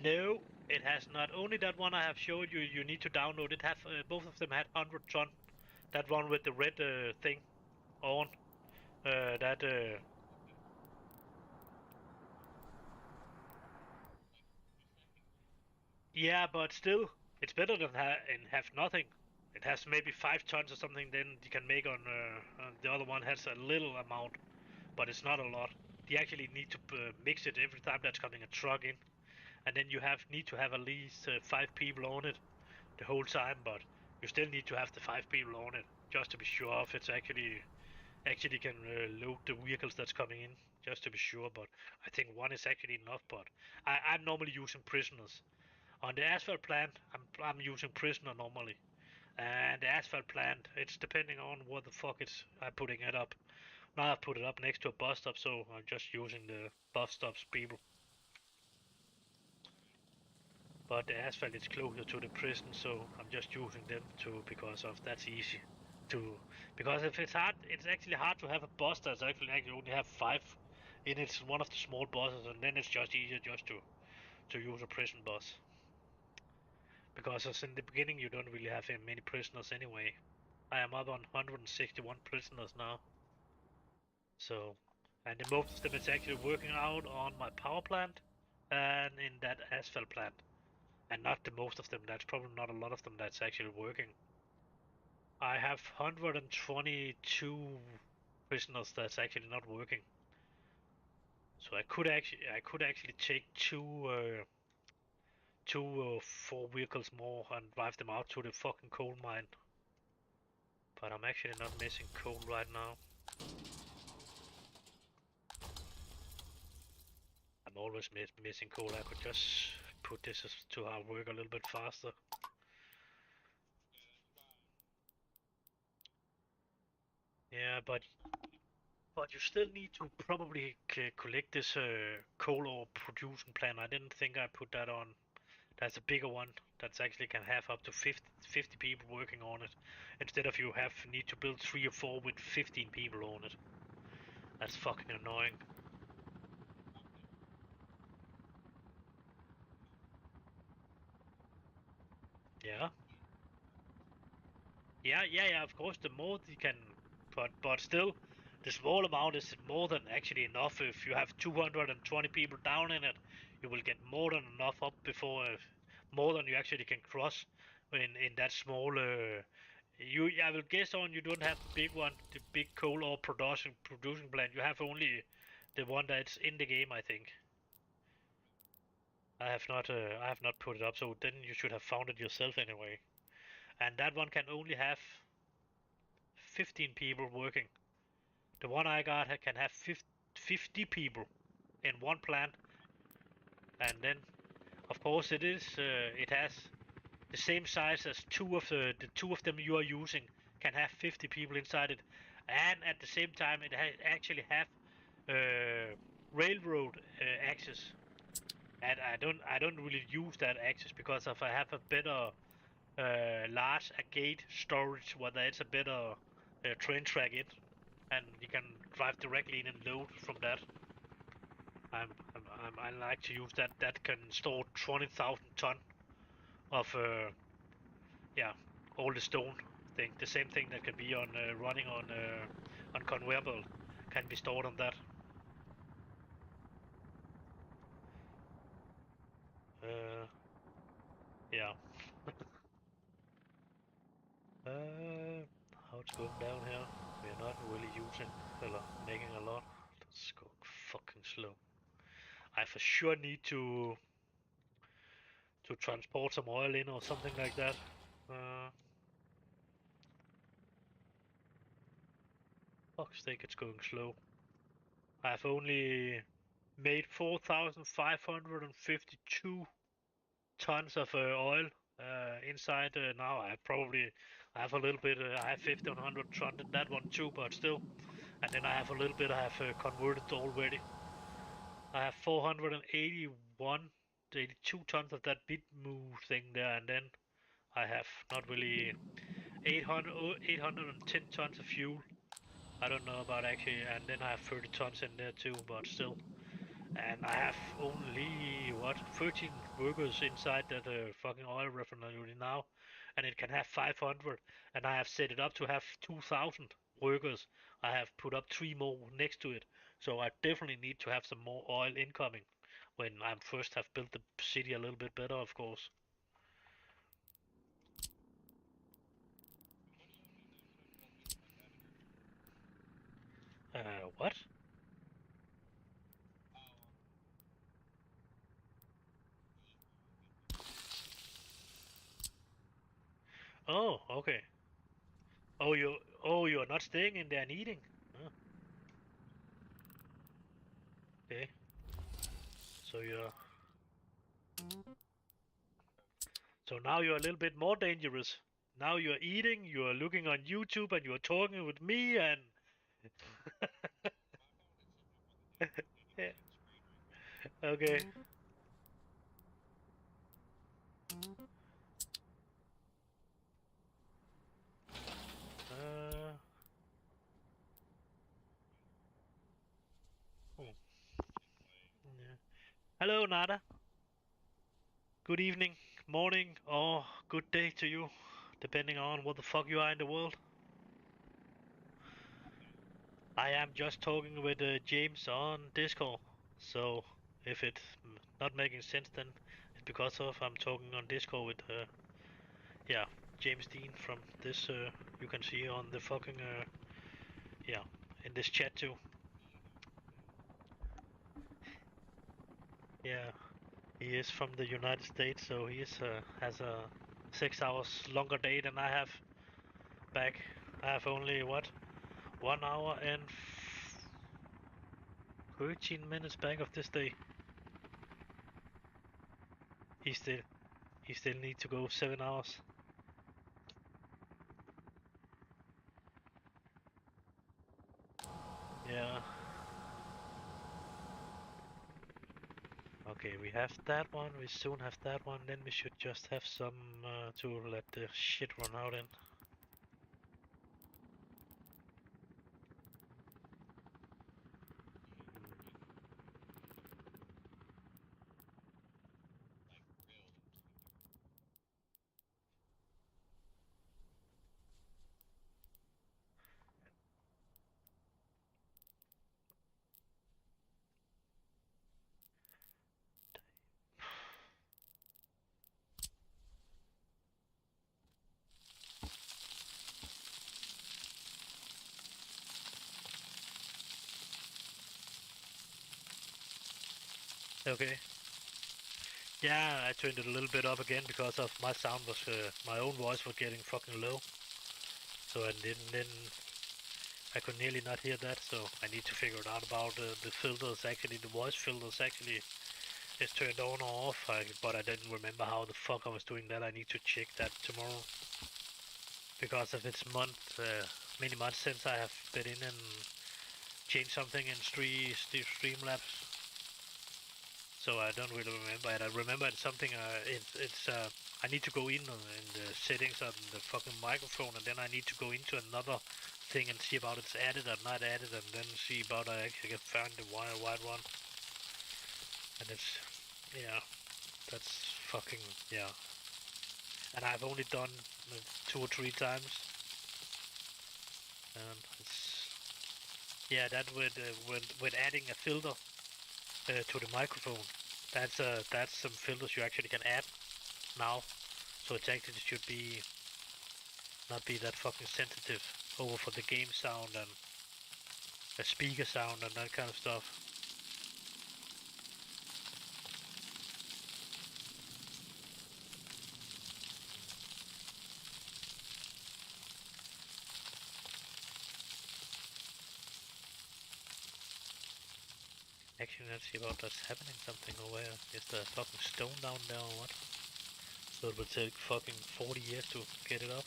A: No, it has not. Only that one I have showed you. You need to download it. Have both of them had 100 ton. That one with the red thing on. That. Yeah, but still, it's better than have nothing. It has maybe 5 tons or something. Then you can make on the other one has a little amount, but it's not a lot. You actually need to mix it every time that's coming a truck in, and then you need to have at least 5 people on it the whole time. But you still need to have the 5 people on it just to be sure if it's actually can load the vehicles that's coming in, just to be sure. But I think one is actually enough. But I'm normally using prisoners. On the asphalt plant, I'm using prisoner normally, and the asphalt plant, it's depending on what the fuck I'm putting it up. Now I've put it up next to a bus stop, so I'm just using the bus stops people. But the asphalt is closer to the prison, so I'm just using them too because of that's easy to. Because if it's hard, it's actually hard to have a bus that's actually only have 5 in it's one of the small buses, and then it's just easier just to use a prison bus. Because as in the beginning you don't really have many prisoners anyway. I am up on 161 prisoners now. So, and the most of them is actually working out on my power plant and in that asphalt plant. And not the most of them, that's probably not a lot of them that's actually working. I have 122 prisoners that's actually not working. So I could actually take two or 4 vehicles more and drive them out to the fucking coal mine. But I'm actually not missing coal right now. I'm always missing coal. I could just put this to our work a little bit faster. Yeah, but you still need to probably collect this coal ore production plan. I didn't think I put that on. That's a bigger one. That's actually can have up to 50 people working on it, instead of you need to build 3 or 4 with 15 people on it. That's fucking annoying. Yeah. Yeah. Of course, the more you can, but still, the small amount is more than actually enough. If you have 220 people down in it, you will get more than enough up before more than you actually can cross in that small. I will guess on you don't have the big one, the big coal ore producing plant. You have only the one that's in the game, I think. I have not put it up, so then you should have found it yourself anyway. And that one can only have 15 people working. The one I got can have 50 people in one plant, and then, of course, it has the same size as the 2 of them you are using can have 50 people inside it, and at the same time it actually have uh, railroad access. And I don't really use that access because if I have a better large a gate storage where there's a better train track in, and you can drive directly in and load from that. I like to use that. That can store 20,000 ton of yeah, all the stone thing. The same thing that can be on running on conveyor belt can be stored on that. Uh, yeah. uh, how it's going down here? We're not really using, making a lot. Let's go fucking slow. I for sure need to transport some oil in or something like that. Uh, Fuck's sake, it's going slow. I've only made 4,552 tons of oil inside now. I have a little bit. I have 1,500 tons in that one too, but still. And then I have a little bit. I have converted already. I have 481, 82 tons of that bit move thing there, and then I have not really 810 tons of fuel. I don't know about actually, and then I have 30 tons in there too, but still. And I have only, what, 13 workers inside that fucking oil refinery now, and it can have 500, and I have set it up to have 2,000 workers. I have put up 3 more next to it, so I definitely need to have some more oil incoming when I first have built the city a little bit better, of course. What? Oh, okay. Oh, you're not staying in there and eating. Oh, okay. So you're so now you're a little bit more dangerous. Now you're eating, you're looking on YouTube, and you're talking with me, and yeah. Okay. Uh, oh, yeah. Hello, Nada. Good evening, morning, or good day to you, depending on what the fuck you are in the world. I am just talking with James on Discord, so if it's not making sense, then it's because of I'm talking on Discord with yeah, James Dean from this you can see on the fucking yeah, in this chat too. Yeah, he is from the United States, so he is has a 6 hours longer day than I have back. I have only what 1 hour and 13 minutes back of this day. He still he still need to go 7 hours. Yeah. Okay, we have that one. We soon have that one. Then we should just have some to let the shit run out in. Okay. Yeah, I turned it a little bit up again because of my sound was my own voice was getting fucking low. So I didn't then I could nearly not hear that. So I need to figure it out about the filters. Actually, the voice filters actually is turned on or off. But I didn't remember how the fuck I was doing that. I need to check that tomorrow because of its many months since I have been in and changed something in Streamlabs. So I don't really remember it. I remember it's something. It's. I need to go in the settings on the fucking microphone, and then I need to go into another thing and see about it's added or not added, and then see about I actually can find the white one. And it's, yeah, that's fucking yeah. And I've only done 2 or 3 times, and it's yeah that with adding a filter to the microphone. That's some filters you actually can add now, so it actually should be not be that fucking sensitive over for the game sound and a speaker sound and that kind of stuff. Actually, let's see about that's happening something over here. Is the fucking stone down there or what? So it will take fucking 40 years to get it up.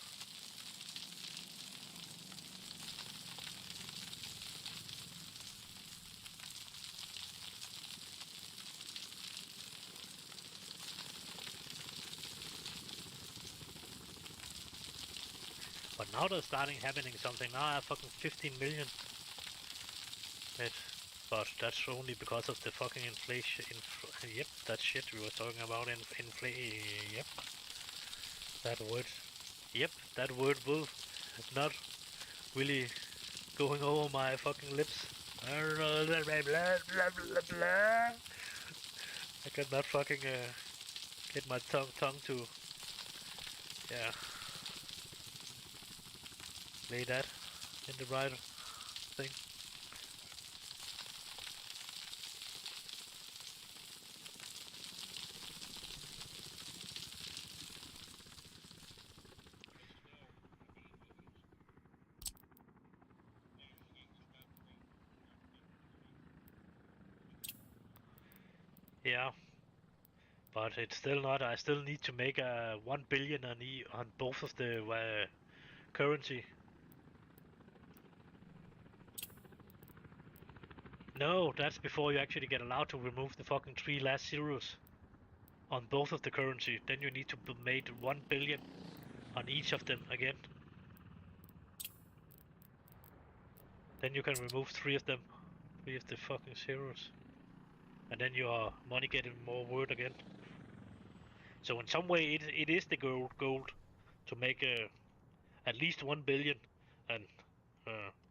A: But now they're starting happening something. Now I have fucking 15 million. It, But that's only because of the fucking inflation. Yep, that shit we were talking about. Yep, that word. Yep, that word will not really going over my fucking lips. Blah, blah, blah, blah, blah, blah. I cannot fucking get my tongue to, yeah, lay that in the right thing. Yeah, but it's still not. I still need to make a 1 billion on both of the currency. No, that's before you actually get allowed to remove the fucking 3 last zeros on both of the currency. Then you need to make 1 billion on each of them again. Then you can remove 3 of them, 3 of the fucking zeros, and then your money getting more worth again. So in some way, it is the gold to make at least 1 billion, and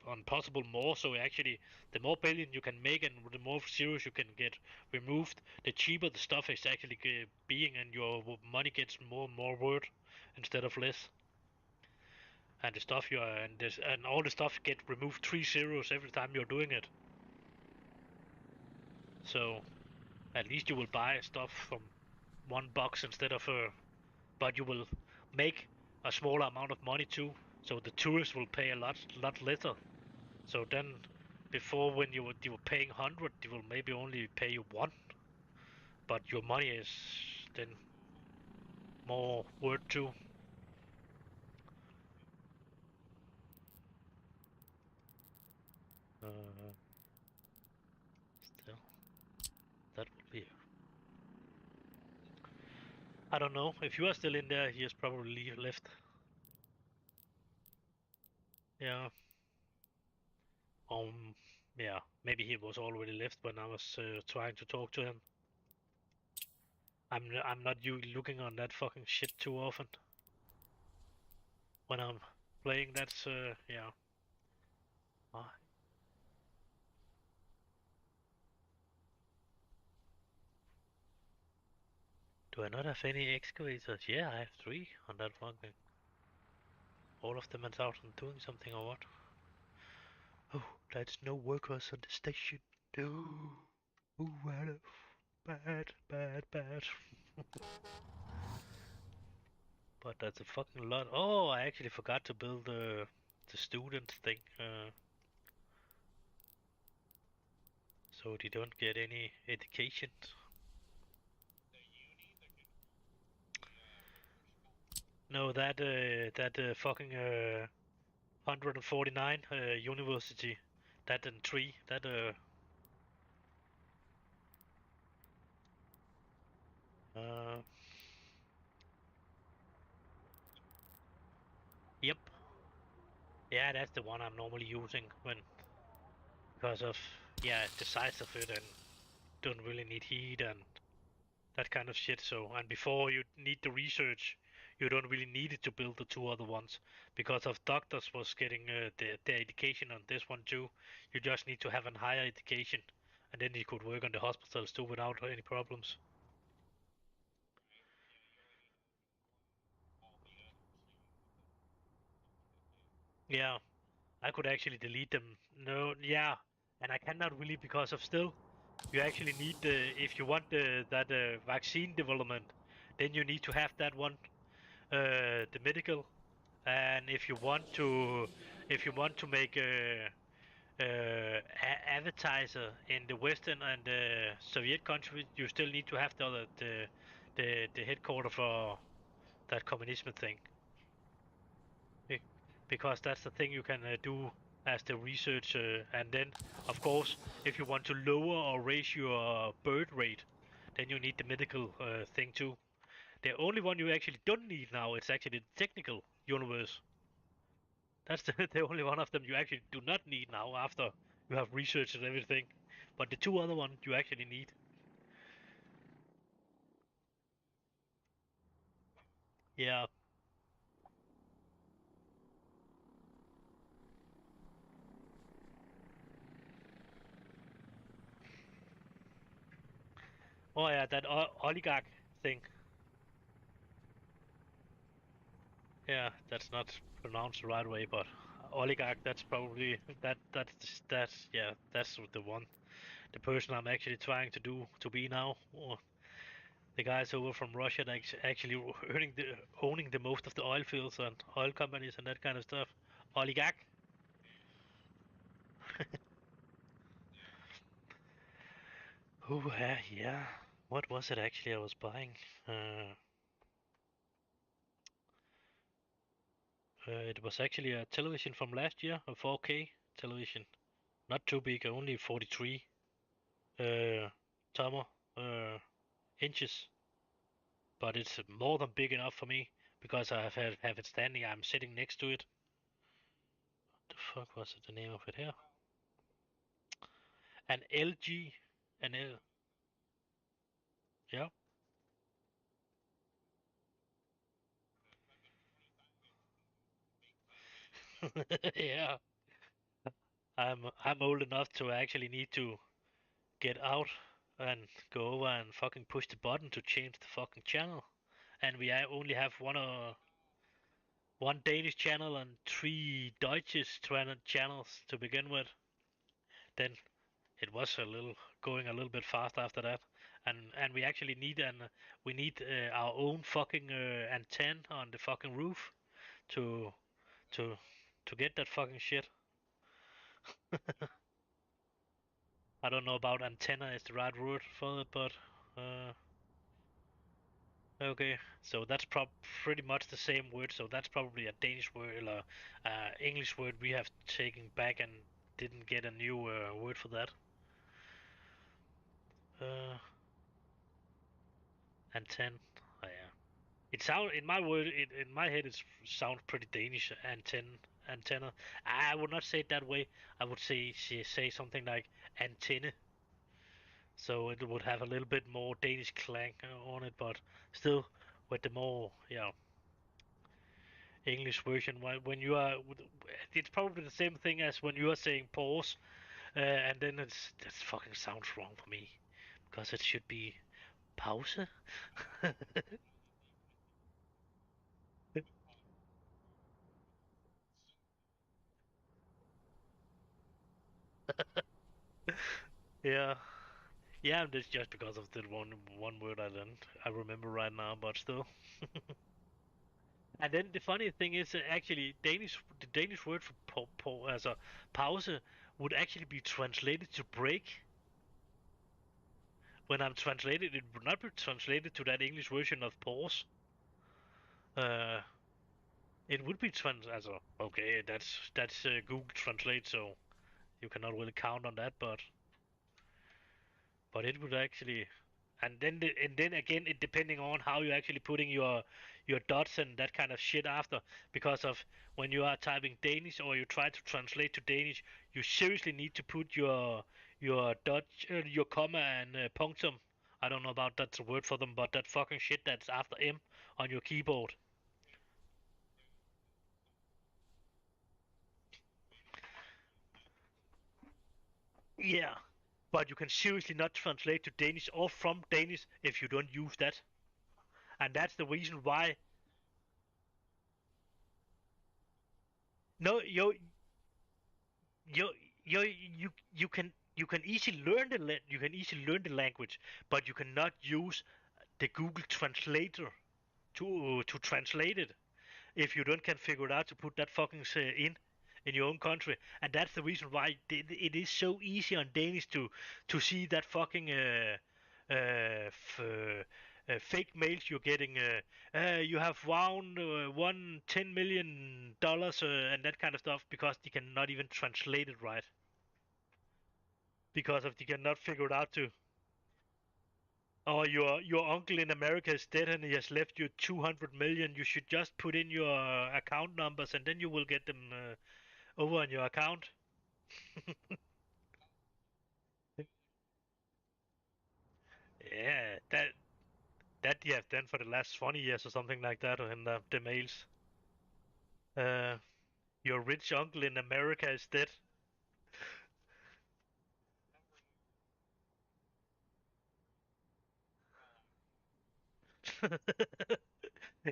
A: on possible more. So actually, the more billion you can make and the more zeros you can get removed, the cheaper the stuff is actually being, and your money gets more and more worth instead of less. And the stuff you are and all the stuff get removed 3 zeros every time you're doing it. So at least you will buy stuff from 1 box instead of but you will make a smaller amount of money too. So the tourists will pay a lot lesser. So then, before when you were paying 100, they will maybe only pay you 1, but your money is then more worth too. Uh, Still, that would be. I don't know if you are still in there. He has probably left. Yeah. Um. Yeah. Maybe he was already left when I was trying to talk to him. I'm not you looking on that fucking shit too often. When I'm playing, that's yeah. Uh, do I not have any excavators? Yeah, I have 3 on that fucking. All of them are out and doing something or what? Oh, there's no workers on the station. No. Oh, what bad, bad, bad. But that's a fucking lot. Oh, I actually forgot to build the student thing. So they don't get any education. No, that fucking 149 university. That and 3. That uh. Yep. Yeah, that's the one I'm normally using when because of yeah the size of it and don't really need heat and that kind of shit. So and before you need the research, you don't really need it to build the 2 other ones because of doctors was getting their education on this one too. You just need to have a higher education, and then you could work on the hospitals too without any problems. Yeah, I could actually delete them. No, yeah, and I cannot really because of still. You actually need the if you want that vaccine development, then you need to have that one, the medical. And if you want to make advertiser in the Western and the Soviet countries, you still need to have the headquarter for that communism thing. Because that's the thing you can do as the research, and then of course if you want to lower or raise your birth rate, then you need the medical thing too. The only one you actually don't need now is actually the technical universe. That's the only one of them you actually do not need now after you have researched everything. But the two other ones you actually need. Yeah. Oh yeah, that oligarch thing. Yeah, that's not pronounced the right way, but oligarch. That's probably that's yeah, that's the one. The person I'm actually trying to be now. Or the guys over from Russia that's actually owning the most of the oil fields and oil companies and that kind of stuff. Oligarch. Oh yeah. What was it actually I was buying? Uh, it was actually a television from last year, a 4K television. Not too big, only 43 uh, Tomer inches, but it's more than big enough for me because I have it standing. I'm sitting next to it. What the fuck was it? The name of it here? An LG, an L. Yeah, yeah. I'm old enough to actually need to get out and go over and fucking push the button to change the fucking channel. And we only have one Danish channel and three Deutsches channels to begin with. Then it was a little going a little bit fast after that, and we actually need our own fucking antenna on the fucking roof to to to get that fucking shit. I don't know about antenna is the right word for it, but okay. So that's pretty much the same word. So that's probably a Danish word or English word we have taken back and didn't get a new word for that. Uh, antenna. Oh, yeah. It sound in my word in my head it sounds pretty Danish antenna. I would not say it that way. I would say something like antenna. So it would have a little bit more Danish clang on it, but still with the more English version. When you are, it's probably the same thing as when you are saying pause, and then that fucking sounds wrong for me because it should be pause. Yeah. Yeah, that's just because of the one word I remember right now, but still. And then the funny thing is actually the Danish word for as a pause would actually be translated to break. When I'm translated, it would not be translated to that English version of pause. Uh, it would be as a okay, that's Google Translate, so you cannot really count on that, but it would actually and then again it depending on how you're actually putting your dots and that kind of shit after because of when you are typing Danish or you try to translate to Danish you seriously need to put your dot your comma and punctum. I don't know about that's a word for them, but that fucking shit that's after M on your keyboard. Yeah, but you can seriously not translate to Danish or from Danish if you don't use that, and that's the reason why. No, you you can easily learn you can easily learn the language, but you cannot use the Google Translator to translate it if you don't can figure it out to put that fucking in your own country, and that's the reason why it is so easy on Danish to see that fucking fake mails you're getting. You have won $10 million and that kind of stuff because they cannot even translate it right because of they cannot figure it out to. Or your uncle in America is dead and he has left you 200 million. You should just put in your account numbers and then you will get them over on your account. Yeah, that you have done for the last 20 years or something like that in the mails. Uh, your rich uncle in America is dead.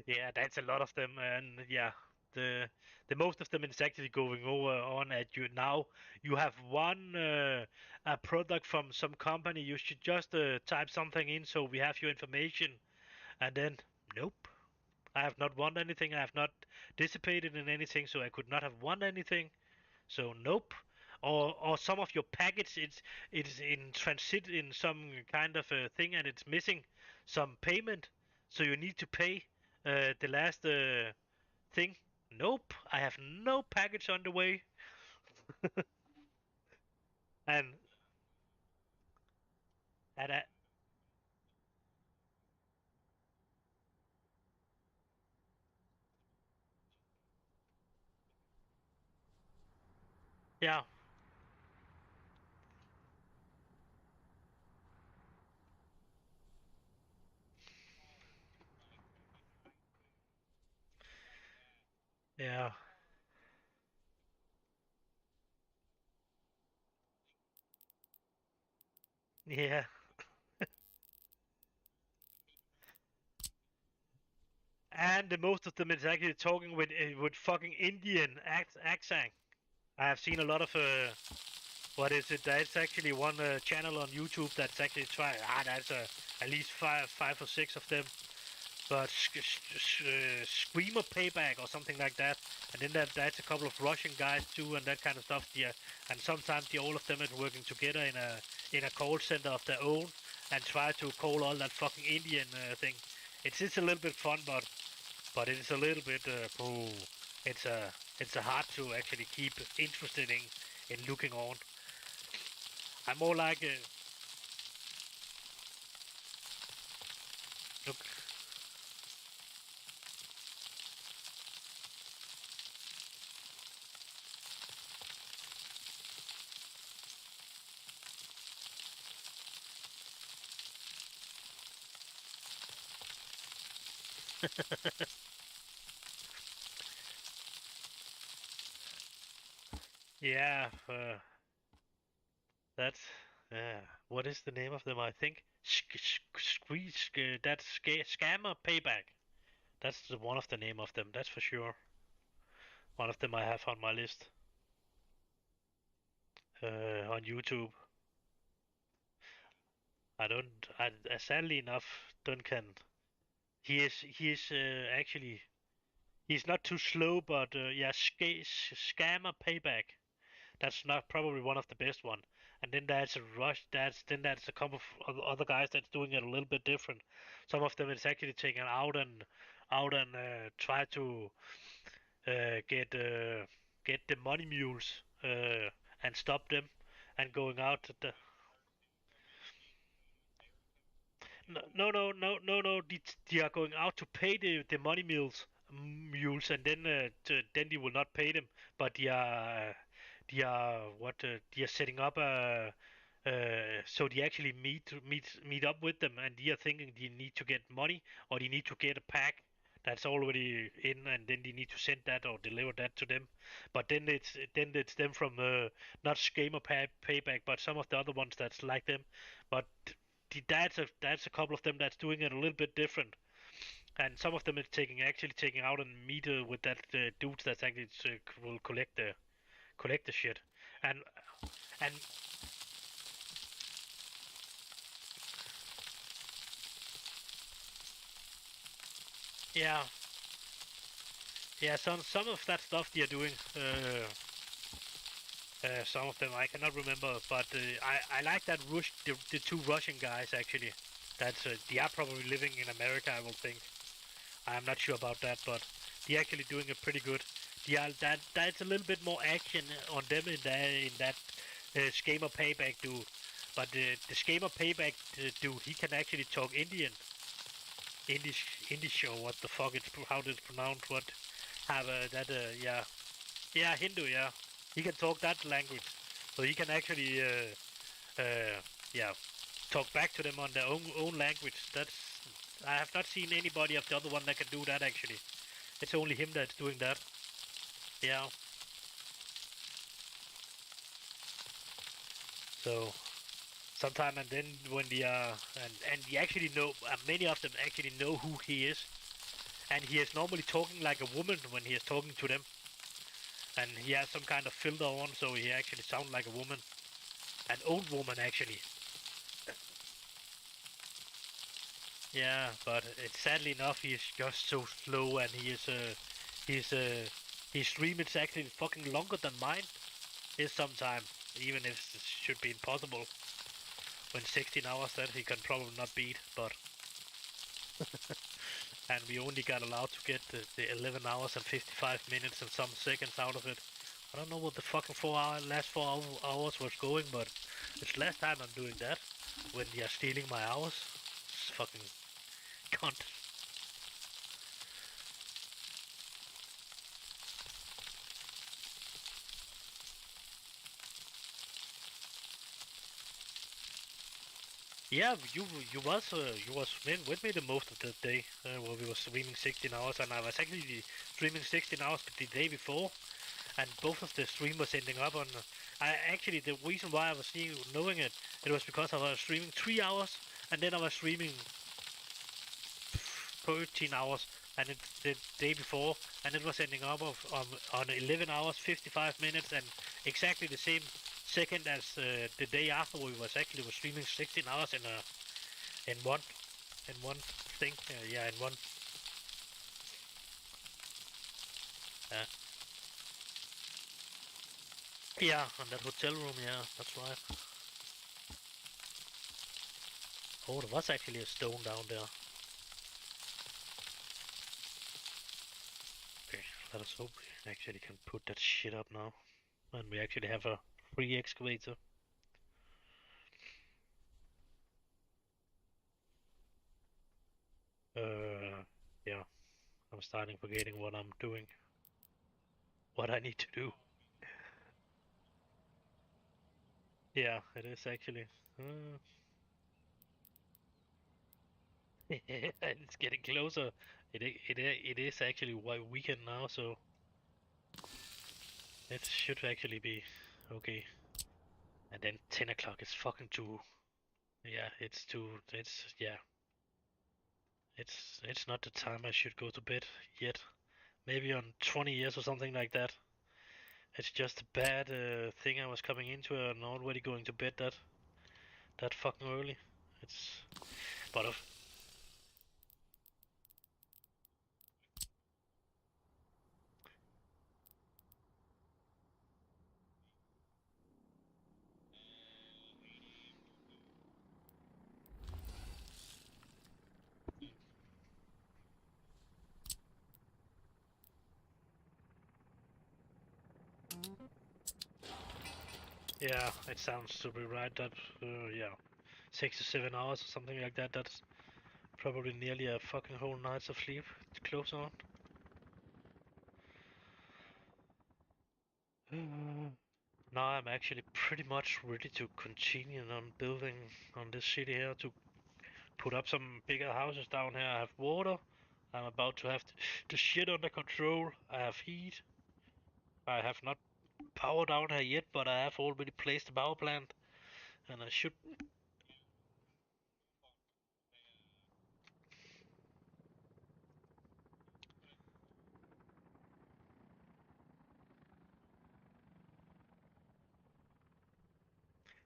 A: Yeah, that's a lot of them, and yeah, the most of them is actually going over on at you now. You have one a product from some company. You should just type something in so we have your information, and then nope. I have not won anything. I have not dissipated in anything, so I could not have won anything. So nope. Or some of your package it's in transit in some kind of a thing and it's missing some payment, so you need to pay the last thing. Nope, I have no package on the way. and and I, yeah, yeah, yeah. And the most of them is actually talking with fucking Indian accent. I have seen a lot of what is it? That's actually one channel on YouTube that's actually trying. That's at least five or six of them. But Screamer Payback or something like that. And then that's a couple of Russian guys too, and that kind of stuff. Yeah, and sometimes all of them are working together in a call center of their own and try to call all that fucking Indian thing. It's a little bit fun, but it is a little bit it's it's hard to actually keep interested in looking on. I'm more like look. Yeah, that's what is the name of them? I think Squeeze. That's Scammer Payback. That's one of the name of them. That's for sure. One of them I have on my list on YouTube. I don't. Sadly enough, Duncan. He is actually he's not too slow, but yeah, Scammer Payback. That's not probably one of the best one. And then there's a rush. That's a couple of other guys that's doing it a little bit different. Some of them is actually taking out and try to get get the money mules and stop them and going out to the. No. They are going out to pay the money mules, and then then they will not pay them. But they are what they are setting up a. So they actually meet up with them, and they are thinking they need to get money or they need to get a pack that's already in, and then they need to send that or deliver that to them. But then it's them from not Scammer Payback, but some of the other ones that's like them. But that's a couple of them that's doing it a little bit different, and some of them is actually taking out and meet with that dudes that's actually will collect the shit, and and yeah, yeah, some of that stuff they're doing. Some of them I cannot remember, but I like that the two Russian guys actually. That's they are probably living in America, I will think. I'm not sure about that, but they're actually doing it pretty good. Yeah, that's a little bit more action on them in that Skamer Payback dude. But the Skamer Payback dude, he can actually talk Indish or what the fuck it's how it's pronounced. What have that yeah, yeah, Hindu, yeah. He can talk that language, so he can actually yeah. talk back to them on their own language. I have not seen anybody of the other one that can do that actually. It's only him that's doing that. Yeah. So sometime and then when the and he actually know many of them actually know who he is, and he is normally talking like a woman when he is talking to them, and he has some kind of filter on, so he actually sounds like a woman, an old woman actually. Yeah, but it's sadly enough he is just so slow, and his stream is actually fucking longer than mine is sometimes, even if it should be impossible. When 16 hours that he can probably not beat, but and we only got allowed to get the 11 hours and 55 minutes and some seconds out of it. I don't know what the fucking last 4 hours was going, but it's last time I'm doing that when they are stealing my hours. It's fucking cunt. Yeah, you was with me the most of the day where we were streaming 16 hours, and I was actually streaming 16 hours the day before, and both of the stream was ending up on. I actually the reason why I was knowing it was because I was streaming 3 hours, and then I was streaming 13 hours, and it's the day before, and it was ending up on 11 hours 55 minutes, and exactly the same second as the day after we was streaming 16 hours in one thing. Yeah, in one. Yeah, on that hotel room. Yeah, that's right. Oh, there was actually a stone down there. Okay, let us hope we actually can put that shit up now, and we actually have a free excavator. Yeah, I'm starting forgetting what I'm doing, what I need to do. Yeah, it is actually. It's getting closer. It is actually weekend now, so it should actually be okay. And then 10 o'clock is fucking too. Yeah, it's too. It's yeah. It's not the time I should go to bed yet. Maybe on 20 years or something like that. It's just a bad thing I was coming into and already going to bed that fucking early. It's but of yeah, it sounds to be right. That yeah, 6 to 7 hours or something like that. That's probably nearly a fucking whole night of sleep. It's close on. Now I'm actually pretty much ready to continue on building on this city here to put up some bigger houses down here. I have water. I'm about to have the shit under control. I have heat. I have not power down here yet, but I have already placed the power plant, and I should.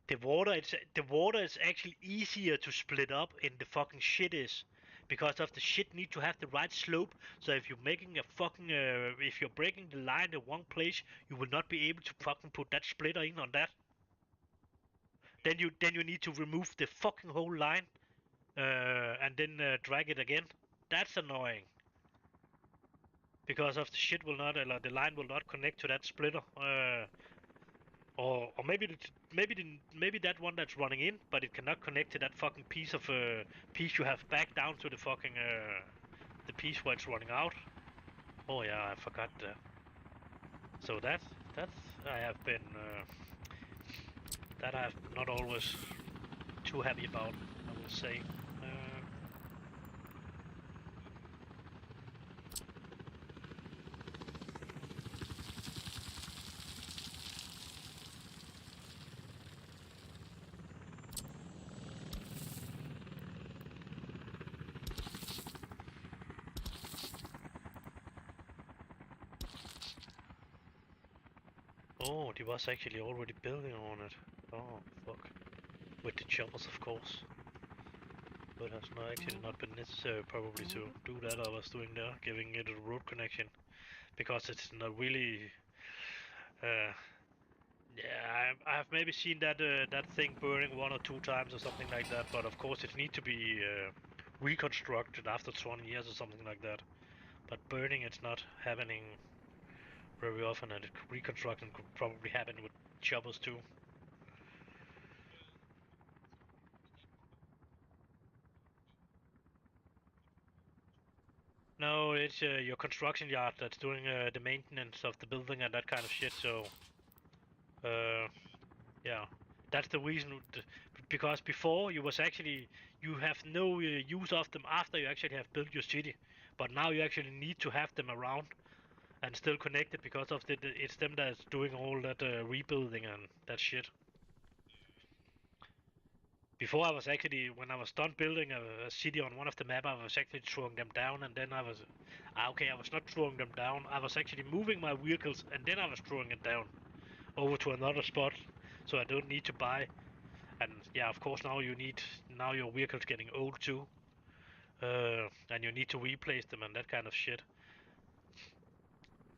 A: The water is actually easier to split up in the fucking shit is. Because of the shit need to have the right slope, so if you're making a fucking if you're breaking the line in one place, you will not be able to fucking put that splitter in on that. Then you need to remove the fucking whole line, and then drag it again. That's annoying. Because of the shit will not, the line will not connect to that splitter. Or maybe that one that's running in, but it cannot connect to that fucking piece you have back down to the fucking the piece where it's running out. Oh yeah, I forgot. So that's I have been that I've not always too happy about, I will say. Oh, they was actually already building on it. Oh, fuck. With the choppers, of course. But has not actually not been necessary probably to do that I was doing there, giving it a road connection. Because it's not really... yeah, I've maybe seen that that thing burning 1 or 2 times or something like that, but of course it need to be reconstructed after 20 years or something like that. But burning it's not happening very often, and reconstruction could probably happen with choppers too. No, it's your construction yard that's doing the maintenance of the building and that kind of shit. So, yeah, that's the reason. Because before you was actually you have no use of them after you actually have built your city, but now you actually need to have them around and still connected because of it's them that's doing all that rebuilding and that shit. Before I was actually, when I was done building a city on one of the map, I was actually throwing them down, and then I was, okay, I was not throwing them down. I was actually moving my vehicles, and then I was throwing it down over to another spot, so I don't need to buy. And yeah, of course now your vehicle's getting old too, and you need to replace them and that kind of shit.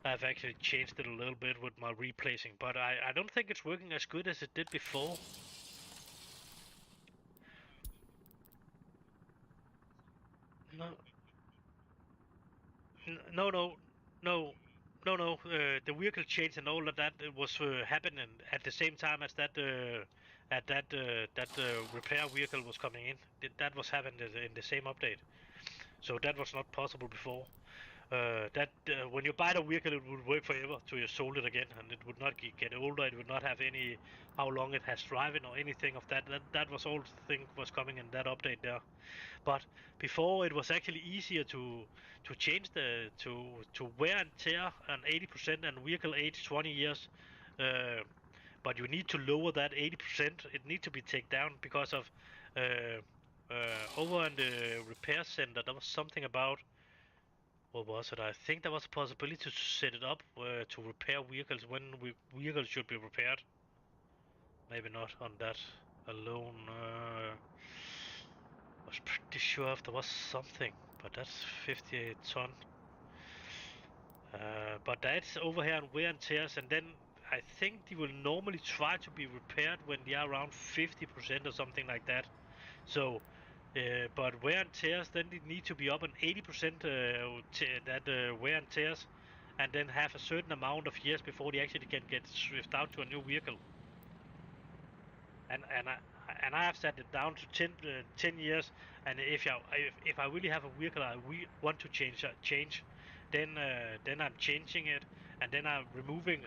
A: I've actually changed it a little bit with my replacing, but I don't think it's working as good as it did before. No, no, no, no, no. The vehicle change and all of that was happening at the same time as that repair vehicle was coming in. That was happening in the same update. So that was not possible before. That when you buy the vehicle, it would work forever till you sold it again, and it would not get older. It would not have any how long it has driven or anything of that. That was all the thing was coming in that update there. But before it was actually easier to change to wear and tear an 80% and vehicle age 20 years. Uh, but you need to lower that 80%. It needs to be taken down because of over in the repair center there was something about what was it? I think there was a possibility to set it up to repair vehicles when vehicles should be repaired. Maybe not on that alone. I was pretty sure if there was something, but that's 58 ton. But that's over here on wear and tears, and then I think they will normally try to be repaired when they are around 50% or something like that. So, but wear and tears, then they need to be up on 80% that wear and tears, and then have a certain amount of years before they actually can get switched out to a new vehicle. And I have set it down to 10 years. And if I really have a vehicle I want to change, then I'm changing it, and then I'm removing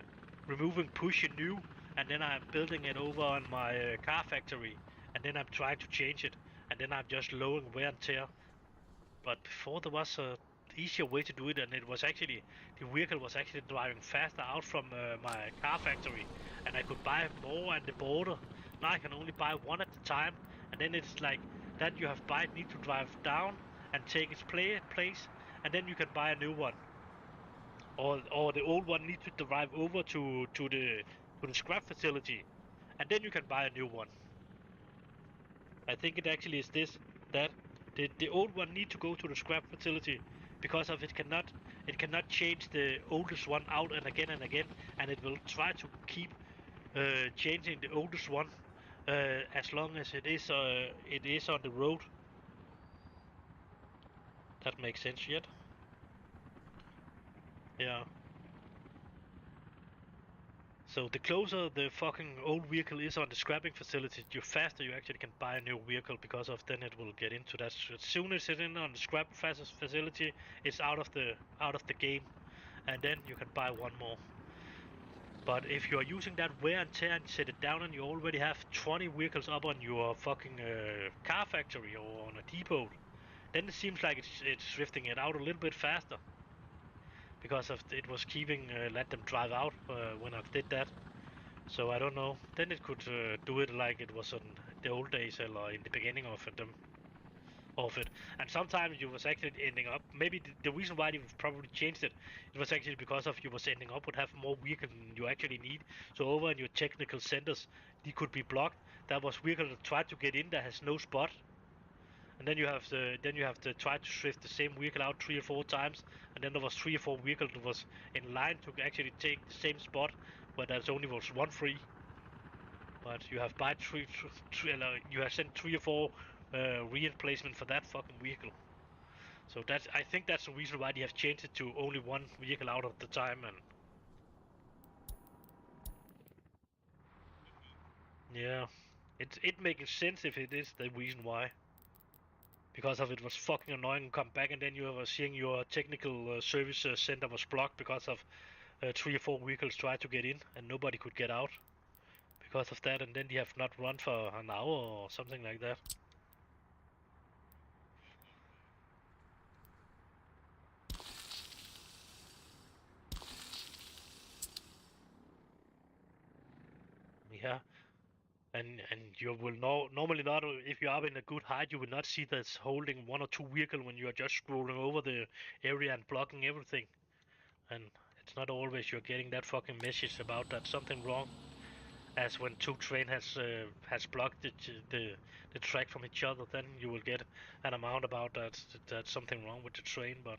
A: push and new, and then I'm building it over on my car factory, and then I'm trying to change it, and then I'm just lowering wear and tear. But before there was a easier way to do it, and it was actually the vehicle was actually driving faster out from my car factory, and I could buy more at the border. Now I can only buy one at a time, and then it's like that you have buy need to drive down and take its place, and then you can buy a new one, or the old one needs to drive over to the scrap facility, and then you can buy a new one. I think it actually is this that the old one need to go to the scrap facility because of it cannot change the oldest one out and again, and it will try to keep changing the oldest one as long as it is on the road. That makes sense yet? Yeah. So the closer the fucking old vehicle is on the scrapping facility, the faster you actually can buy a new vehicle because of then it will get into that. As soon as it's in on the scrap facility, it's out of the game, and then you can buy one more. But if you are using that wear and tear and set it down and you already have 20 vehicles up on your fucking car factory or on a depot, then it seems like it's drifting it out a little bit faster. Because of it was keeping let them drive out when I did that. So I don't know. Then it could do it like it was on the old days or in the beginning of it. And sometimes you was actually ending up. Maybe the reason why they probably changed it, it was actually because of you was ending up would have more vehicles than you actually need. So over in your technical centers, they could be blocked. There was vehicles that tried to get in that has no spot. And then you have to try to shift the same vehicle out 3 or 4 times, and then there was 3 or 4 vehicles that was in line to actually take the same spot, but there's only was one free. But you have bought you have sent 3 or 4 reinplacement for that fucking vehicle. So I think that's the reason why they have changed it to only one vehicle out at the time, and yeah, it making sense if it is the reason why. Because of it was fucking annoying to come back and then you were seeing your technical service center was blocked because of 3 or 4 vehicles tried to get in and nobody could get out because of that, and then they have not run for an hour or something like that. Yeah, and you will normally not, if you are in a good height, you will not see this holding 1 or 2 vehicles when you are just scrolling over the area and blocking everything. And it's not always you're getting that fucking message about that something wrong. As when 2 train has blocked the track from each other, then you will get an amount about that's something wrong with the train, but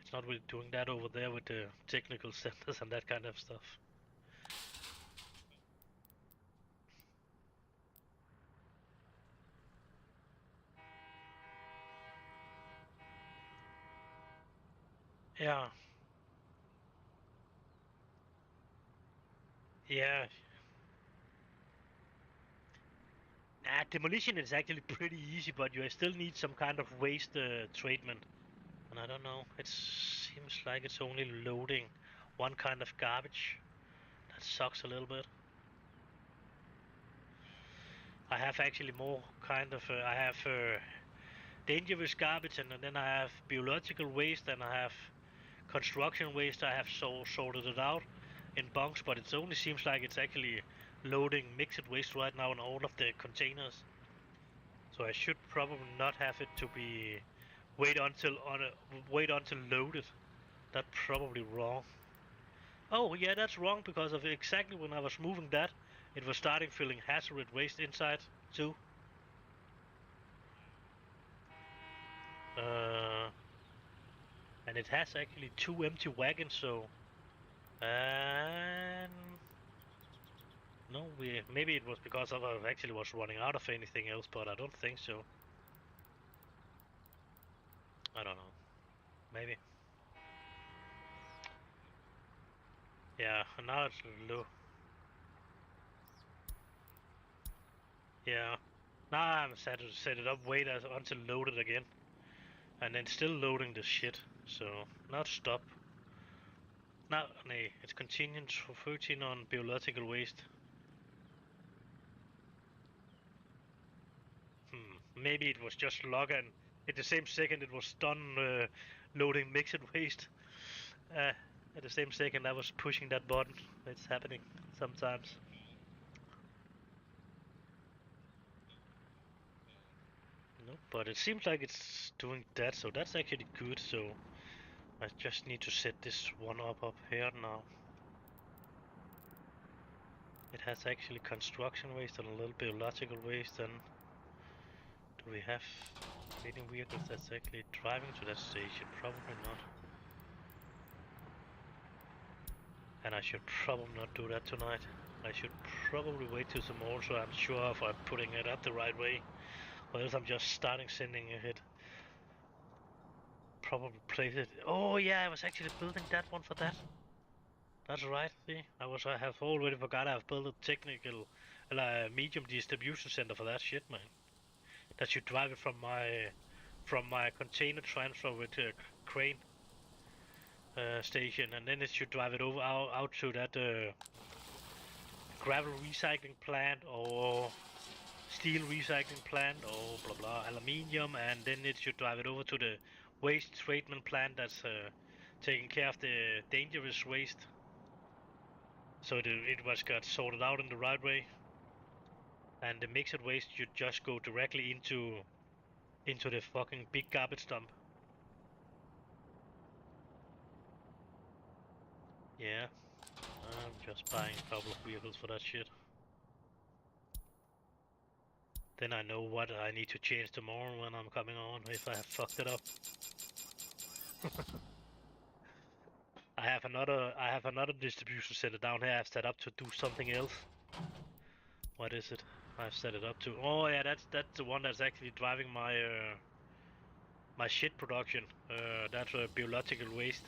A: it's not really doing that over there with the technical centers and that kind of stuff. Yeah, yeah. Demolition is actually pretty easy, but you still need some kind of waste treatment. And I don't know, it seems like it's only loading one kind of garbage. That sucks a little bit. I have actually more kind of, I have dangerous garbage, and then I have biological waste, and I have construction waste. I have sorted it out in bunks, but it only seems like it's actually loading mixed waste right now in all of the containers. So I should probably not have it to be wait until loaded. That's probably wrong. Oh yeah, that's wrong because of exactly when I was moving that, it was starting filling hazardous waste inside too. Uh, and it has actually 2 empty wagons, so and no, we maybe it was because of I actually was running out of anything else, but I don't think so. I don't know. Maybe. Yeah, now it's low. Yeah. Now I'm set to set it up, wait until loaded again, and then still loading the shit. So now stop. Now, nee, it's continuing to 13 on biological waste. Maybe it was just log and at the same second it was done loading mixed waste. Uh, at the same second I was pushing that button. It's happening sometimes. No, but it seems like it's doing that, so that's actually good. So I just need to set this one up here now. It has actually construction waste and a little biological waste. And do we have any vehicles that's actually driving to that station? Probably not. And I should probably not do that tonight. I should probably wait till tomorrow so I'm sure if I'm putting it up the right way. Or else I'm just starting sending ahead. Probably place it. Oh yeah, I was actually building that one for that. That's right. See, I have already forgot I've built a technical, medium distribution center for that shit, man. That should drive it from my container transfer with a crane. station, and then it should drive it over out to that gravel recycling plant or steel recycling plant or blah blah aluminium, and then it should drive it over to the waste treatment plant that's taking care of the dangerous waste. So it was got sorted out in the right way, and the mixed waste should just go directly into the fucking big garbage dump. Yeah, I'm just buying a couple of vehicles for that shit. Then I know what I need to change tomorrow when I'm coming on if I have fucked it up. I have another distribution center down here I've set up to do something else. What is it? I've set it up to. Oh yeah, that's the one that's actually driving my my shit production. That biological waste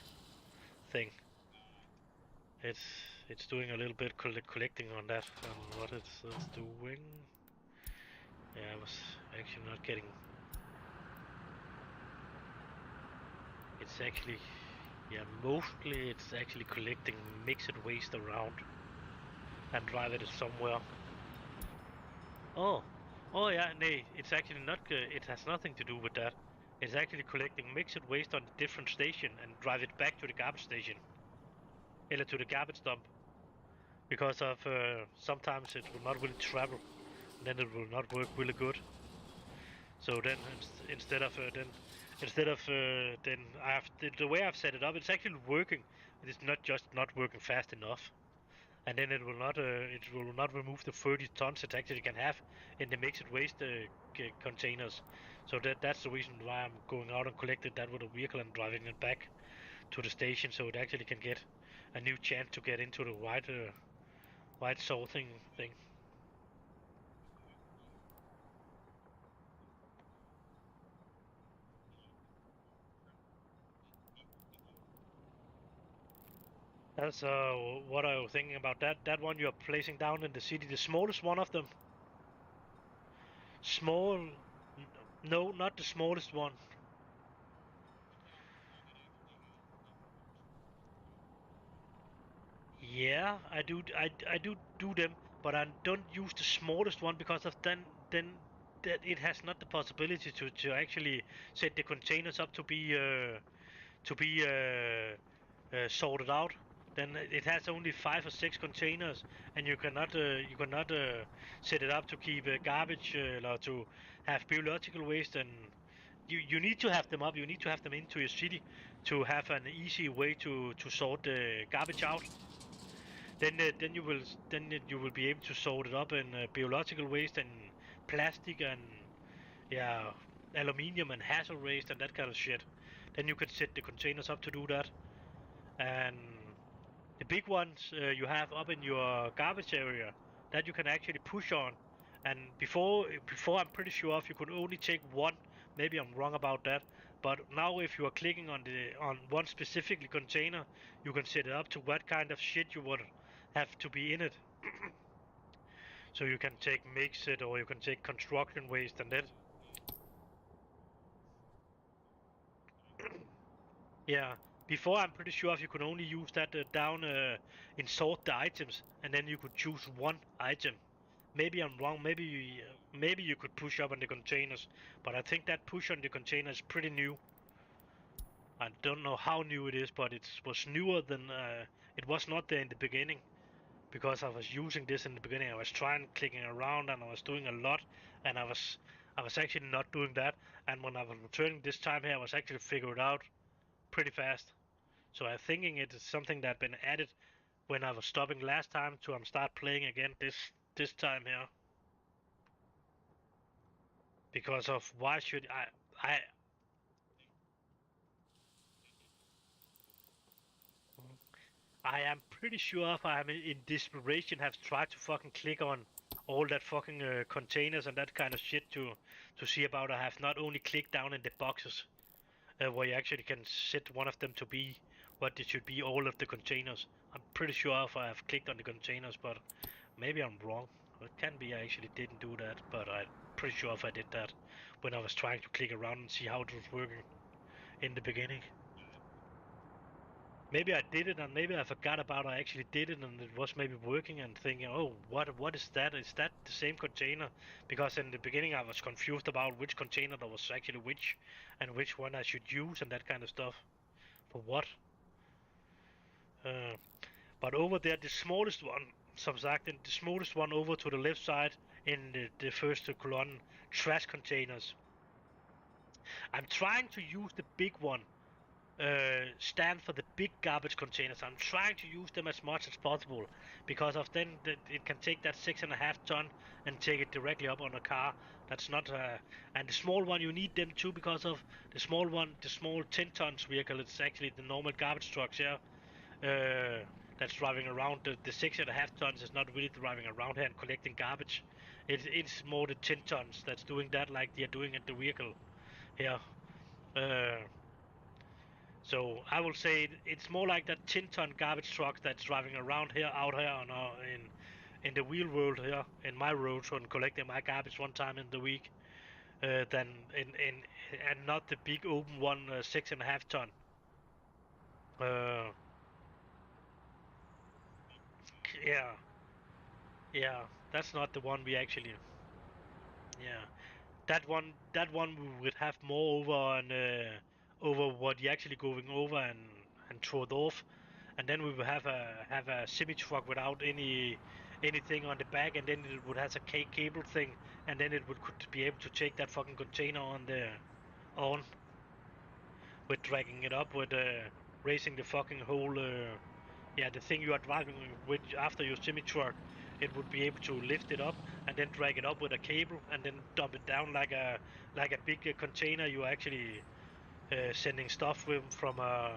A: thing. It's doing a little bit collecting on that and what it's doing. Yeah, I was actually not getting. It's actually, yeah, mostly it's actually collecting mixed waste around and drive it somewhere. Oh, oh yeah, nay, it's actually not. It has nothing to do with that. It's actually collecting mixed waste on a different station and drive it back to the garbage station, or to the garbage dump. Because of sometimes it will not really travel, and then it will not work really good. So then instead of then I have the way I've set it up, it's actually working. It's not just not working fast enough, and then it will not remove the 30 tons it actually can have in the mixed waste containers. So that's the reason why I'm going out and collecting that with a vehicle and driving it back to the station, so it actually can get a new chance to get into the white sorting thing. That's what I was thinking about that one you're placing down in the city, the smallest one of them. Small, no, not the smallest one. Yeah, I do them, but I don't use the smallest one because of then that it has not the possibility to actually set the containers up to be sorted out. Then it has only 5 or 6 containers, and you cannot set it up to keep garbage or to have biological waste. And you need to have them up. You need to have them into your city to have an easy way to sort the garbage out. Then you will be able to sort it up in biological waste and plastic and yeah, aluminium and hazard waste and that kind of shit. Then you can set the containers up to do that. And the big ones you have up in your garbage area that you can actually push on. And before I'm pretty sure if you could only take one. Maybe I'm wrong about that. But now if you are clicking on one specifically container, you can set it up to what kind of shit you would have to be in it. So you can take mix it or you can take construction waste and that. Yeah, before I'm pretty sure if you could only use that down in sort the items, and then you could choose one item. Maybe I'm wrong. Maybe you could push up on the containers, but I think that push on the container is pretty new. I don't know how new it is, but it was newer than it was not there in the beginning. Because I was using this in the beginning, I was trying clicking around and I was doing a lot, and I was actually not doing that. And when I was returning this time here, I was actually figured out pretty fast. So I'm thinking it is something that been added when I was stopping last time to start playing again this time here. Because of why should I am pretty sure if I'm in desperation have tried to fucking click on all that fucking containers and that kind of shit to see about I have not only clicked down in the boxes where you actually can set one of them to be what it should be, all of the containers. I'm pretty sure if I have clicked on the containers, but maybe I'm wrong. It can be I actually didn't do that, but I'm pretty sure if I did that when I was trying to click around and see how it was working in the beginning. Maybe I did it and maybe I forgot about I actually did it and it was maybe working and thinking, oh, what is that? Is that the same container? Because in the beginning I was confused about which container that was actually which and which one I should use and that kind of stuff. For what? Uh, but over there, the smallest one, som sagt, the smallest one over to the left side in the first column, trash containers. I'm trying to use the big one stand for the big garbage containers. I'm trying to use them as much as possible because of then it can take that 6.5 ton and take it directly up on a car. That's not and the small one you need them too because of the small one, the small 10 tons vehicle. It's actually the normal garbage trucks here that's driving around. The 6.5 tons is not really driving around here and collecting garbage. It's more the 10 tons that's doing that like they're doing at the vehicle here. Uh, so I will say it's more like that 10-ton garbage truck that's driving around here, out here on in the real world here, in my road, and collecting my garbage one time in the week, than in and not the big open one, 6.5 ton. Uh, yeah, yeah, that's not the one we actually. Yeah, that one we would have more over on over what you're actually going over and throw it off, and then we will have a semi truck without anything on the back, and then it would have a cable thing, and then it would could be able to take that fucking container on the on with dragging it up with raising the fucking whole yeah, the thing you are driving with after your semi truck, it would be able to lift it up and then drag it up with a cable and then dump it down like a big container. You are actually sending stuff from a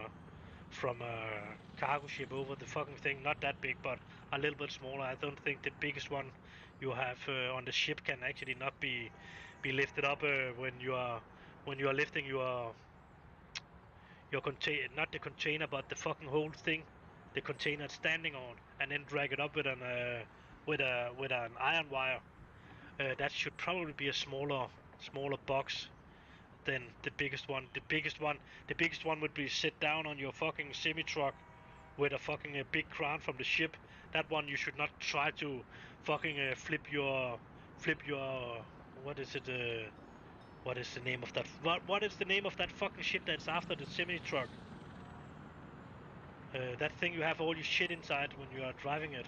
A: cargo ship over the fucking thing. Not that big, but a little bit smaller. I don't think the biggest one you have on the ship can actually not be lifted up when you are lifting your container, not the container, but the fucking whole thing, the container it's standing on, and then drag it up with an iron wire. That should probably be a smaller box than the biggest one. The biggest one would be sit down on your fucking semi truck with a fucking big crane from the ship. That one you should not try to fucking flip your what is it? What is the name of that? What is the name of that fucking shit that's after the semi truck? That thing you have all your shit inside when you are driving it.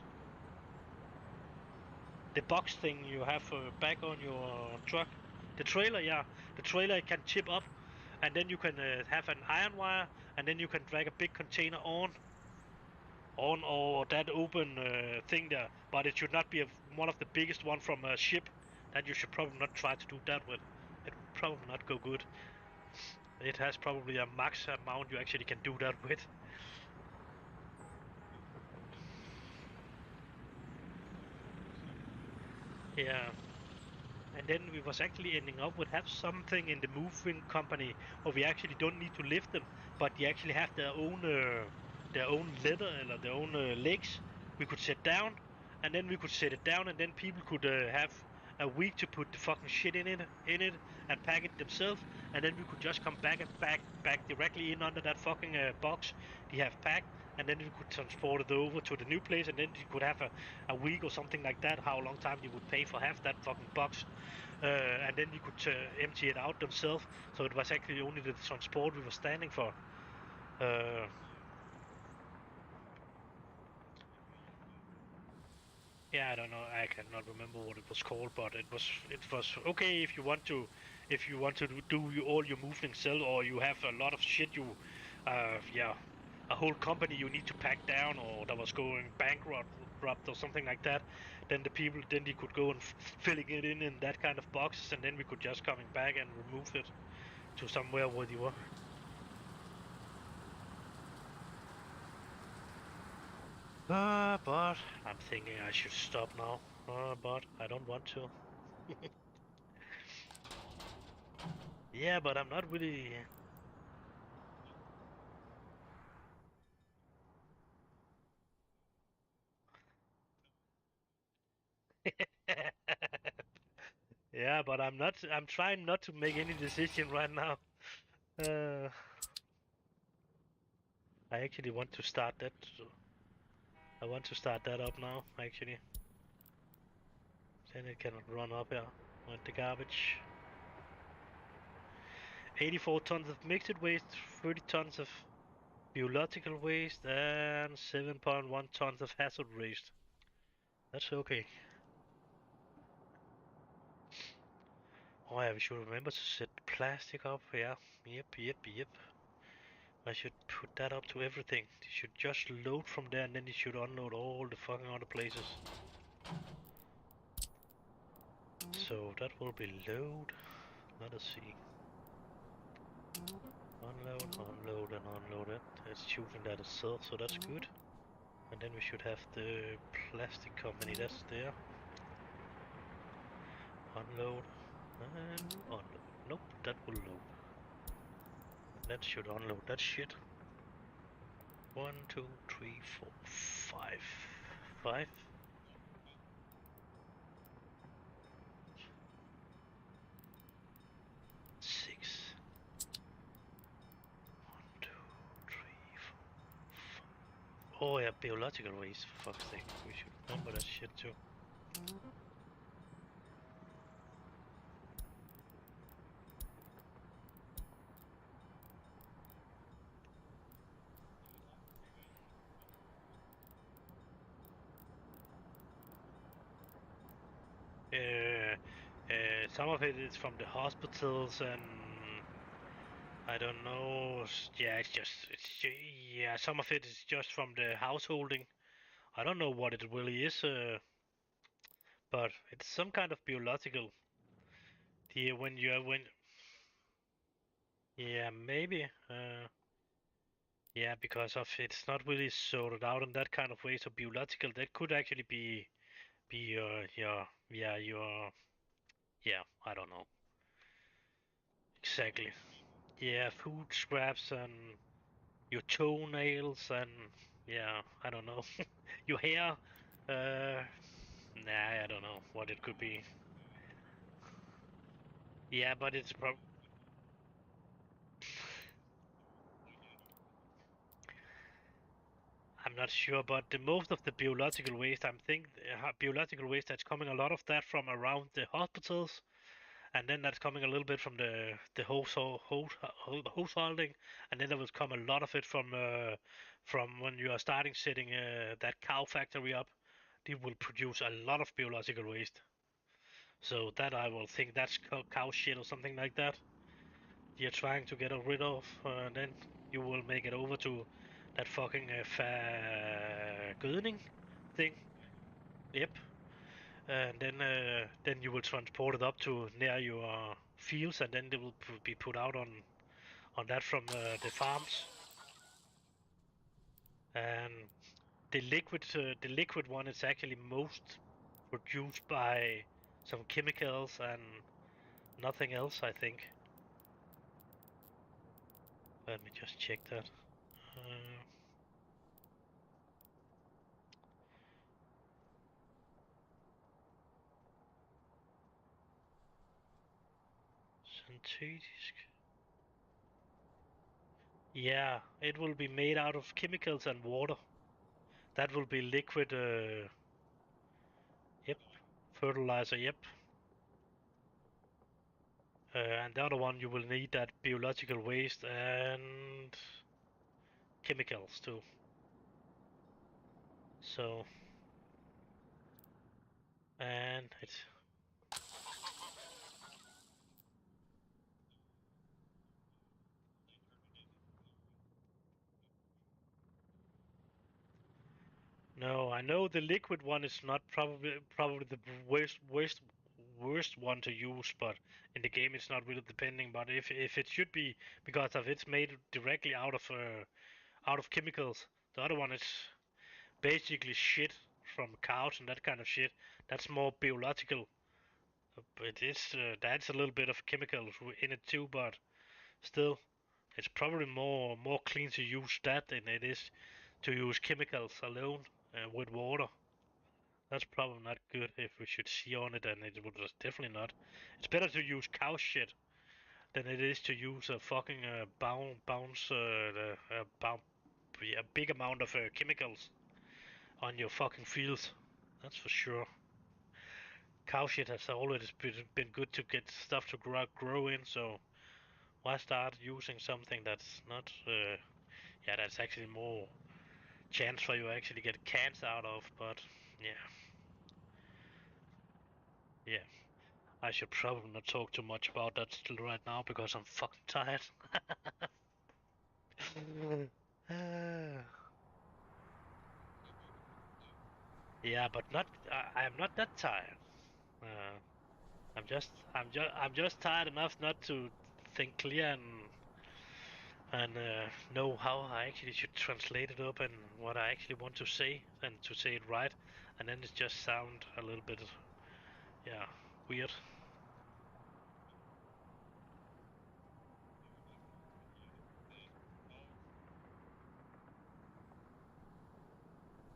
A: The box thing you have back on your truck. The trailer, yeah. The trailer can tip up, and then you can have an iron wire, and then you can drag a big container on or that open thing there. But it should not be one of the biggest one from a ship. That you should probably not try to do that with. It would probably not go good. It has probably a max amount you actually can do that with. Yeah. And then we was actually ending up with have something in the moving company where we actually don't need to lift them, but they actually have their own leather or their own legs. We could sit down, and then we could set it down, and then people could have a week to put the fucking shit in it and pack it themselves, and then we could just come back and back directly in under that fucking box they have packed, and then we could transport it over to the new place, and then you could have a week or something like that. How long time they would pay for half that fucking box, and then you could empty it out themselves. So it was actually only the transport we were standing for. Uh, yeah, I don't know. I cannot remember what it was called, but it was okay if you want to do all your moving self, or you have a lot of shit yeah, a whole company you need to pack down, or that was going bankrupt or something like that. Then they could go and filling it in that kind of boxes, and then we could just coming back and remove it to somewhere where they were. But I'm thinking I should stop now. But I don't want to. Yeah, but I'm not really. Yeah, but I'm not. I'm trying not to make any decision right now. Uh, I actually want to start that. I want to start that up now, actually. Then it can run up here with the garbage. 84 tons of mixed waste, 30 tons of biological waste, and 7.1 tons of hazard waste. That's okay. Oh yeah, we should remember to set plastic up. Yeah, yep. I should put that up to everything. You should just load from there and then you should unload all the fucking other places. So that will be load. Let us see. Unload, unload, and unload it. It's shooting that itself, so that's good. And then we should have the plastic company that's there. Unload and unload. Nope, that will load. That should unload that shit. 1, 2, 3, 4, 5. 5. 6. 1, 2, 3, 4, 5. Oh yeah, biological waste, for fuck's sake. We should remember that shit too. Some of it is from the hospitals and I don't know. Yeah, yeah. Some of it is just from the householding. I don't know what it really is, but it's some kind of biological. Yeah, yeah, maybe. Yeah, because of it's not really sorted out in that kind of way. So biological, that could actually be your yeah. I don't know exactly. Yeah, food scraps and your toenails and yeah, I don't know, your hair. Nah, I don't know what it could be. Yeah, but it's I'm not sure, but the most of the biological waste, I'm think biological waste that's coming a lot of that from around the hospitals, and then that's coming a little bit from the householding, and then there will come a lot of it from when you are starting setting that cow factory up. They will produce a lot of biological waste. So that I will think that's cow shit or something like that. You're trying to get rid of, then you will make it over to that fucking gødning thing. Yep. And then you will transport it up to near your fields, and then they will be put out on that from the farms. And the liquid one is actually most produced by some chemicals and nothing else, I think. Let me just check that. Uh, synthetic. Yeah, it will be made out of chemicals and water. That will be liquid, yep, fertilizer, yep. And the other one you will need that biological waste and chemicals too. So, and it's no, I know the liquid one is not probably the worst one to use, but in the game it's not really depending. But if it should be because of it's made directly out of chemicals, the other one is basically shit from cows and that kind of shit. That's more biological, but it's that's a little bit of chemicals in it too. But still, it's probably more clean to use that than it is to use chemicals alone with water. That's probably not good if we should see on it, and it would definitely not. It's better to use cow shit than it is to use a fucking bounce a big amount of chemicals on your fucking fields. That's for sure. Cow shit has always been good to get stuff to grow in, so why start using something that's not, yeah, that's actually more chance for you actually get cancer out of, but yeah. Yeah. I should probably not talk too much about that still right now because I'm fucking tired. Yeah, but not. I'm not that tired. Uh, I'm just tired enough not to think clear and know how I actually should translate it up and what I actually want to say and to say it right, and then it just sound a little bit, yeah, weird.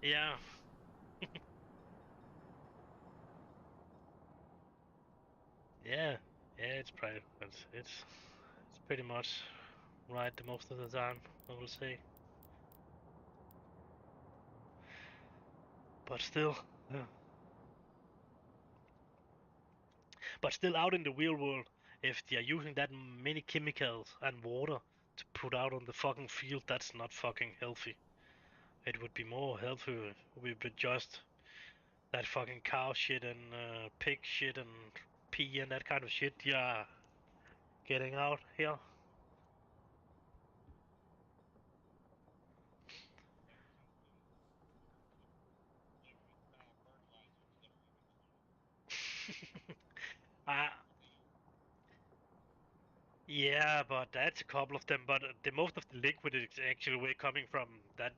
A: Yeah, yeah, yeah. It's probably it's pretty much right the most of the time, I will say. But still, yeah. But still, out in the real world, if they are using that many chemicals and water to put out on the fucking field, that's not fucking healthy. It would be more healthy if we would just that fucking cow shit and pig shit and pee and that kind of shit. Yeah, getting out here. uh, Yeah, but that's a couple of them. But the most of the liquid is actually way coming from that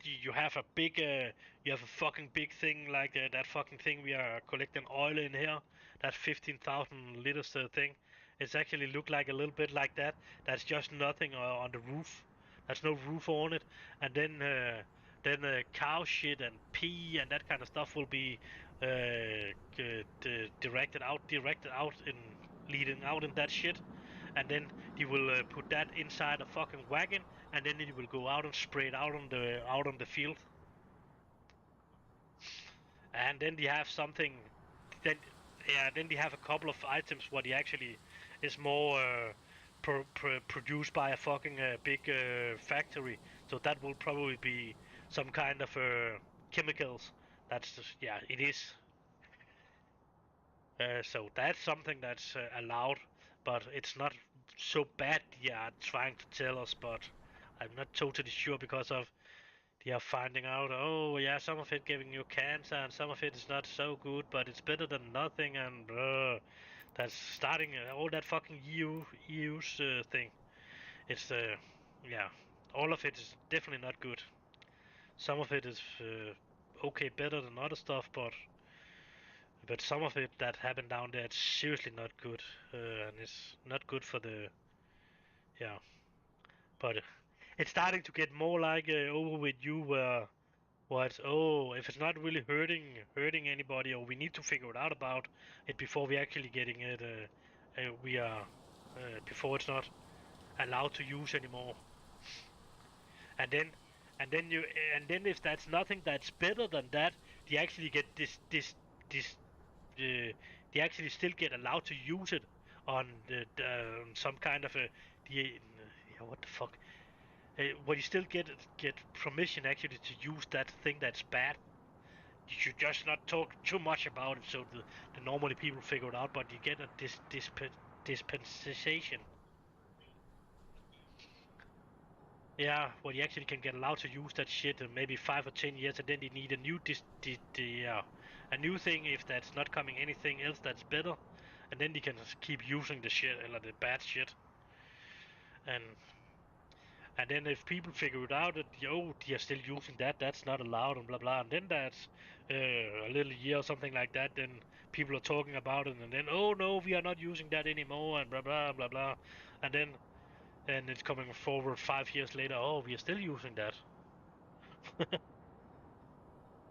A: you have a big you have a fucking big thing like that fucking thing we are collecting oil in here. That 15,000 liters thing. It's actually look like a little bit like that. That's just nothing on the roof. There's no roof on it. And then cow shit and pee and that kind of stuff will be directed out in leading out in that shit, and then they will put that inside a fucking wagon, and then it will go out and spray it out on the field. And then they have something, then yeah, then they have a couple of items what he actually is more produced by a fucking big factory. So that will probably be some kind of chemicals. That's just, yeah, it is. So that's something that's allowed, but it's not so bad. They are trying to tell us, but I'm not totally sure because of they are finding out. Oh yeah, some of it giving you cancer, and some of it is not so good, but it's better than nothing. And that's starting all that fucking EU's thing. It's yeah, all of it is definitely not good. Some of it is okay, better than other stuff, but some of it that happened down there, it's seriously not good, and it's not good for the yeah. But it's starting to get more like over with you, where it's oh, if it's not really hurting anybody, or we need to figure it out about it before we actually getting it, we are before it's not allowed to use anymore, and then and then you and then if that's nothing that's better than that, they actually get this they actually still get allowed to use it on some kind of a the yeah, what the fuck? Well, you still get permission actually to use that thing that's bad. You should just not talk too much about it so the normally people figure it out. But you get a dispensation. Yeah, well, you actually can get allowed to use that shit in maybe 5 or 10 years, and then you need a new a new thing if that's not coming anything else that's better, and then you can just keep using the shit or the bad shit, and and then if people figure it out that oh they are still using that, that's not allowed and blah blah, and then that's a little year or something like that, then people are talking about it, and then oh no we are not using that anymore and blah blah blah blah, and then and it's coming forward 5 years later, oh we are still using that.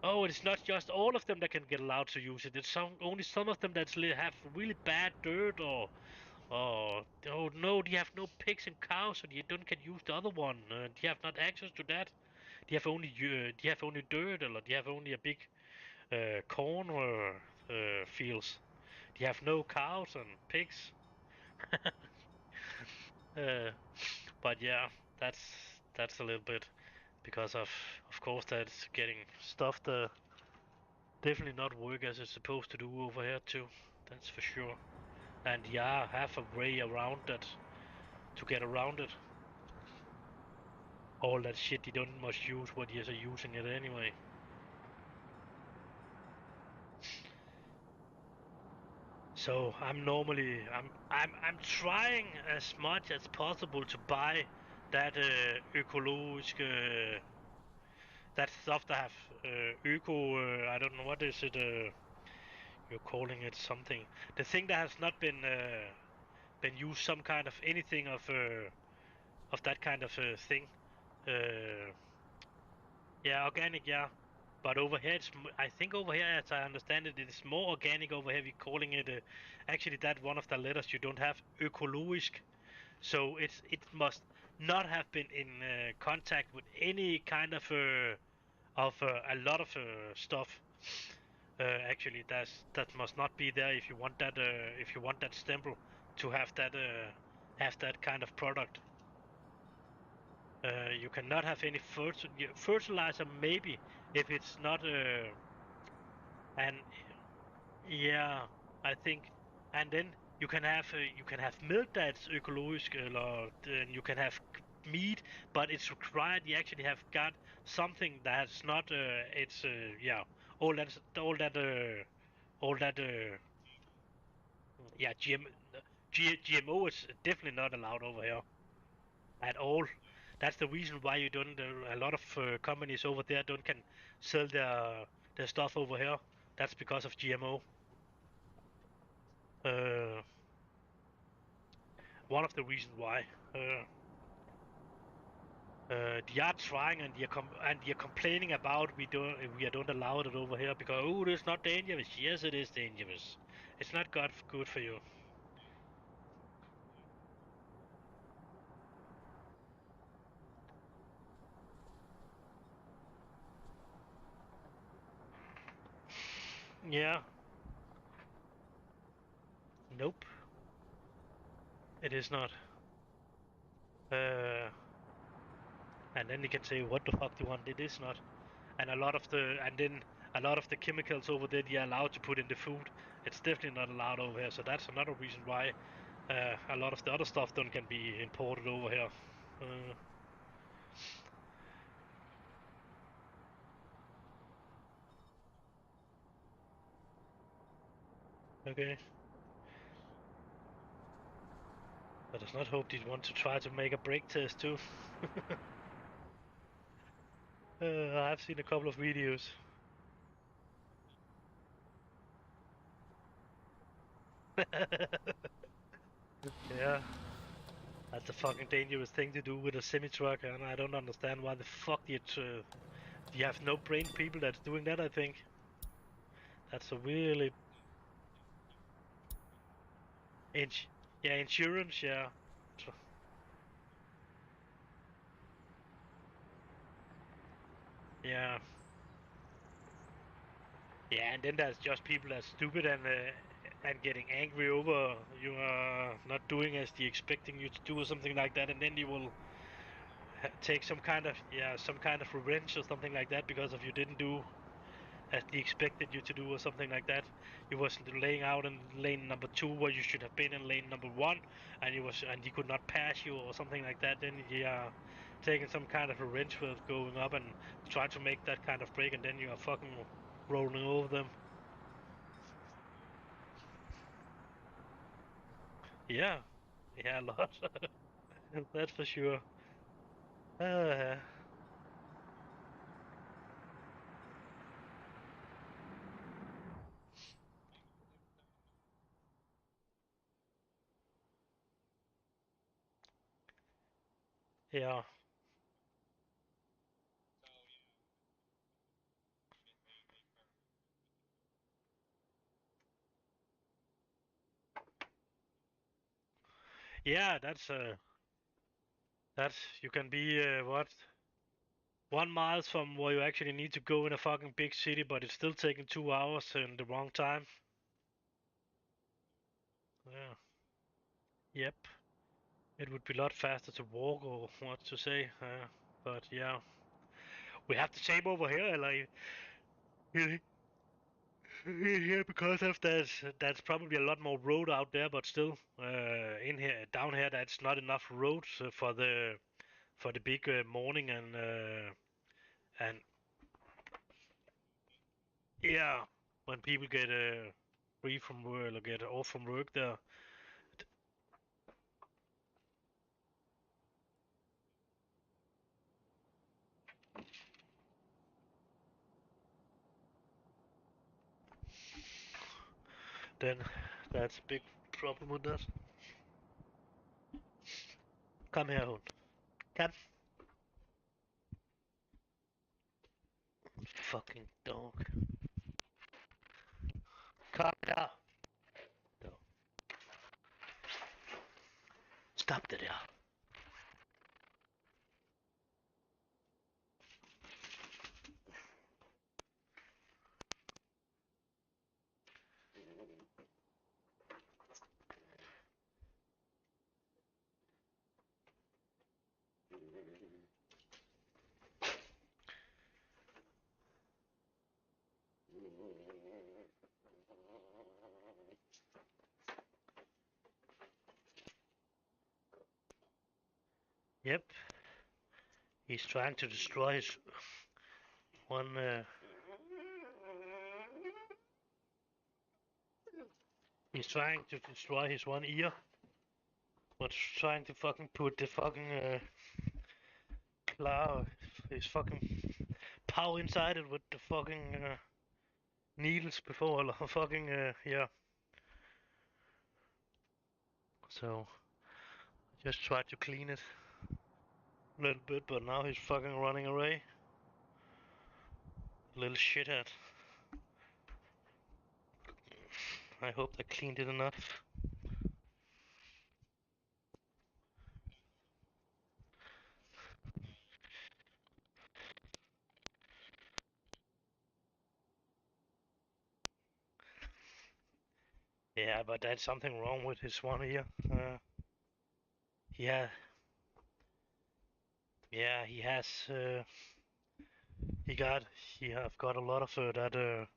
A: Oh, it's not just all of them that can get allowed to use it. It's only some of them that have really bad dirt, or oh no, they have no pigs and cows, so you don't can use the other one. They have not access to that. de have only dirt, or de have only a big corn fields. They have no cows and pigs. uh, but yeah, that's a little bit because of course that's getting stuff that definitely not work as it's supposed to do over here too. That's for sure. And yeah, have a way around that to get around it. All that shit you don't must use what you're using it anyway. So I'm trying as much as possible to buy that ecologic that stuff that have eco I don't know what is it you're calling it something, the thing that has not been used, some kind of anything of that kind of thing. Uh, yeah, organic, yeah. But over here, I think over here, as I understand it, it is more organic over here. We're calling it actually that one of the letters you don't have ökologisk. So it must not have been in contact with any kind of a lot of stuff. Actually, that must not be there if you want that stempel to have that kind of product. You cannot have any fertilizer, maybe if it's not and yeah, I think, and then you can have milk that's ecologic, or then you can have meat, but it's required you actually have got something that's not it's yeah, all that yeah, GMO is definitely not allowed over here at all. That's the reason why you don't. A lot of companies over there don't can sell their stuff over here. That's because of GMO. Uh, One of the reasons why. They are trying and they're complaining about we don't allow it over here because oh, it's not dangerous. Yes, it is dangerous. It's not good for you. Yeah. Nope. It is not. Uh, and then you can say what the fuck do you want? It is not. And then a lot of the chemicals over there you're allowed to put in the food. It's definitely not allowed over here. So that's another reason why a lot of the other stuff don't can be imported over here. Uh, okay. Let us not hope they want to try to make a break test too. I've seen a couple of videos. Yeah, that's a fucking dangerous thing to do with a semi truck, and I don't understand why the fuck you have no brain people that's doing that. I think that's a really ins yeah, insurance, yeah. Yeah, yeah, and then there's just people that's stupid and getting angry over you are not doing as they expecting you to do or something like that, and then you will take some kind of revenge or something like that because of you didn't do as they expected you to do or something like that. You was laying out in lane number 2 where you should have been in lane number 1, and he could not pass you or something like that. Then you are taking some kind of revenge with going up and try to make that kind of break, and then you are fucking rolling over them. Yeah, yeah, a lot. That's for sure. Uh, yeah,
B: So yeah, they start.
A: yeah. That's you can be what? 1 mile from where you actually need to go in a fucking big city, but it's still taking 2 hours in the wrong time. Yeah. Yep. It would be a lot faster to walk or what to say. But yeah. We have the same over here, like here because of that's probably a lot more road out there, but still, in here down here that's not enough roads for the big morning and yeah, when people get free from work or get off from work there. Then that's a big problem with that. Come here, hund. Come. Fucking dog. Come here. No. Stop det der. Yep. He's trying to destroy his one. He's trying to destroy his one ear. But trying to fucking put the fucking cloud, his fucking power inside it with the fucking needles before, or fucking yeah. So just tried to clean it a little bit, but now he's fucking running away. Little shithead. I hope I cleaned it enough. Yeah, but that's something wrong with his one ear. Yeah, yeah, he has. He have got a lot of that.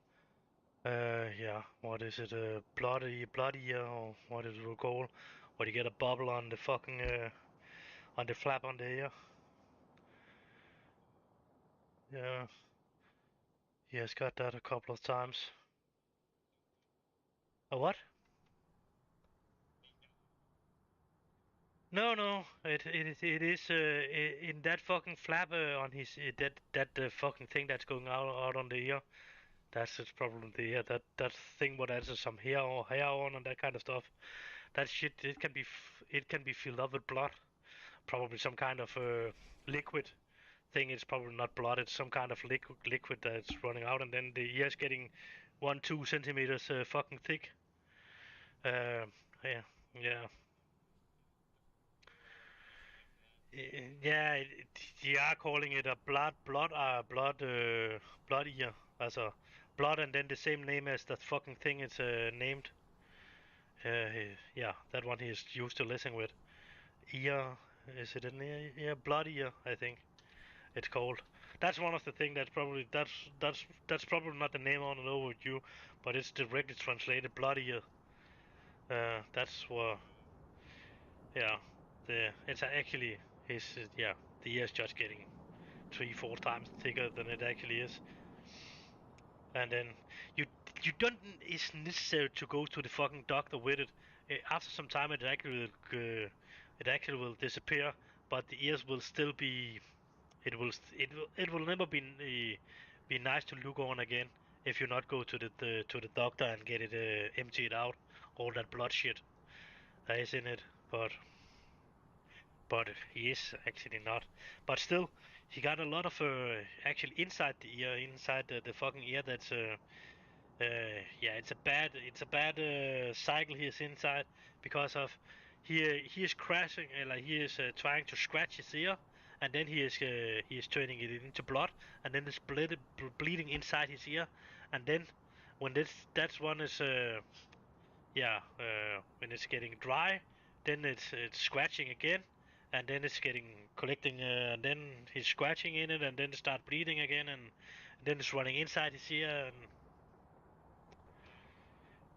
A: Yeah, what is it? Blood ear, or what is it called? Where you get a bubble on the fucking on the flap on the ear. Yeah, he has got that a couple of times. A what? No, no, it is in that fucking flap on his that fucking thing that's going out on the ear. That's its problem. The that thing what has some hair on and that kind of stuff. That shit it can be filled up with blood. Probably some kind of liquid thing. It's probably not blood. It's some kind of liquid that's running out, and then the ear's getting 1-2 centimeters fucking thick. Uh, yeah, yeah. Yeah, they are calling it a blood ear, also blood, and then the same name as that fucking thing it's named. Yeah, that one he's used to listening with. Ear, is it an ear? Yeah, blood ear, I think it's called. That's one of the things that's probably not the name on an overdue, but it's directly translated blood ear. That's what. Yeah, it's actually his yeah, the ear's just getting 3-4 times thicker than it actually is. And then you you don't it's necessary to go to the fucking doctor with it. After some time, it actually will disappear, but the ears will still be. It will never be nice to look on again if you not go to the doctor and get it emptied out, all that blood shit that is in it. But he is actually not. But still, he got a lot of actually inside the ear, inside the fucking ear. Yeah, it's a bad cycle he is inside because of he is crashing, like he is trying to scratch his ear, and then he is turning it into blood, and then it's bleeding inside his ear, and then when that one is when it's getting dry, then it's scratching again, and then it's getting collecting, and then he's scratching in it, and then it start bleeding again, and then it's running inside his ear, and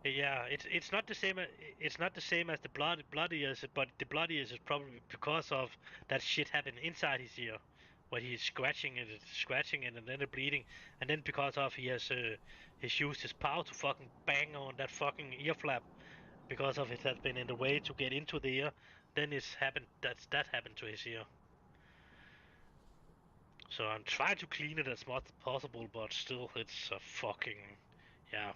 A: yeah, it's not the same. It's not the same as the blood ears, but the blood ears is probably because of that shit happened inside his ear, where he's scratching it, and then it bleeding, and then because of he's used his power to fucking bang on that fucking ear flap, because of it has been in the way to get into the ear, then it's happened. That happened to his ear. So I'm trying to clean it as much as possible, but still, it's a fucking yeah,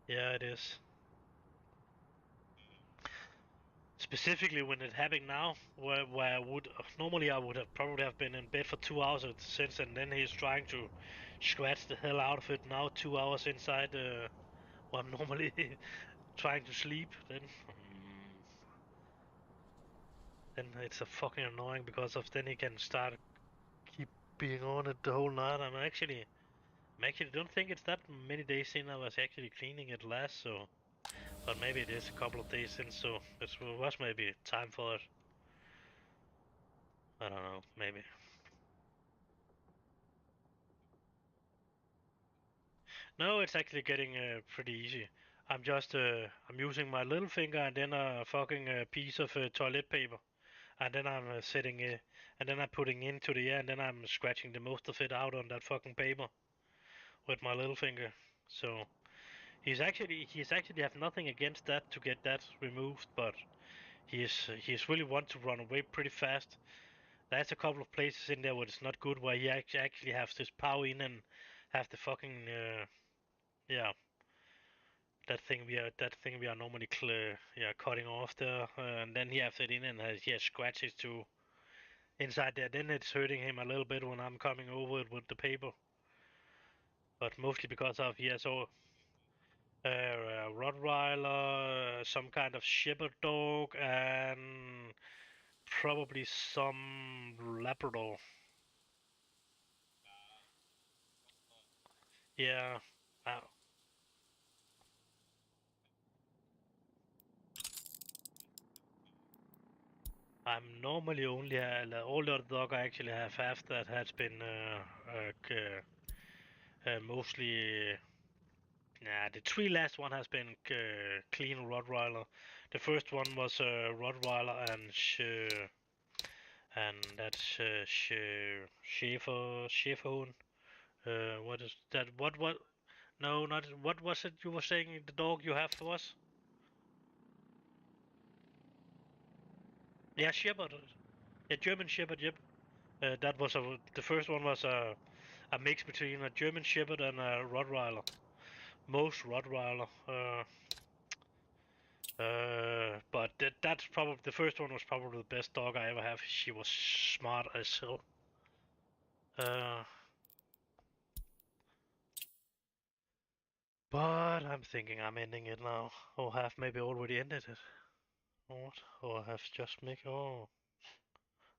A: yeah, it is. Specifically when it happened now, where I would normally I would have probably have been in bed for 2 hours since, and then he's trying to scratch the hell out of it now. 2 hours inside, while I'm normally trying to sleep. Then it's a fucking annoying because of then he can start keep being on it the whole night. I'm actually don't think it's that many days since I was actually cleaning it last, so but maybe it is a couple of days since, so it was maybe time for it. I don't know, maybe. No, it's actually getting pretty easy. I'm using my little finger and then a fucking piece of toilet paper, and then I'm setting it, and then I'm putting into the air, and then I'm scratching the most of it out on that fucking paper with my little finger. So he's actually have nothing against that to get that removed, but he's really want to run away pretty fast. There's a couple of places in there where it's not good, where he actually has his power in and have the fucking yeah, that thing we are normally cutting off there, and then he has it in and he has scratches too inside there. Then it's hurting him a little bit when I'm coming over it with the paper, but mostly because of he has a Rottweiler, some kind of shepherd dog, and probably some Labrador. Yeah. Uh, I'm normally only the older dog I actually have half that has been mostly. Nah, the three last one has been clean Rottweiler. The first one was Rottweiler and that's Schäferhund. What is that? What? No, not what was it you were saying the dog you have was? Yeah, Shepherd. Yeah, German Shepherd. Yep. That was the first one was a mix between a German Shepherd and a Rottweiler. Most Rottweiler. But that's probably the first one was probably the best dog I ever have. She was smart as hell. Uh, but I'm thinking I'm ending it now, or have maybe already ended it. Or what? Or have just make. Oh.